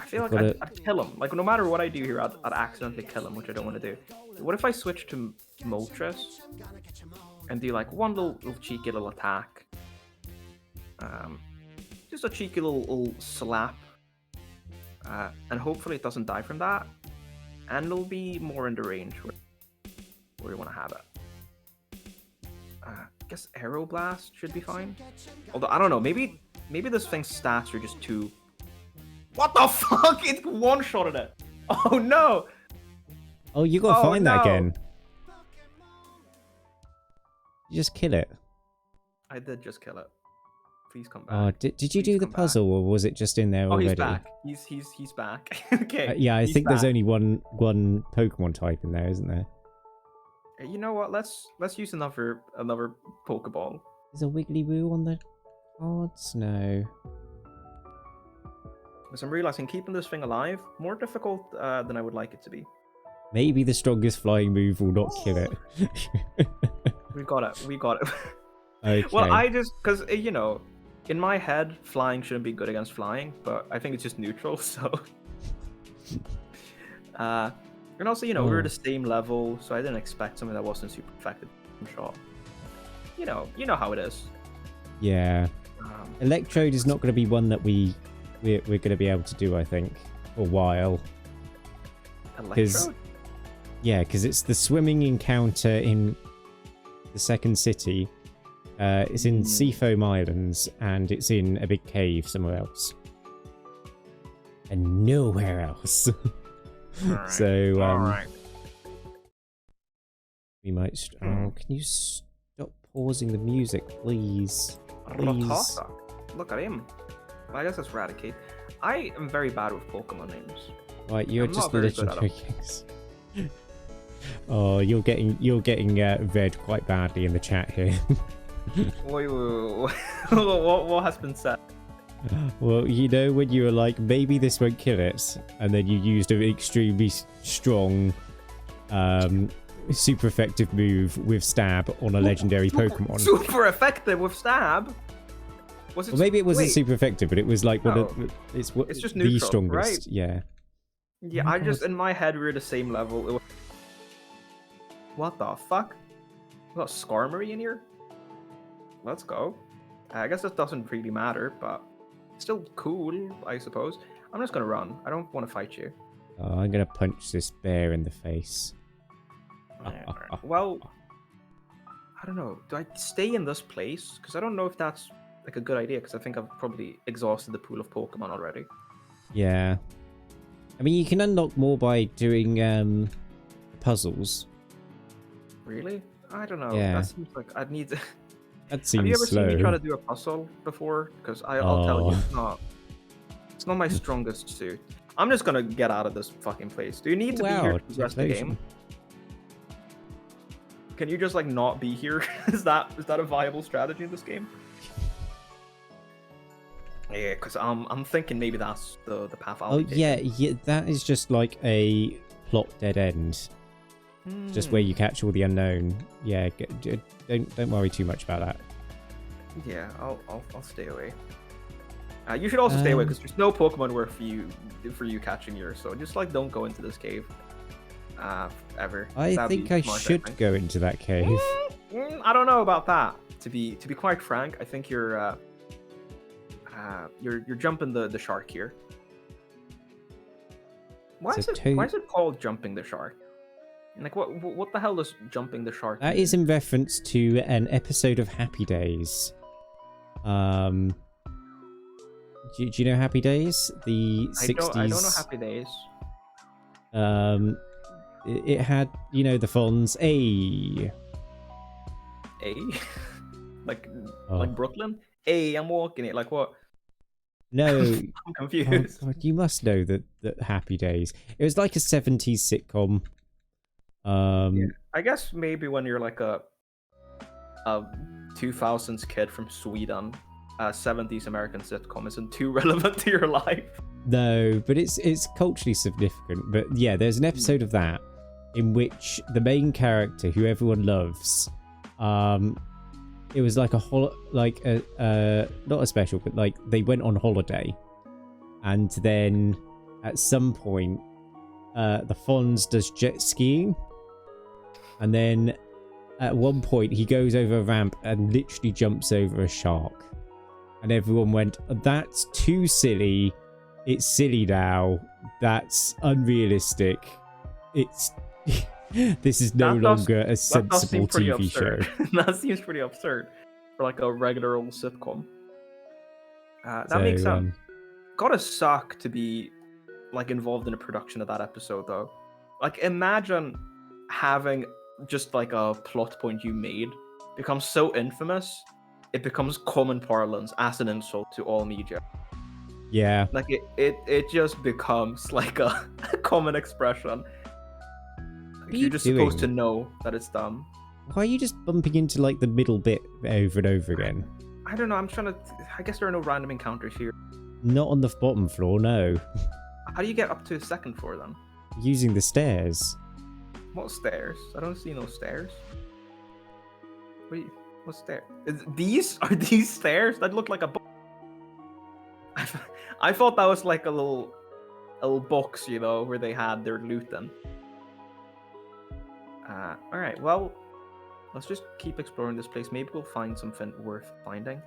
[SPEAKER 1] feel like I'd kill him. Like, no matter what I do here, I'd accidentally kill him, which I don't want to do. What if I switch to Moltres and do like one little cheeky little attack? Just a cheeky little slap. And hopefully it doesn't die from that. And it'll be more in the range where we want to have it. I guess Aeroblast should be fine. Although, I don't know, maybe this thing's stats are just too... What the fuck? It one-shotted it! Oh no!
[SPEAKER 2] Oh, you gotta find that again. You just kill it.
[SPEAKER 1] I did just kill it. Please come back.
[SPEAKER 2] Did you do the puzzle, or was it just in there already?
[SPEAKER 1] He's back. He's back. Okay.
[SPEAKER 2] Yeah, I think there's only one Pokemon type in there, isn't there?
[SPEAKER 1] You know what? Let's use another Pokeball.
[SPEAKER 2] Is a Wiggly-Woo on the cards? No.
[SPEAKER 1] Because I'm realizing keeping this thing alive more difficult than I would like it to be.
[SPEAKER 2] Maybe the strongest flying move will not kill it.
[SPEAKER 1] We got it. We got it.
[SPEAKER 2] Okay.
[SPEAKER 1] Well, I just because you know, in my head, flying shouldn't be good against flying, but I think it's just neutral. So, and also we were the same level, so I didn't expect something that wasn't super effective shot. You know how it is.
[SPEAKER 2] Yeah. Electrode is not going to be one that we're going to be able to do, I think, for a while.
[SPEAKER 1] Electrode?
[SPEAKER 2] Yeah, because it's the swimming encounter in the second city. It's in Seafoam Islands, and it's in a big cave somewhere else. And nowhere else.
[SPEAKER 1] Right.
[SPEAKER 2] So,
[SPEAKER 1] Alright.
[SPEAKER 2] we might... Oh, can you stop pausing the music, please? Please.
[SPEAKER 1] Rotata. Look at him. I guess that's Raticate. I am very bad with Pokemon names.
[SPEAKER 2] Right, you're
[SPEAKER 1] I'm
[SPEAKER 2] just
[SPEAKER 1] not very good at
[SPEAKER 2] legendary kings. Oh, you're getting read quite badly in the chat here.
[SPEAKER 1] Wait. What has been said?
[SPEAKER 2] Well, when you were like, maybe this won't kill it, and then you used an extremely strong, super effective move with Stab on a legendary Pokemon.
[SPEAKER 1] Super effective with Stab? Was it?
[SPEAKER 2] Well, maybe it wasn't super effective, but it was like it's
[SPEAKER 1] just
[SPEAKER 2] the
[SPEAKER 1] neutral,
[SPEAKER 2] strongest.
[SPEAKER 1] right?
[SPEAKER 2] Yeah.
[SPEAKER 1] Yeah,
[SPEAKER 2] Oh
[SPEAKER 1] I just in my head we were the same level. It was... What the fuck? We got Skarmory in here? Let's go. I guess it doesn't really matter, but it's still cool, I suppose. I'm just gonna run. I don't want to fight you.
[SPEAKER 2] Oh, I'm gonna punch this bear in the face.
[SPEAKER 1] Well, I don't know. Do I stay in this place? Because I don't know if that's like a good idea. Because I think I've probably exhausted the pool of Pokemon already.
[SPEAKER 2] Yeah. I mean, you can unlock more by doing puzzles.
[SPEAKER 1] Really? I don't know.
[SPEAKER 2] Yeah.
[SPEAKER 1] That seems like I'd need to...
[SPEAKER 2] That seems
[SPEAKER 1] Have you ever
[SPEAKER 2] slow.
[SPEAKER 1] seen me try to do a puzzle before? Because I'll tell you, it's not my strongest suit. I'm just gonna get out of this fucking place. Do you need to be here to progress the game? Can you just like not be here? Is that a viable strategy in this game? Yeah, because I'm thinking maybe that's the path I'll be taking.
[SPEAKER 2] Yeah, that is just like a plot dead end. Just where you catch all the unknown. Yeah, don't worry too much about that.
[SPEAKER 1] Yeah, I'll stay away. You should also stay away because there's no Pokemon worth for you catching yours. So just like don't go into this cave. Ever.
[SPEAKER 2] I think I should go into that cave.
[SPEAKER 1] I don't know about that. To be quite frank, I think you're jumping the shark here. Why is it called jumping the shark? Like what the hell is jumping the shark?
[SPEAKER 2] That is in reference to an episode of Happy Days. Do you know Happy Days? The 60s.
[SPEAKER 1] I don't know Happy Days.
[SPEAKER 2] It had, the Fonz.
[SPEAKER 1] Like Brooklyn? Hey, I'm walking it. Like what?
[SPEAKER 2] No.
[SPEAKER 1] I'm confused.
[SPEAKER 2] Oh, God, you must know that Happy Days. It was like a 70s sitcom.
[SPEAKER 1] Yeah. I guess maybe when you're like a 2000s kid from Sweden, a 70s American sitcom isn't too relevant to your life.
[SPEAKER 2] No, but it's culturally significant. But yeah, there's an episode of that in which the main character, who everyone loves, it was like not a special, but like they went on holiday, and then at some point, the Fonz does jet skiing, and then at one point he goes over a ramp and literally jumps over a shark, and everyone went, "That's too silly. It's silly now. That's unrealistic. It's this is no longer a sensible TV show."
[SPEAKER 1] That seems pretty absurd for like a regular old sitcom. That makes sense. Gotta suck to be like involved in a production of that episode though. Like imagine having just like a plot point you made become so infamous it becomes common parlance as an insult to all media.
[SPEAKER 2] Yeah.
[SPEAKER 1] Like it just becomes like a common expression. You're just supposed to know that it's dumb.
[SPEAKER 2] Why are you just bumping into like the middle bit over and over again?
[SPEAKER 1] I don't know. I'm trying to. I guess there are no random encounters here.
[SPEAKER 2] Not on the bottom floor, no.
[SPEAKER 1] How do you get up to the second floor then?
[SPEAKER 2] Using the stairs.
[SPEAKER 1] What stairs? I don't see no stairs. Wait, what stairs? These are these stairs? That look like a book. I thought that was like a little box, you know, where they had their loot then. All right, well, let's just keep exploring this place. Maybe we'll find something worth finding,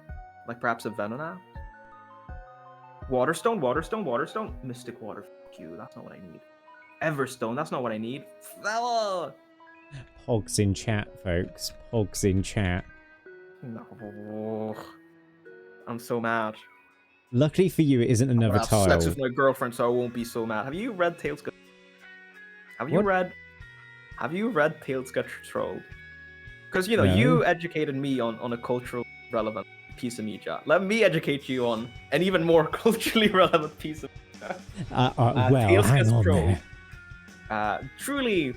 [SPEAKER 1] like perhaps a Venona. Waterstone, waterstone, waterstone. Mystic water. Fuck you. That's not what I need. Everstone. That's not what I need. Fella.
[SPEAKER 2] Pogs in chat, folks. Pogs in chat.
[SPEAKER 1] No. I'm so mad.
[SPEAKER 2] Luckily for you, it isn't another
[SPEAKER 1] I'll
[SPEAKER 2] tile.
[SPEAKER 1] have sex with my girlfriend, so I won't be so mad. Have you read Tales Get? Have you read Tales Get Trolled? Because you know you educated me on a cultural relevant piece of media. Let me educate you on an even more culturally relevant piece of media.
[SPEAKER 2] Well,
[SPEAKER 1] Tales
[SPEAKER 2] hang
[SPEAKER 1] Get
[SPEAKER 2] on
[SPEAKER 1] Trolled.
[SPEAKER 2] there.
[SPEAKER 1] Truly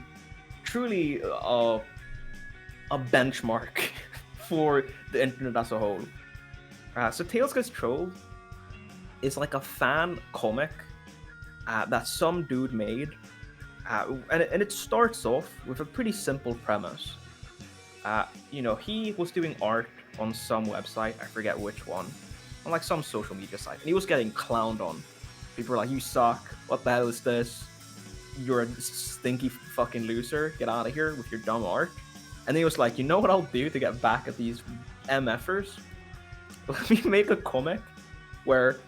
[SPEAKER 1] a benchmark for the internet as a whole. So Tales Gets Trolled is like a fan comic that some dude made, and it starts off with a pretty simple premise. You know, he was doing art on some website, I forget which one, on like some social media site, and he was getting clowned on. People were like, "You suck! What the hell is this? You're a stinky fucking loser! Get out of here with your dumb art!" And he was like, "You know what I'll do to get back at these MFers? Let me make a comic where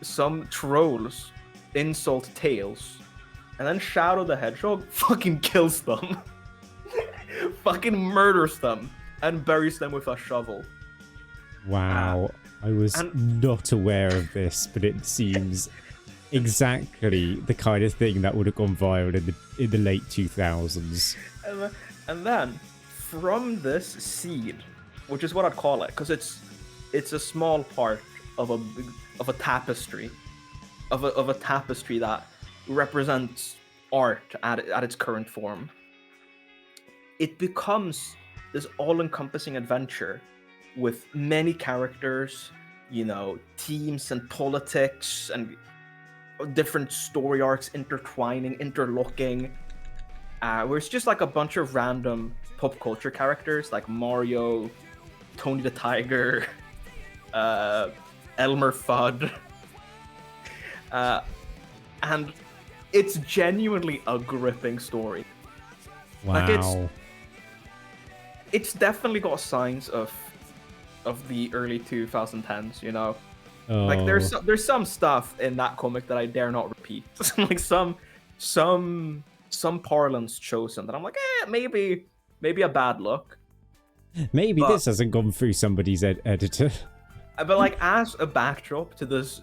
[SPEAKER 1] some trolls insult Tails, and then Shadow the Hedgehog fucking kills them, fucking murders them, and buries them with a shovel."
[SPEAKER 2] Wow, I was not aware of this, but it seems exactly the kind of thing that would have gone viral in the late 2000s.
[SPEAKER 1] And then from this seed, which is what I'd call it, because it's a small part of a tapestry, of a tapestry that represents art at its current form. It becomes this all-encompassing adventure with many characters, you know, themes and politics and different story arcs intertwining, interlocking. Where it's just like a bunch of random pop culture characters like Mario, Tony the Tiger, Elmer Fudd. And it's genuinely a gripping story.
[SPEAKER 2] Wow.
[SPEAKER 1] Like it's definitely got signs of the early 2010s, you know.
[SPEAKER 2] Oh.
[SPEAKER 1] Like there's some stuff in that comic that I dare not repeat. Like some parlance chosen that I'm like, maybe a bad look.
[SPEAKER 2] Maybe this hasn't gone through somebody's editor.
[SPEAKER 1] But like as a backdrop to this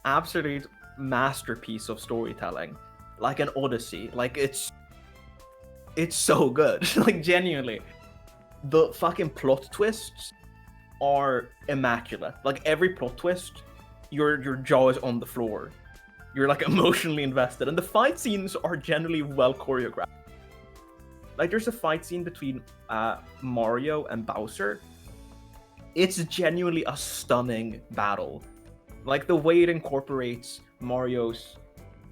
[SPEAKER 1] absolute masterpiece of storytelling, like an Odyssey, like it's so good. Like genuinely, the fucking plot twists are immaculate. Like every plot twist, your jaw is on the floor. You're like emotionally invested, and the fight scenes are generally well choreographed. Like there's a fight scene between Mario and Bowser. It's genuinely a stunning battle. Like the way it incorporates Mario's,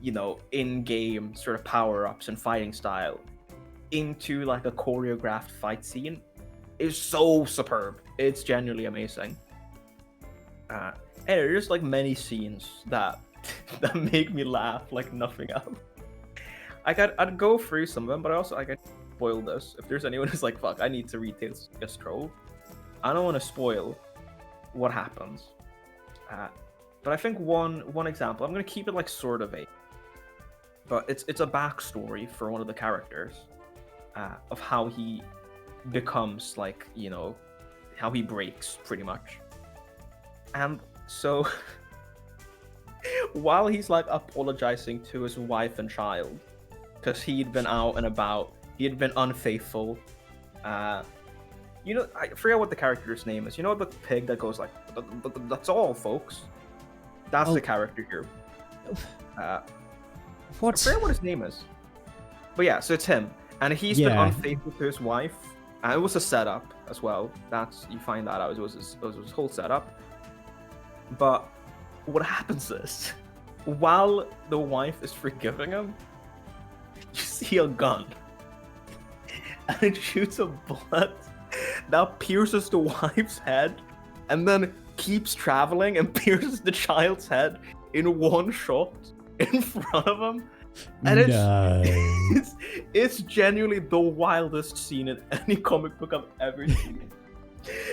[SPEAKER 1] you know, in-game sort of power-ups and fighting style into like a choreographed fight scene is so superb. It's genuinely amazing. And there's like many scenes that make me laugh like nothing else. I'd go through some of them, but I could spoil this. If there's anyone who's like, fuck, I need to read Tales Get Trolled, I don't want to spoil what happens. But I think one example, I'm gonna keep it like sort of vague, but it's a backstory for one of the characters, of how he becomes like, you know, how he breaks pretty much. And so while he's like apologizing to his wife and child because he'd been out and about, he had been unfaithful, you know, I forget what the character's name is. You know the pig that goes like, that's all, folks. That's the character here.
[SPEAKER 2] What?
[SPEAKER 1] I forget what his name is. But yeah, so it's him. And he's been unfaithful to his wife. And it was a setup as well. You find that out. It was his whole setup. But what happens is, while the wife is forgiving him, you see a gun. and it shoots a bullet that pierces the wife's head and then keeps traveling and pierces the child's head in one shot in front of him. And it's genuinely the wildest scene in any comic book I've ever seen.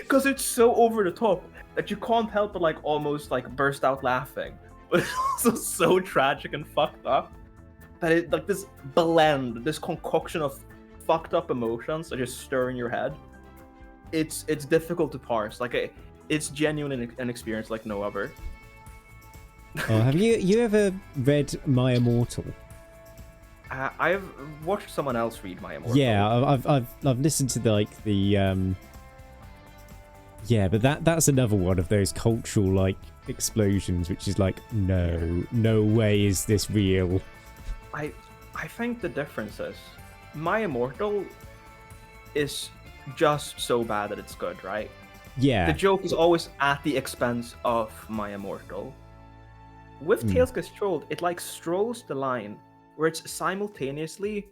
[SPEAKER 1] Because it's so over the top that you can't help but like almost like burst out laughing. But it's also so tragic and fucked up that it like this blend, this concoction of fucked up emotions that just stir in your head. It's difficult to parse. Like it's genuinely an experience like no other.
[SPEAKER 2] Oh, have you ever read My Immortal?
[SPEAKER 1] I've watched someone else read My Immortal.
[SPEAKER 2] Yeah, I've listened to the yeah, but that's another one of those cultural like explosions, which is like no way is this real.
[SPEAKER 1] I think the difference is My Immortal is just so bad that it's good, right?
[SPEAKER 2] Yeah.
[SPEAKER 1] The joke is always at the expense of My Immortal. With Tales Gets Trolled, it like strolls the line where it's simultaneously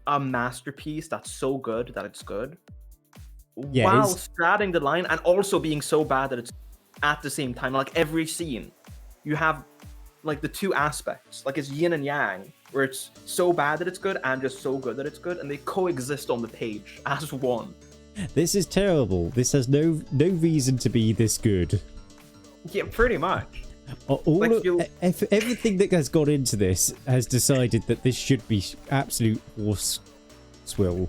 [SPEAKER 1] a masterpiece that's so good that it's good,
[SPEAKER 2] yeah,
[SPEAKER 1] while straddling the line and also being so bad that it's at the same time. Like every scene, you have like the two aspects, like it's yin and yang, where it's so bad that it's good and just so good that it's good, and they coexist on the page as one.
[SPEAKER 2] This is terrible. This has no reason to be this good.
[SPEAKER 1] Yeah, pretty much.
[SPEAKER 2] Everything that has gone into this has decided that this should be absolute horse swill,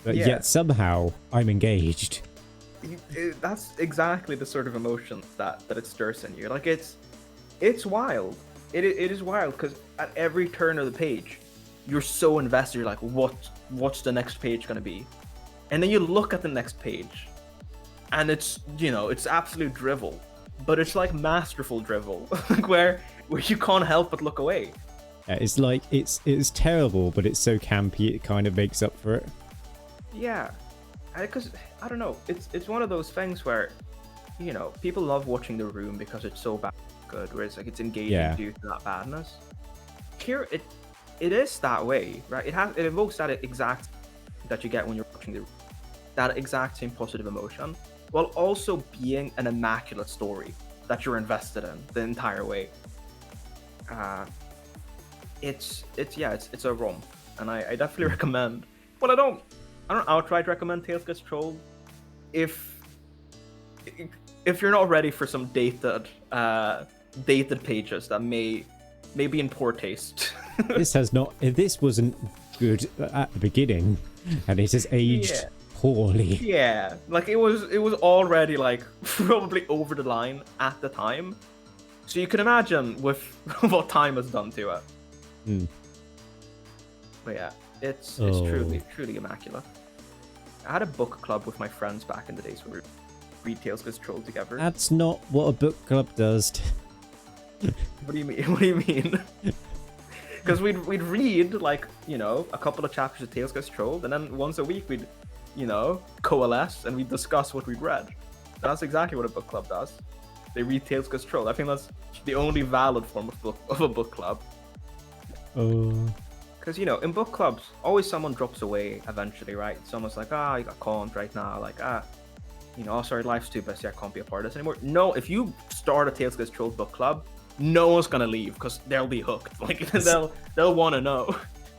[SPEAKER 2] but yet somehow I'm engaged.
[SPEAKER 1] That's exactly the sort of emotions that it stirs in you. Like it's wild. It is wild because at every turn of the page, you're so invested. You're like, what's the next page gonna be? And then you look at the next page, and it's it's absolute drivel. But it's like masterful drivel, where you can't help but look away.
[SPEAKER 2] Yeah, it's like it's terrible, but it's so campy it kind of makes up for it.
[SPEAKER 1] Yeah, because I don't know, it's one of those things where people love watching The Room because it's so bad good, where it's like it's engaging due to that badness. Here it is that way, right? It evokes that exact that you get when you're watching that exact same positive emotion, while also being an immaculate story that you're invested in the entire way. It's a romp, and I definitely recommend. Well, I don't outright recommend Tales Gets Trolled if you're not ready for some dated pages that may be in poor taste.
[SPEAKER 2] This wasn't good at the beginning, and it has aged poorly.
[SPEAKER 1] Yeah, like it was already like probably over the line at the time, so you can imagine with what time has done to it. But yeah, it's truly immaculate. I had a book club with my friends back in the days where we read Tales Gets Trolled together.
[SPEAKER 2] That's not what a book club does.
[SPEAKER 1] What do you mean? What do you mean? Because we'd read like a couple of chapters of Tales Gets Trolled, and then once a week we'd coalesce and we discuss what we'd read. That's exactly what a book club does. They read Tales Gets Trolled. I think that's the only valid form of a book club. Because in book clubs, always someone drops away eventually, right? Someone's like, I can't right now. Like, sorry, life's too busy. I can't be a part of this anymore. No, if you start a Tales Gets Trolled book club, no one's gonna leave because they'll be hooked. Like they'll want to know.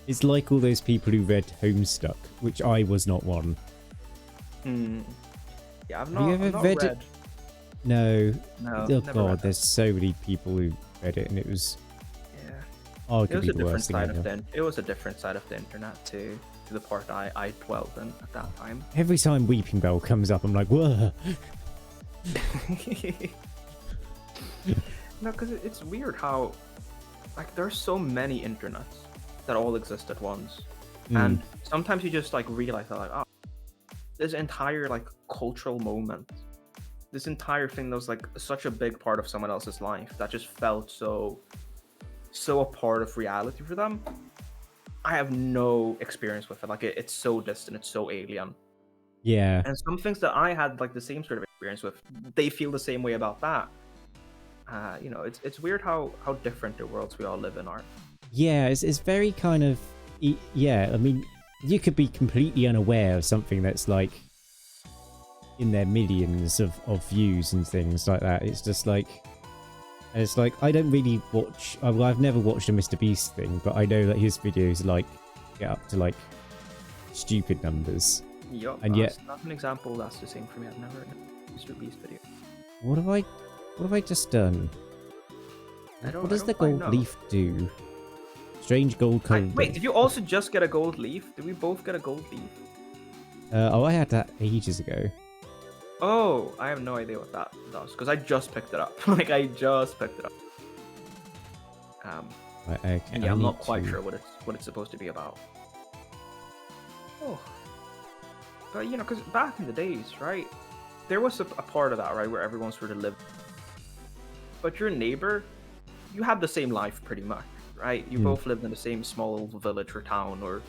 [SPEAKER 2] It's like all those people who read Homestuck, which I was not one.
[SPEAKER 1] Yeah, I've
[SPEAKER 2] Have
[SPEAKER 1] not.
[SPEAKER 2] you ever read it? No. Oh god, there's so many people who read it, and it was. Yeah. Arguably the worst thing ever.
[SPEAKER 1] It was a different side of the internet to the part I dwelled in at that time.
[SPEAKER 2] Every time Weeping Bell comes up, I'm like, whoa.
[SPEAKER 1] No, because it's weird how, like, there's so many internets that all exist at once, and sometimes you just like realize that, like, oh, this entire like cultural moment, this entire thing that was like such a big part of someone else's life that just felt so a part of reality for them. I have no experience with it. Like it's so distant, it's so alien.
[SPEAKER 2] Yeah.
[SPEAKER 1] And some things that I had like the same sort of experience with, they feel the same way about that. It's weird how different the worlds we all live in are.
[SPEAKER 2] Yeah, it's very kind of, yeah, I mean, you could be completely unaware of something that's like in their millions of views and things like that. It's just like, and it's like, I don't really watch, well, I've never watched a Mr. Beast thing, but I know that his videos like get up to like stupid numbers.
[SPEAKER 1] Yup,
[SPEAKER 2] and yet
[SPEAKER 1] that's an example that's the same for me. I've never heard a Mr. Beast video.
[SPEAKER 2] What have I just done? What does the gold leaf do? Strange gold color.
[SPEAKER 1] Wait, did you also just get a gold leaf? Did we both get a gold leaf?
[SPEAKER 2] Oh, I had that ages ago.
[SPEAKER 1] Oh, I have no idea what that does because I just picked it up. Like I just picked it up.
[SPEAKER 2] Right, okay.
[SPEAKER 1] And yeah, I'm not quite sure what it's supposed to be about. Oh, but you know, because back in the days, right, there was a part of that, right, where everyone sort of lived. But your neighbor, you had the same life pretty much, right? You both lived in the same small little village or town, or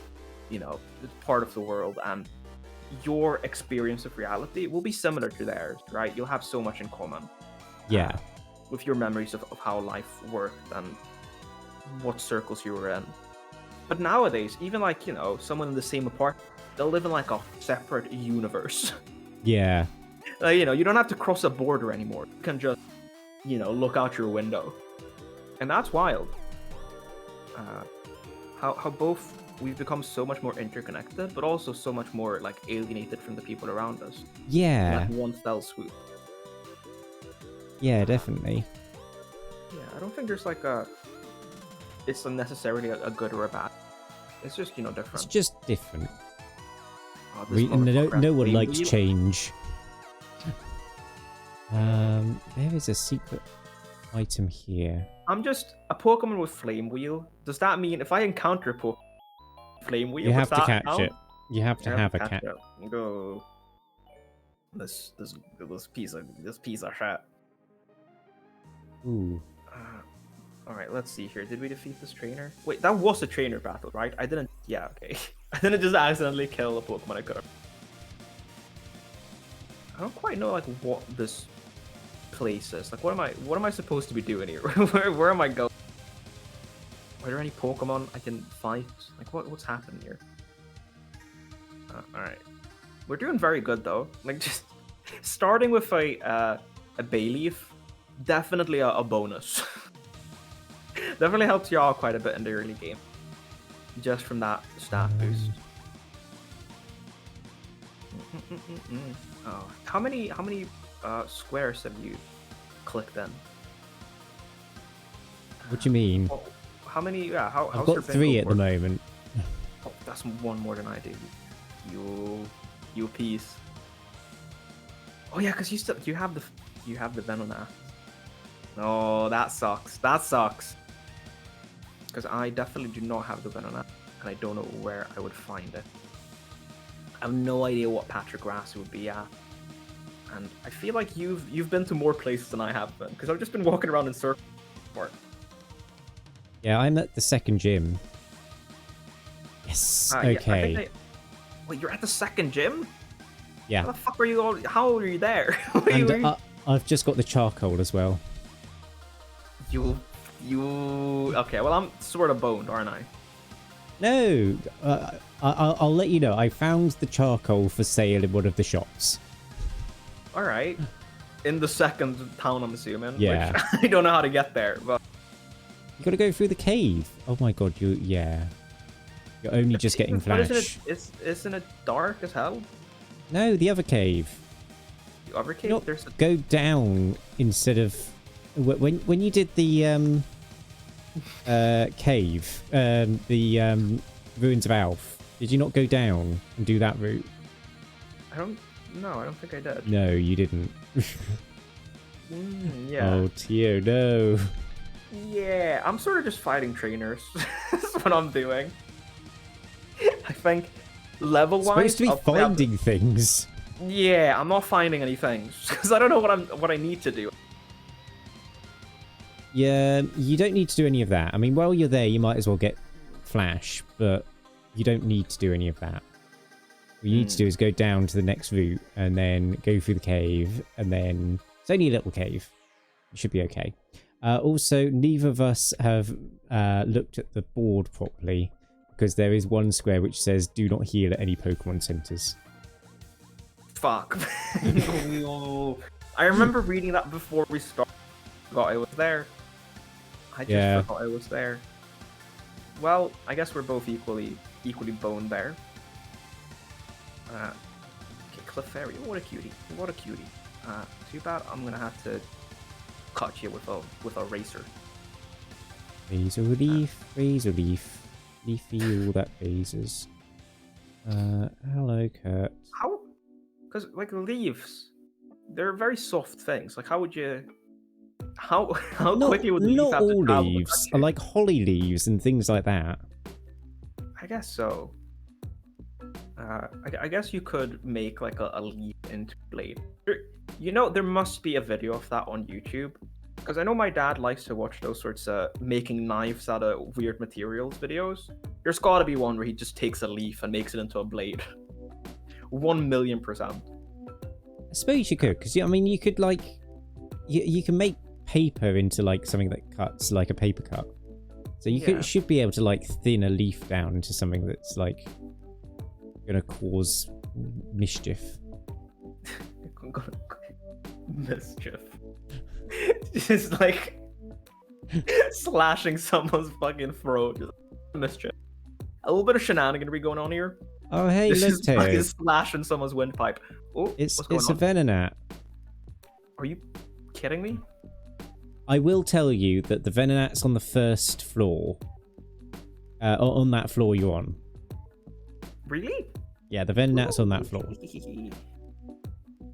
[SPEAKER 1] you know, part of the world, and your experience of reality will be similar to theirs, right? You'll have so much in common.
[SPEAKER 2] Yeah.
[SPEAKER 1] With your memories of how life worked and what circles you were in. But nowadays, even like, you know, someone in the same apartment, they'll live in like a separate universe.
[SPEAKER 2] Yeah.
[SPEAKER 1] You know, you don't have to cross a border anymore. You can just, you know, look out your window. And that's wild. How both we've become so much more interconnected, but also so much more like alienated from the people around us.
[SPEAKER 2] Yeah.
[SPEAKER 1] Like one fell swoop.
[SPEAKER 2] Yeah, definitely.
[SPEAKER 1] Yeah, I don't think there's like it's necessarily a good or a bad. It's just, you know, different.
[SPEAKER 2] It's just different.
[SPEAKER 1] Oh,
[SPEAKER 2] no one likes change. There is a secret item here.
[SPEAKER 1] I'm just a Pokemon with Flame Wheel. Does that mean if I encounter a Pokemon Flame Wheel,
[SPEAKER 2] you have to catch it. You have to have a cat.
[SPEAKER 1] Go. This piece of shit.
[SPEAKER 2] Ooh.
[SPEAKER 1] All right, let's see here. Did we defeat this trainer? Wait, that was a trainer battle, right? I didn't. Yeah, okay. I didn't just accidentally kill a Pokemon I could have. I don't quite know like what this place is. Like, what am I supposed to be doing here? where am I going? Are there any Pokemon I can fight? Like, what's happening here? All right, we're doing very good though. Like, just starting with a Bayleaf, definitely a bonus. Definitely helps you out quite a bit in the early game, just from that stat boost. Oh, how many squares have you clicked in?
[SPEAKER 2] What do you mean?
[SPEAKER 1] Oh, how many? Yeah,
[SPEAKER 2] I've got 3 at the moment.
[SPEAKER 1] Oh, that's one more than I do. You piece. Oh yeah, because you have the Venonat. Oh, that sucks. That sucks. Because I definitely do not have the Venonat, and I don't know where I would find it. I have no idea what patch of grass it would be at. And I feel like you've been to more places than I have been, because I've just been walking around in circles.
[SPEAKER 2] Yeah, I'm at the second gym. Yes. Okay.
[SPEAKER 1] Yeah, wait, you're at the second gym?
[SPEAKER 2] Yeah.
[SPEAKER 1] How the fuck are you all? How are you there?
[SPEAKER 2] And I've just got the charcoal as well.
[SPEAKER 1] You. Okay, well I'm sort of boned, aren't I?
[SPEAKER 2] No, I'll let you know. I found the charcoal for sale in one of the shops.
[SPEAKER 1] All right. In the second town, I'm assuming.
[SPEAKER 2] Yeah.
[SPEAKER 1] Which I don't know how to get there, but
[SPEAKER 2] you got to go through the cave. Oh my god, you're only just getting flash.
[SPEAKER 1] Isn't it dark as hell?
[SPEAKER 2] No, the other cave.
[SPEAKER 1] The other cave?
[SPEAKER 2] Go down instead of when you did the cave, the ruins of Alf. Did you not go down and do that route?
[SPEAKER 1] I don't think I did.
[SPEAKER 2] No, you didn't.
[SPEAKER 1] Yeah.
[SPEAKER 2] Oh, Tio, no.
[SPEAKER 1] Yeah, I'm sort of just fighting trainers. That's what I'm doing. I think level-wise,
[SPEAKER 2] supposed to be finding things.
[SPEAKER 1] Yeah, I'm not finding any things because I don't know what I need to do.
[SPEAKER 2] Yeah, you don't need to do any of that. I mean, while you're there, you might as well get flash, but you don't need to do any of that. What you need to do is go down to the next route and then go through the cave, and then it's only a little cave. You should be okay. Also, neither of us have looked at the board properly because there is one square which says "Do not heal at any Pokemon centers."
[SPEAKER 1] Fuck. I remember reading that before we started. Forgot I was there. I just forgot I was there. Well, I guess we're both equally boned there. Okay, Clefairy, what a cutie. What a cutie. Too bad I'm gonna have to cut you with a razor.
[SPEAKER 2] Razor leaf, leafy, all that phases. Hello, Kurt.
[SPEAKER 1] How? Because like leaves, they're very soft things. Like how would you? How quickly would leaves have to travel?
[SPEAKER 2] Not all leaves are like holly leaves and things like that.
[SPEAKER 1] I guess so. I guess you could make like a leaf into a blade. You know, there must be a video of that on YouTube. Because I know my dad likes to watch those sorts of making knives out of weird materials videos. There's gotta be one where he just takes a leaf and makes it into a blade. 1,000,000%.
[SPEAKER 2] I suppose you could, because I mean, you could like, you can make paper into like something that cuts, like a paper cut. So you should be able to like thin a leaf down into something that's like gonna cause mischief.
[SPEAKER 1] Mischief. Just like slashing someone's fucking throat. Just mischief. A little bit of shenaniganry going on here.
[SPEAKER 2] Oh hey,
[SPEAKER 1] this
[SPEAKER 2] look,
[SPEAKER 1] is slashing someone's windpipe. Oh,
[SPEAKER 2] it's
[SPEAKER 1] what's going
[SPEAKER 2] a Venonat.
[SPEAKER 1] Are you kidding me?
[SPEAKER 2] I will tell you that the Venonat's on the first floor. On that floor you're on.
[SPEAKER 1] Really?
[SPEAKER 2] Yeah, the Venonat's on that floor.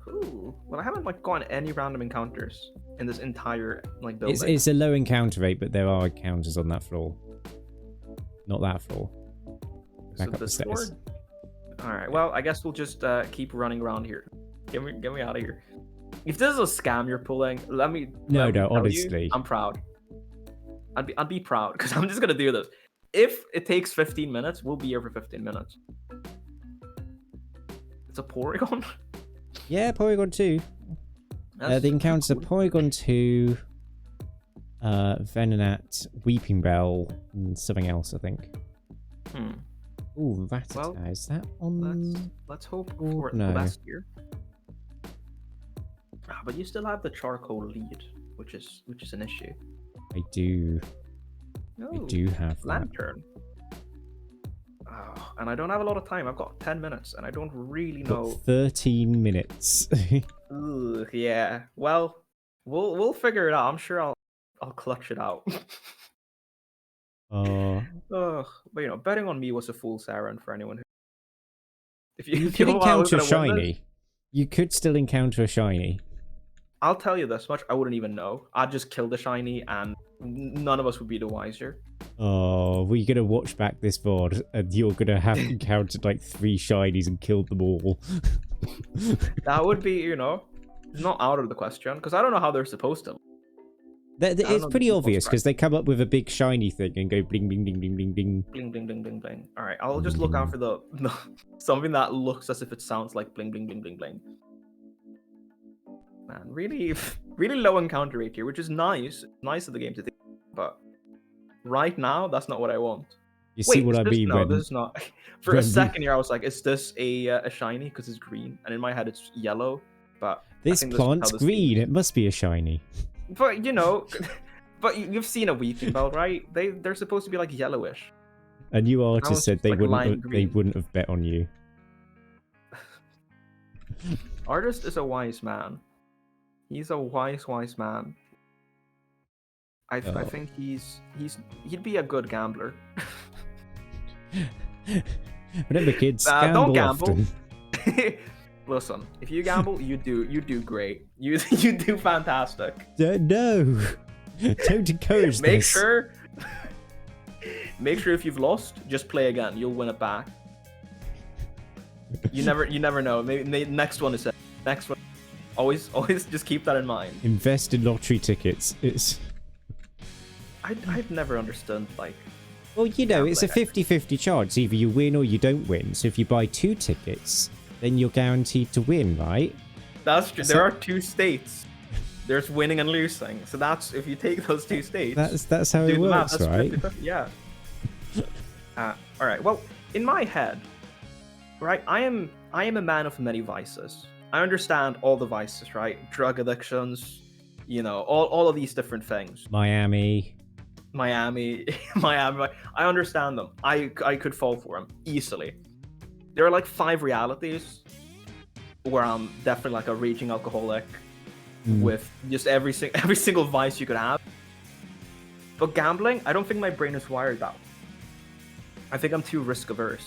[SPEAKER 1] Cool. Well, I haven't like gone any random encounters in this entire like building.
[SPEAKER 2] It's a low encounter rate, but there are encounters on that floor. Not that floor. Back up the stairs.
[SPEAKER 1] All right. Well, I guess we'll just keep running around here. Get me out of here. If this is a scam you're pulling, let me.
[SPEAKER 2] No, honestly,
[SPEAKER 1] I'm proud. I'd be proud because I'm just gonna do this. If it takes 15 minutes, we'll be here for 15 minutes. It's a Porygon.
[SPEAKER 2] Yeah, Porygon 2. The encounters are Porygon 2, Venonat, Weeping Bell, and something else, I think. Ooh, Rattata. Well, is that on?
[SPEAKER 1] Let's hope for the best here. But you still have the charcoal lead, which is an issue.
[SPEAKER 2] I do. I do have that.
[SPEAKER 1] Lantern. And I don't have a lot of time. I've got 10 minutes, and I don't really know.
[SPEAKER 2] 13 minutes.
[SPEAKER 1] Ugh, yeah. Well, we'll figure it out. I'm sure I'll clutch it out. But you know, betting on me was a fool's errand for anyone who. If you
[SPEAKER 2] could encounter a shiny. You could still encounter a shiny.
[SPEAKER 1] I'll tell you this much: I wouldn't even know. I'd just kill the shiny, and none of us would be the wiser.
[SPEAKER 2] Oh, we're gonna watch back this VOD, and you're gonna have encountered like 3 shinies and killed them all.
[SPEAKER 1] That would be, you know, not out of the question, because I don't know how they're supposed to.
[SPEAKER 2] It's pretty obvious because they come up with a big shiny thing and go bling bling bling bling bling bling
[SPEAKER 1] bling bling bling bling bling. All right, I'll just look out for the something that looks as if it sounds like bling bling bling bling bling. Man, really low encounter rate here, which is nice. Nice of the game to think, but right now that's not what I want.
[SPEAKER 2] You see what I mean?
[SPEAKER 1] No, this is not. For a second here, I was like, "Is this a shiny?" Because it's green, and in my head it's yellow. But
[SPEAKER 2] this plant's green. It must be a shiny.
[SPEAKER 1] But you know, but you've seen a Weeping Bell, right? They're supposed to be like yellowish.
[SPEAKER 2] A new artist said they wouldn't have bet on you.
[SPEAKER 1] Artist is a wise man. He's a wise man. I think he'd be a good gambler.
[SPEAKER 2] Remember, kids, don't gamble often.
[SPEAKER 1] Listen, if you gamble, you do great. You do fantastic.
[SPEAKER 2] No, don't encourage this.
[SPEAKER 1] Make sure if you've lost, just play again. You'll win it back. You never know. Maybe next one is next one. Always just keep that in mind.
[SPEAKER 2] Invest in lottery tickets.
[SPEAKER 1] I've never understood like.
[SPEAKER 2] Well, you know, it's a 50-50 chance. Either you win or you don't win. So if you buy 2 tickets, then you're guaranteed to win, right?
[SPEAKER 1] That's true. There are 2 states. There's winning and losing. So that's if you take those 2 states.
[SPEAKER 2] That's how it works, right?
[SPEAKER 1] 50-50. Yeah. All right. Well, in my head, right, I am a man of many vices. I understand all the vices, right? Drug addictions, you know, all of these different things.
[SPEAKER 2] Miami.
[SPEAKER 1] Miami. I understand them. I could fall for them easily. There are like 5 realities where I'm definitely like a raging alcoholic with just every single vice you could have. But gambling, I don't think my brain is wired that way. I think I'm too risk averse.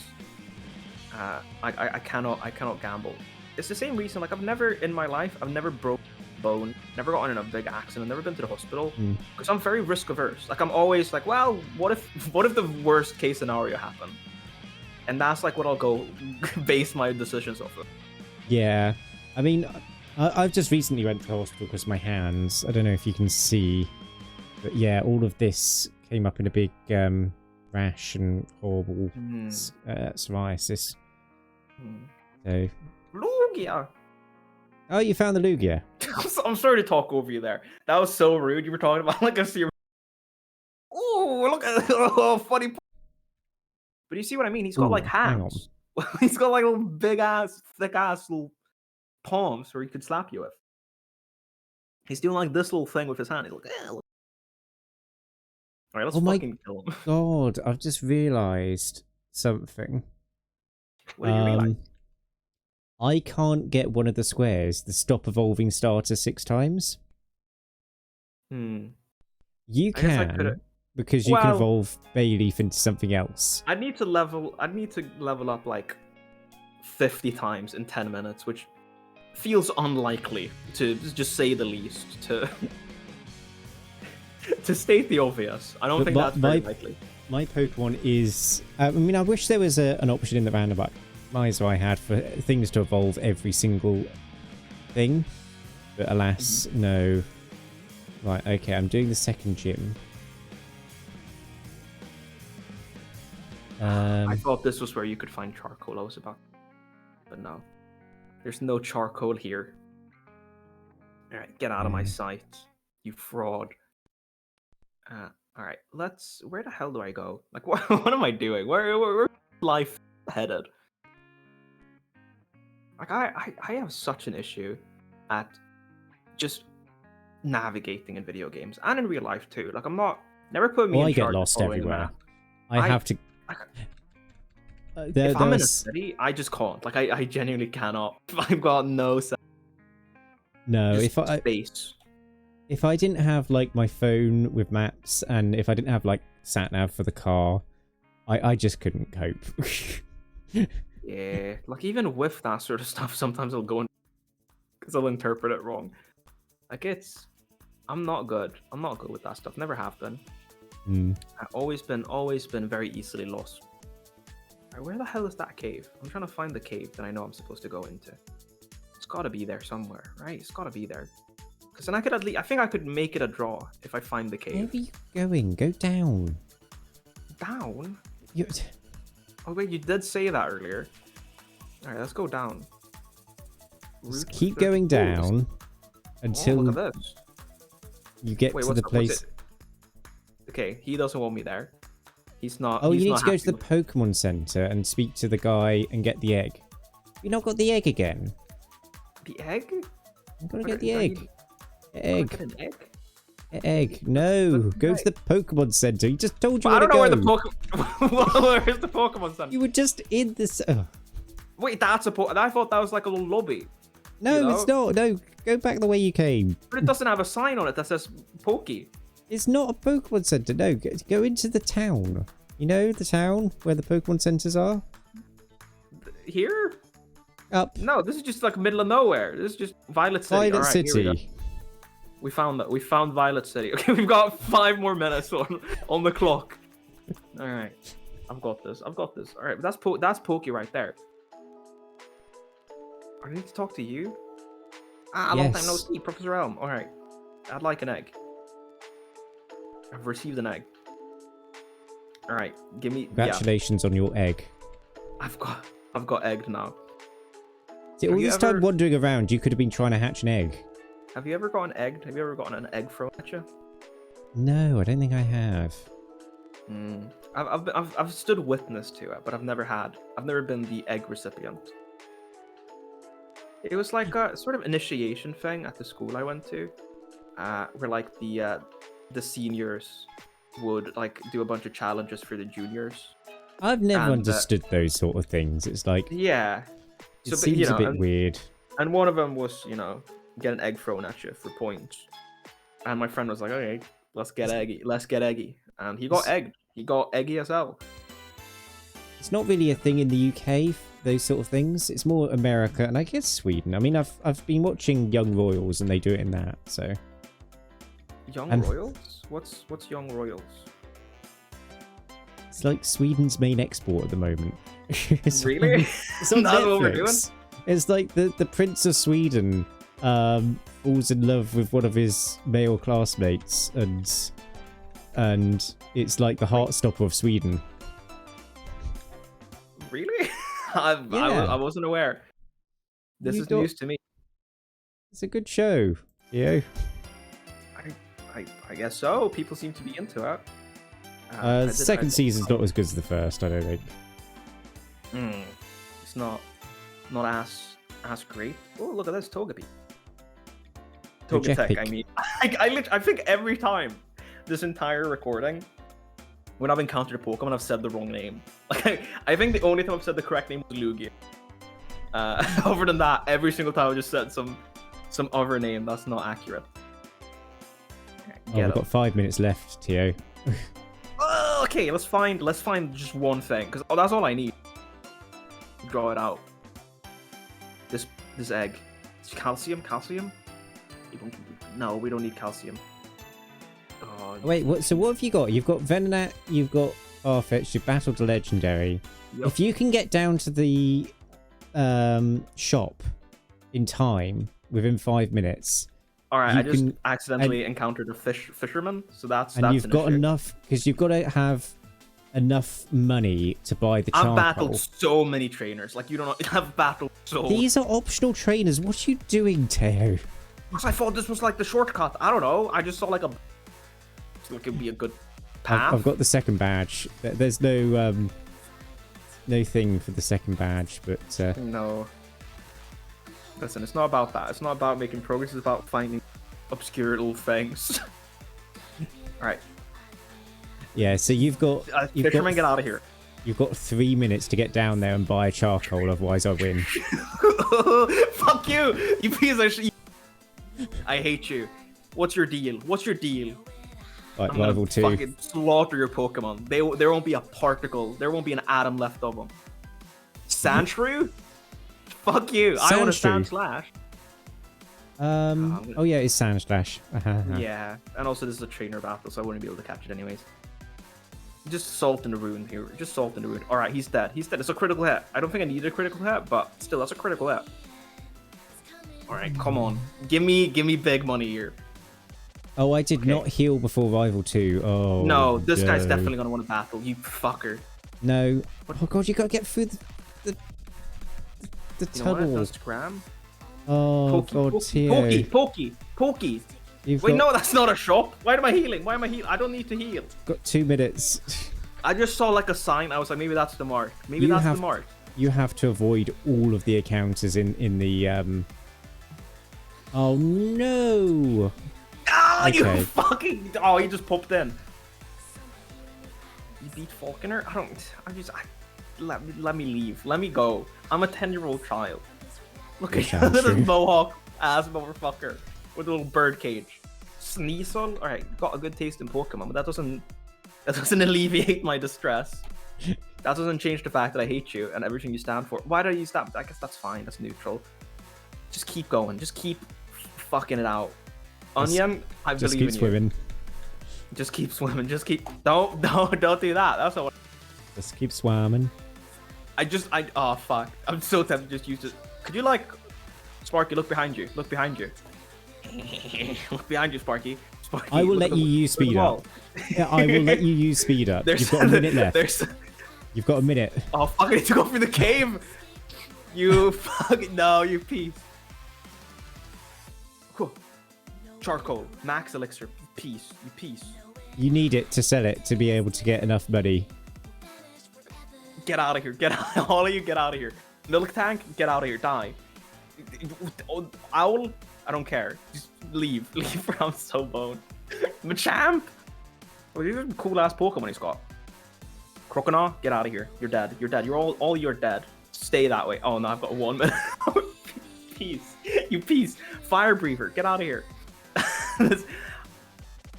[SPEAKER 1] I cannot gamble. It's the same reason. Like I've never in my life, I've never broke a bone, never gotten in a big accident, never been to the hospital because I'm very risk averse. Like I'm always like, well, what if the worst case scenario happened? And that's like what I'll go base my decisions off of.
[SPEAKER 2] Yeah, I mean, I've just recently went to the hospital because my hands. I don't know if you can see, but yeah, all of this came up in a big rash and horrible psoriasis. So.
[SPEAKER 1] Lugia.
[SPEAKER 2] Oh, you found the Lugia.
[SPEAKER 1] I'm sorry to talk over you there. That was so rude. You were talking about like a serious. Oh, look at funny. But you see what I mean? He's got like hands. He's got like little big ass, thick ass little palms where he could slap you with. He's doing like this little thing with his hand. He's like, eh, look. All right, let's fucking kill him.
[SPEAKER 2] God, I've just realised something.
[SPEAKER 1] What did you realise?
[SPEAKER 2] I can't get one of the squares to stop evolving starter 6 times. You can, because you can evolve Bayleaf into something else.
[SPEAKER 1] I'd need to level up like 50 times in 10 minutes, which feels unlikely, to just say the least. To state the obvious, I don't think that's very likely.
[SPEAKER 2] My Pokemon is... I mean, I wish there was an option in the roundabout I had for things to evolve every single thing, but alas, no. Right, okay, I'm doing the second gym.
[SPEAKER 1] I thought this was where you could find charcoal. I was about, but no, there's no charcoal here. All right, get out of my sight, you fraud. All right, where the hell do I go? Like, what am I doing? Where life headed? Like, I have such an issue at just navigating in video games and in real life too. Like, never put me in charge.
[SPEAKER 2] I get lost everywhere. I have to.
[SPEAKER 1] If I'm in a city, I just can't. Like, I genuinely cannot. I've got no sense.
[SPEAKER 2] No,
[SPEAKER 1] space.
[SPEAKER 2] If I didn't have like my phone with maps, and if I didn't have like sat nav for the car, I just couldn't cope.
[SPEAKER 1] Yeah, like even with that sort of stuff, sometimes I'll go because I'll interpret it wrong. Like I'm not good. I'm not good with that stuff. Never have been. I've always been very easily lost. Right, where the hell is that cave? I'm trying to find the cave that I know I'm supposed to go into. It's got to be there somewhere, right? It's got to be there. Because then I think I could make it a draw if I find the cave.
[SPEAKER 2] Where are you going? Go down.
[SPEAKER 1] Down? Oh wait, you did say that earlier. All right, let's go down.
[SPEAKER 2] Just keep going down until
[SPEAKER 1] look at this.
[SPEAKER 2] You get to the place.
[SPEAKER 1] Okay, he doesn't want me there. He's not.
[SPEAKER 2] Oh, you need to go to the Pokemon Center and speak to the guy and get the egg. You not got the egg again?
[SPEAKER 1] The egg?
[SPEAKER 2] I'm gonna get the egg. Egg.
[SPEAKER 1] An egg?
[SPEAKER 2] Egg. No, go to the Pokemon Center. He just told you
[SPEAKER 1] where
[SPEAKER 2] to go.
[SPEAKER 1] I don't know where the Pokemon. Where is the Pokemon Center?
[SPEAKER 2] You were just in this.
[SPEAKER 1] Wait, that's a I thought that was like a little lobby.
[SPEAKER 2] No, it's not. No, go back the way you came.
[SPEAKER 1] But it doesn't have a sign on it that says Pokey.
[SPEAKER 2] It's not a Pokemon Center. No, go into the town. You know the town where the Pokemon Centers are?
[SPEAKER 1] Here?
[SPEAKER 2] Up.
[SPEAKER 1] No, this is just like middle of nowhere. This is just Violet City.
[SPEAKER 2] Violet City.
[SPEAKER 1] We found that. We found Violet City. Okay, we've got 5 more minutes on the clock. All right, I've got this. All right, but that's Pokey right there. I need to talk to you. Long time no see, Professor Elm. All right, I'd like an egg. I've received an egg. All right, give me.
[SPEAKER 2] Congratulations on your egg.
[SPEAKER 1] I've got egged now.
[SPEAKER 2] See, all this time wandering around, you could have been trying to hatch an egg.
[SPEAKER 1] Have you ever gotten egged? Have you ever gotten an egg thrown at you?
[SPEAKER 2] No, I don't think I have.
[SPEAKER 1] I've stood witness to it, but I've never been the egg recipient. It was like a sort of initiation thing at the school I went to, where like the seniors would like do a bunch of challenges for the juniors.
[SPEAKER 2] I've never
[SPEAKER 1] And,
[SPEAKER 2] understood those sort of things. It's like,
[SPEAKER 1] Yeah.
[SPEAKER 2] it
[SPEAKER 1] So,
[SPEAKER 2] seems a bit weird.
[SPEAKER 1] And one of them was, get an egg thrown at you for points. And my friend was like, okay, let's get eggy. Let's get eggy. And he got egged. He got eggy as hell.
[SPEAKER 2] It's not really a thing in the UK, those sort of things. It's more America and I guess Sweden. I mean, I've been watching Young Royals and they do it in that, so.
[SPEAKER 1] Young Royals? What's Young Royals?
[SPEAKER 2] It's like Sweden's main export at the moment.
[SPEAKER 1] Really?
[SPEAKER 2] It's on
[SPEAKER 1] That's what we're doing?
[SPEAKER 2] Netflix. It's like the Prince of Sweden falls in love with one of his male classmates and it's like the heartstopper of Sweden.
[SPEAKER 1] Really? I wasn't aware. This is news to me.
[SPEAKER 2] It's a good show, yeah.
[SPEAKER 1] I guess so. People seem to be into it.
[SPEAKER 2] The second season's not as good as the first, I don't think.
[SPEAKER 1] It's not as great. Oh, look at this Togepi. Togetic, I mean. I think every time this entire recording, when I've encountered a Pokemon, I've said the wrong name. Like, I think the only time I've said the correct name was Lugia. Other than that, every single time I just said some other name that's not accurate.
[SPEAKER 2] We've got 5 minutes left, Tio.
[SPEAKER 1] Okay, let's find just one thing, because that's all I need. Draw it out. This egg. It's calcium? No, we don't need calcium. Oh,
[SPEAKER 2] wait, what? So what have you got? You've got Venonat, you've got Farfetch'd, you've battled a legendary.
[SPEAKER 1] Yep.
[SPEAKER 2] If you can get down to the shop in time within 5 minutes.
[SPEAKER 1] All right, I just accidentally encountered a fisherman, so that's
[SPEAKER 2] you've got enough because you've got to have enough money to buy the charcoal.
[SPEAKER 1] I've battled so many trainers, like you don't know. I've battled so.
[SPEAKER 2] These are optional trainers. What are you doing, Teo?
[SPEAKER 1] Because I thought this was like the shortcut. I don't know. I just saw like it would be a good path.
[SPEAKER 2] I've got the second badge. There's no thing for the second badge, but
[SPEAKER 1] no. Listen, it's not about that. It's not about making progress. It's about finding obscure little things. All right.
[SPEAKER 2] Yeah, so you've got...
[SPEAKER 1] fisherman, get out of here.
[SPEAKER 2] You've got 3 minutes to get down there and buy a charcoal, otherwise I win.
[SPEAKER 1] Fuck you! You piece of shit. I hate you. What's your deal?
[SPEAKER 2] Like
[SPEAKER 1] I'm
[SPEAKER 2] Rival
[SPEAKER 1] gonna
[SPEAKER 2] 2.
[SPEAKER 1] fucking slaughter your Pokemon. There won't be a particle. There won't be an atom left of them. Sandshrew? Fuck you. I want a Sandslash.
[SPEAKER 2] Oh yeah, it's Sandslash.
[SPEAKER 1] Yeah, and also this is a trainer battle, so I wouldn't be able to catch it anyways. Just salt in the ruin here. Just salt in the ruin. All right, he's dead. It's a critical hit. I don't think I needed a critical hit, but still, that's a critical hit. All right, come on. Give me big money here.
[SPEAKER 2] Oh, I did not heal before Rival 2. Oh,
[SPEAKER 1] no, this guy's definitely gonna want to battle. You fucker.
[SPEAKER 2] No. Oh god, you gotta get through the tunnel.
[SPEAKER 1] That's Scram.
[SPEAKER 2] Oh god, Tio.
[SPEAKER 1] Pokey. Wait, no, that's not a shop. Why am I healing? I don't need to heal.
[SPEAKER 2] Got 2 minutes.
[SPEAKER 1] I just saw like a sign. I was like, maybe that's the mark. Maybe that's the mark.
[SPEAKER 2] You have to avoid all of the encounters in the Oh no!
[SPEAKER 1] Ah, okay. You fucking! Oh, he just popped in. You beat Falconer? Let me leave. Let me go. I'm a 10-year-old child. Look at this mohawk ass motherfucker with a little bird cage. Sneasel? All right, got a good taste in Pokemon, but that doesn't alleviate my distress. That doesn't change the fact that I hate you and everything you stand for. Why do you stand? I guess that's fine. That's neutral. Just keep going. Just keep fucking it out. Onion, I believe in you.
[SPEAKER 2] Just keep swimming.
[SPEAKER 1] Just keep swimming. Just keep. Don't do that. That's not what.
[SPEAKER 2] Just keep swimming.
[SPEAKER 1] Oh fuck. I'm so tempted to just use it. Could you like, Sparky? Look behind you. Look behind you. Look behind you, Sparky. Sparky.
[SPEAKER 2] I will let you use speed up. Yeah, I will let you use speed up. You've got a minute left. You've got a minute.
[SPEAKER 1] Oh fuck! I need to go through the cave. You fucking no, you piece. Cool. Charcoal, max elixir, peace. You piece.
[SPEAKER 2] You need it to sell it to be able to get enough money.
[SPEAKER 1] Get out of here. Get out. All of you, get out of here. Milk tank, get out of here. Die. Owl, I don't care. Just leave. Leave or I'm so boned. Machamp! Oh, these are cool ass Pokemon he's got. Croconaw, get out of here. You're dead. You're dead. You're all you're dead. Stay that way. Oh no, I've got 1 minute. Peace. You peace. Fire Breather, get out of here.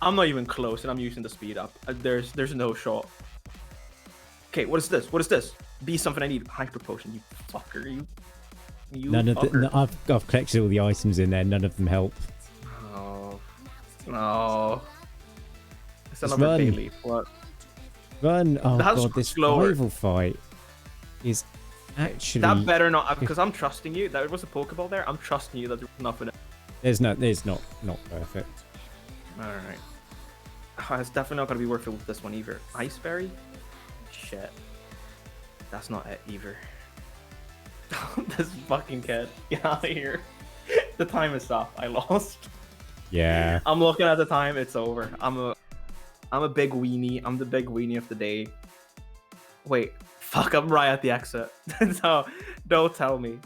[SPEAKER 1] I'm not even close and I'm using the speed up. There's no shot. Okay, what is this? What is this? Be something I need. Hyper Potion, you fucker. You
[SPEAKER 2] None of
[SPEAKER 1] fucker.
[SPEAKER 2] the, I've collected all the items in there. None of them help.
[SPEAKER 1] Oh. No. It's
[SPEAKER 2] Just
[SPEAKER 1] another
[SPEAKER 2] run.
[SPEAKER 1] Bayleaf. What?
[SPEAKER 2] Run! Oh
[SPEAKER 1] That's
[SPEAKER 2] god, this
[SPEAKER 1] slower.
[SPEAKER 2] rival fight is actually.
[SPEAKER 1] That better not, because I'm trusting you. There was a Pokeball there. I'm trusting you that there's nothing.
[SPEAKER 2] There's not perfect.
[SPEAKER 1] Alright. Oh, it's definitely not going to be worth it with this one either. Ice Berry? Shit. That's not it either. This fucking kid. Get out of here. The time is up. I lost.
[SPEAKER 2] Yeah.
[SPEAKER 1] I'm looking at the time. It's over. I'm a big weenie. I'm the big weenie of the day. Wait. Fuck, I'm right at the exit. No, don't tell me.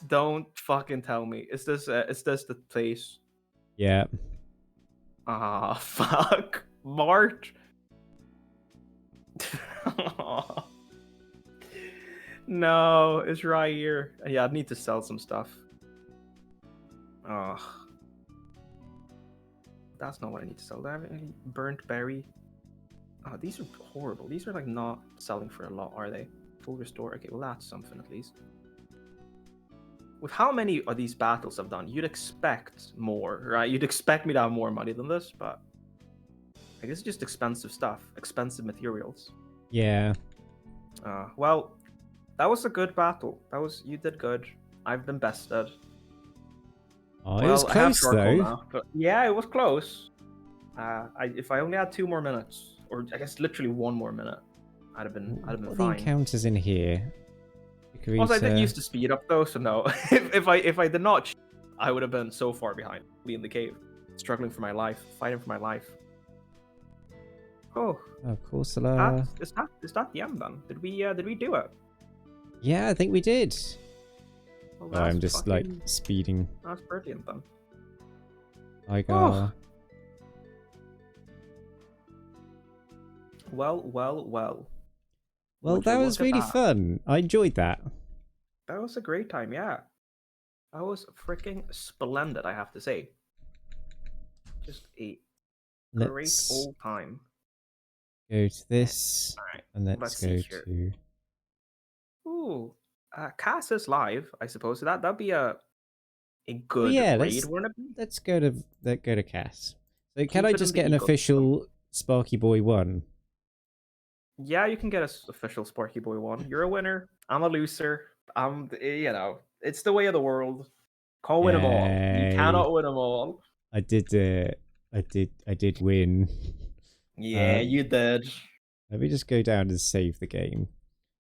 [SPEAKER 1] Don't fucking tell me. Is this the place?
[SPEAKER 2] Yeah.
[SPEAKER 1] Ah, fuck. Mart. No, it's right here. Yeah, I need to sell some stuff. Oh. That's not what I need to sell. Do I have any burnt berry? Oh, these are horrible. These are like not selling for a lot, are they? Full restore. Okay, well that's something at least. With how many of these battles I've done, you'd expect more, right? You'd expect me to have more money than this, but I guess it's just expensive stuff, expensive materials.
[SPEAKER 2] Yeah.
[SPEAKER 1] Well, that was a good battle. You did good. I've been bested.
[SPEAKER 2] Oh, it was close though.
[SPEAKER 1] Now, but yeah, it was close. If I only had 2 more minutes, or I guess literally 1 more minute, I'd have been
[SPEAKER 2] What are the
[SPEAKER 1] fine.
[SPEAKER 2] encounters in here?
[SPEAKER 1] Also, I didn't use the speed up though, so no. if I did not, I would have been so far behind, in the cave, struggling for my life, fighting for my life. Oh,
[SPEAKER 2] Corsola.
[SPEAKER 1] is that the end then? Did we do it?
[SPEAKER 2] Yeah, I think we did.
[SPEAKER 1] Well,
[SPEAKER 2] Oh, I'm
[SPEAKER 1] that's
[SPEAKER 2] just like speeding.
[SPEAKER 1] That's brilliant then.
[SPEAKER 2] Igar.
[SPEAKER 1] Well.
[SPEAKER 2] Well,
[SPEAKER 1] Would you
[SPEAKER 2] that was
[SPEAKER 1] look at
[SPEAKER 2] really
[SPEAKER 1] that?
[SPEAKER 2] fun. I enjoyed that.
[SPEAKER 1] That was a great time, yeah. That was freaking splendid, I have to say. Just a great
[SPEAKER 2] Let's
[SPEAKER 1] old time.
[SPEAKER 2] go to this,
[SPEAKER 1] Alright,
[SPEAKER 2] and let's
[SPEAKER 1] let's
[SPEAKER 2] go
[SPEAKER 1] see here.
[SPEAKER 2] to.
[SPEAKER 1] Ooh, Cass is live, I suppose. So that'd be a good
[SPEAKER 2] Yeah,
[SPEAKER 1] raid, wouldn't it?
[SPEAKER 2] let's go to Cass. So can
[SPEAKER 1] Keep
[SPEAKER 2] I
[SPEAKER 1] it in
[SPEAKER 2] just
[SPEAKER 1] the
[SPEAKER 2] get an
[SPEAKER 1] ecosystem.
[SPEAKER 2] official Sparkieboi 1?
[SPEAKER 1] Yeah, you can get an official Sparkieboi 1. You're a winner. I'm a loser. It's the way of the world. Can't win them all. You
[SPEAKER 2] Yay.
[SPEAKER 1] cannot win them all.
[SPEAKER 2] I did it. I did win.
[SPEAKER 1] Yeah, you did.
[SPEAKER 2] Let me just go down and save the game.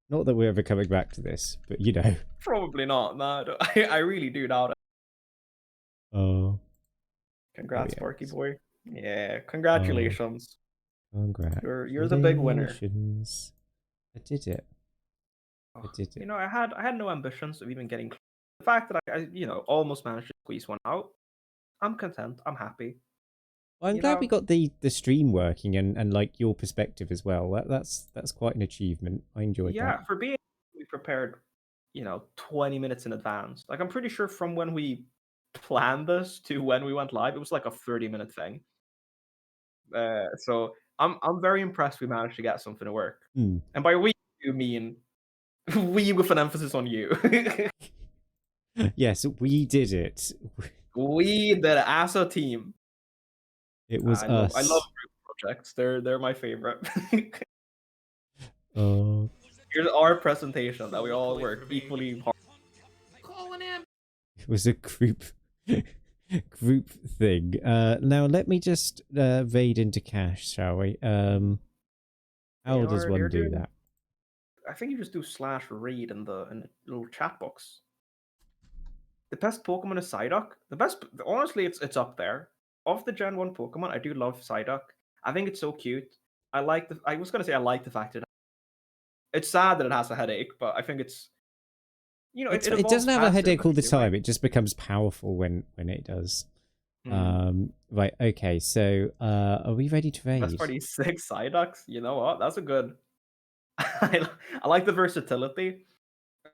[SPEAKER 2] Not that we're ever coming back to this, but you know.
[SPEAKER 1] Probably not. No, I really do doubt it.
[SPEAKER 2] Oh.
[SPEAKER 1] Congrats,
[SPEAKER 2] yeah.
[SPEAKER 1] Sparkieboi. Yeah, congratulations.
[SPEAKER 2] Congrats.
[SPEAKER 1] You're the big winner.
[SPEAKER 2] I did it. I did it.
[SPEAKER 1] You know, I had no ambitions of even getting. The fact that I almost managed to squeeze one out, I'm content. I'm happy.
[SPEAKER 2] Well, I'm glad we got the stream working and like your perspective as well. That's quite an achievement. I enjoyed that.
[SPEAKER 1] Yeah, for being prepared, 20 minutes in advance. Like I'm pretty sure from when we planned this to when we went live, it was like a 30-minute thing. So I'm very impressed we managed to get something to work.
[SPEAKER 2] Hmm.
[SPEAKER 1] And by we, you mean we with an emphasis on you.
[SPEAKER 2] Yes, we did it.
[SPEAKER 1] We did it as a team.
[SPEAKER 2] It was us.
[SPEAKER 1] I love group projects. They're my favorite. Here's our presentation that we all work equally hard.
[SPEAKER 2] It was a group thing. Now let me just raid into cash, shall we? How does one do that?
[SPEAKER 1] I think you just do /raid in the little chat box. The best Pokemon is Psyduck. Honestly, it's up there. Of the Gen 1 Pokemon, I do love Psyduck. I think it's so cute. I was gonna say I like the fact that it's sad that it has a headache, but I think it's it
[SPEAKER 2] It
[SPEAKER 1] evolves
[SPEAKER 2] doesn't have a
[SPEAKER 1] past it
[SPEAKER 2] headache all the
[SPEAKER 1] eventually, right?
[SPEAKER 2] time. It just becomes powerful when it does.
[SPEAKER 1] Hmm.
[SPEAKER 2] Right. Okay. So, are we ready to
[SPEAKER 1] That's
[SPEAKER 2] raid?
[SPEAKER 1] pretty sick Psyducks. You know what? That's a good. I like the versatility.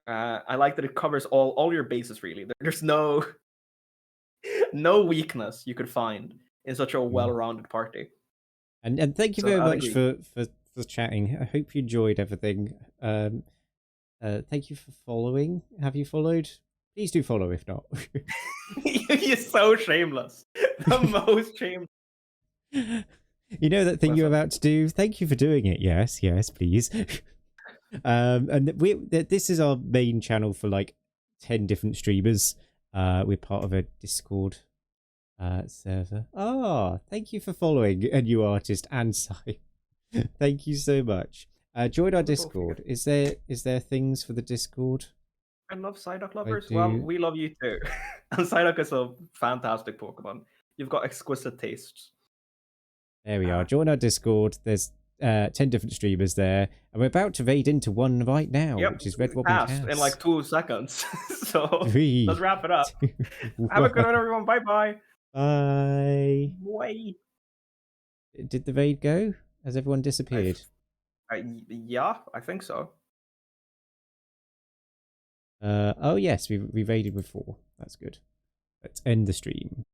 [SPEAKER 1] I like that it covers all your bases. Really, there's no weakness you could find in such a
[SPEAKER 2] Mm.
[SPEAKER 1] well-rounded party.
[SPEAKER 2] And thank you
[SPEAKER 1] So
[SPEAKER 2] very
[SPEAKER 1] I'd
[SPEAKER 2] much
[SPEAKER 1] agree.
[SPEAKER 2] for chatting. I hope you enjoyed everything. Thank you for following. Have you followed? Please do follow if not.
[SPEAKER 1] You're so shameless. The most shameless.
[SPEAKER 2] You know that thing you're
[SPEAKER 1] Listen,
[SPEAKER 2] about to do? Thank you for doing it. Yes, yes, please. And this is our main channel for like 10 different streamers. We're part of a Discord server. Ah, thank you for following a new artist and Sai. Thank you so much. Join our
[SPEAKER 1] wonderful figure.
[SPEAKER 2] Discord. Is there things for the Discord?
[SPEAKER 1] I love Psyduck
[SPEAKER 2] I
[SPEAKER 1] lovers. Well,
[SPEAKER 2] do.
[SPEAKER 1] we love you too. And Psyduck is a fantastic Pokemon. You've got exquisite tastes.
[SPEAKER 2] There we are.
[SPEAKER 1] Uh,
[SPEAKER 2] Join our Discord. There's 10 different streamers there. And we're about to raid into one right now,
[SPEAKER 1] yep,
[SPEAKER 2] which is Red Robin
[SPEAKER 1] passed in
[SPEAKER 2] Cass.
[SPEAKER 1] like 2 seconds. So let's
[SPEAKER 2] 3,
[SPEAKER 1] wrap it up.
[SPEAKER 2] 2,
[SPEAKER 1] Have a good
[SPEAKER 2] 1.
[SPEAKER 1] one, everyone. Bye bye.
[SPEAKER 2] Bye.
[SPEAKER 1] Bye.
[SPEAKER 2] Did the raid go? Has everyone
[SPEAKER 1] I,
[SPEAKER 2] disappeared?
[SPEAKER 1] yeah, I think so.
[SPEAKER 2] Oh yes, we raided with 4. That's good. Let's end the stream.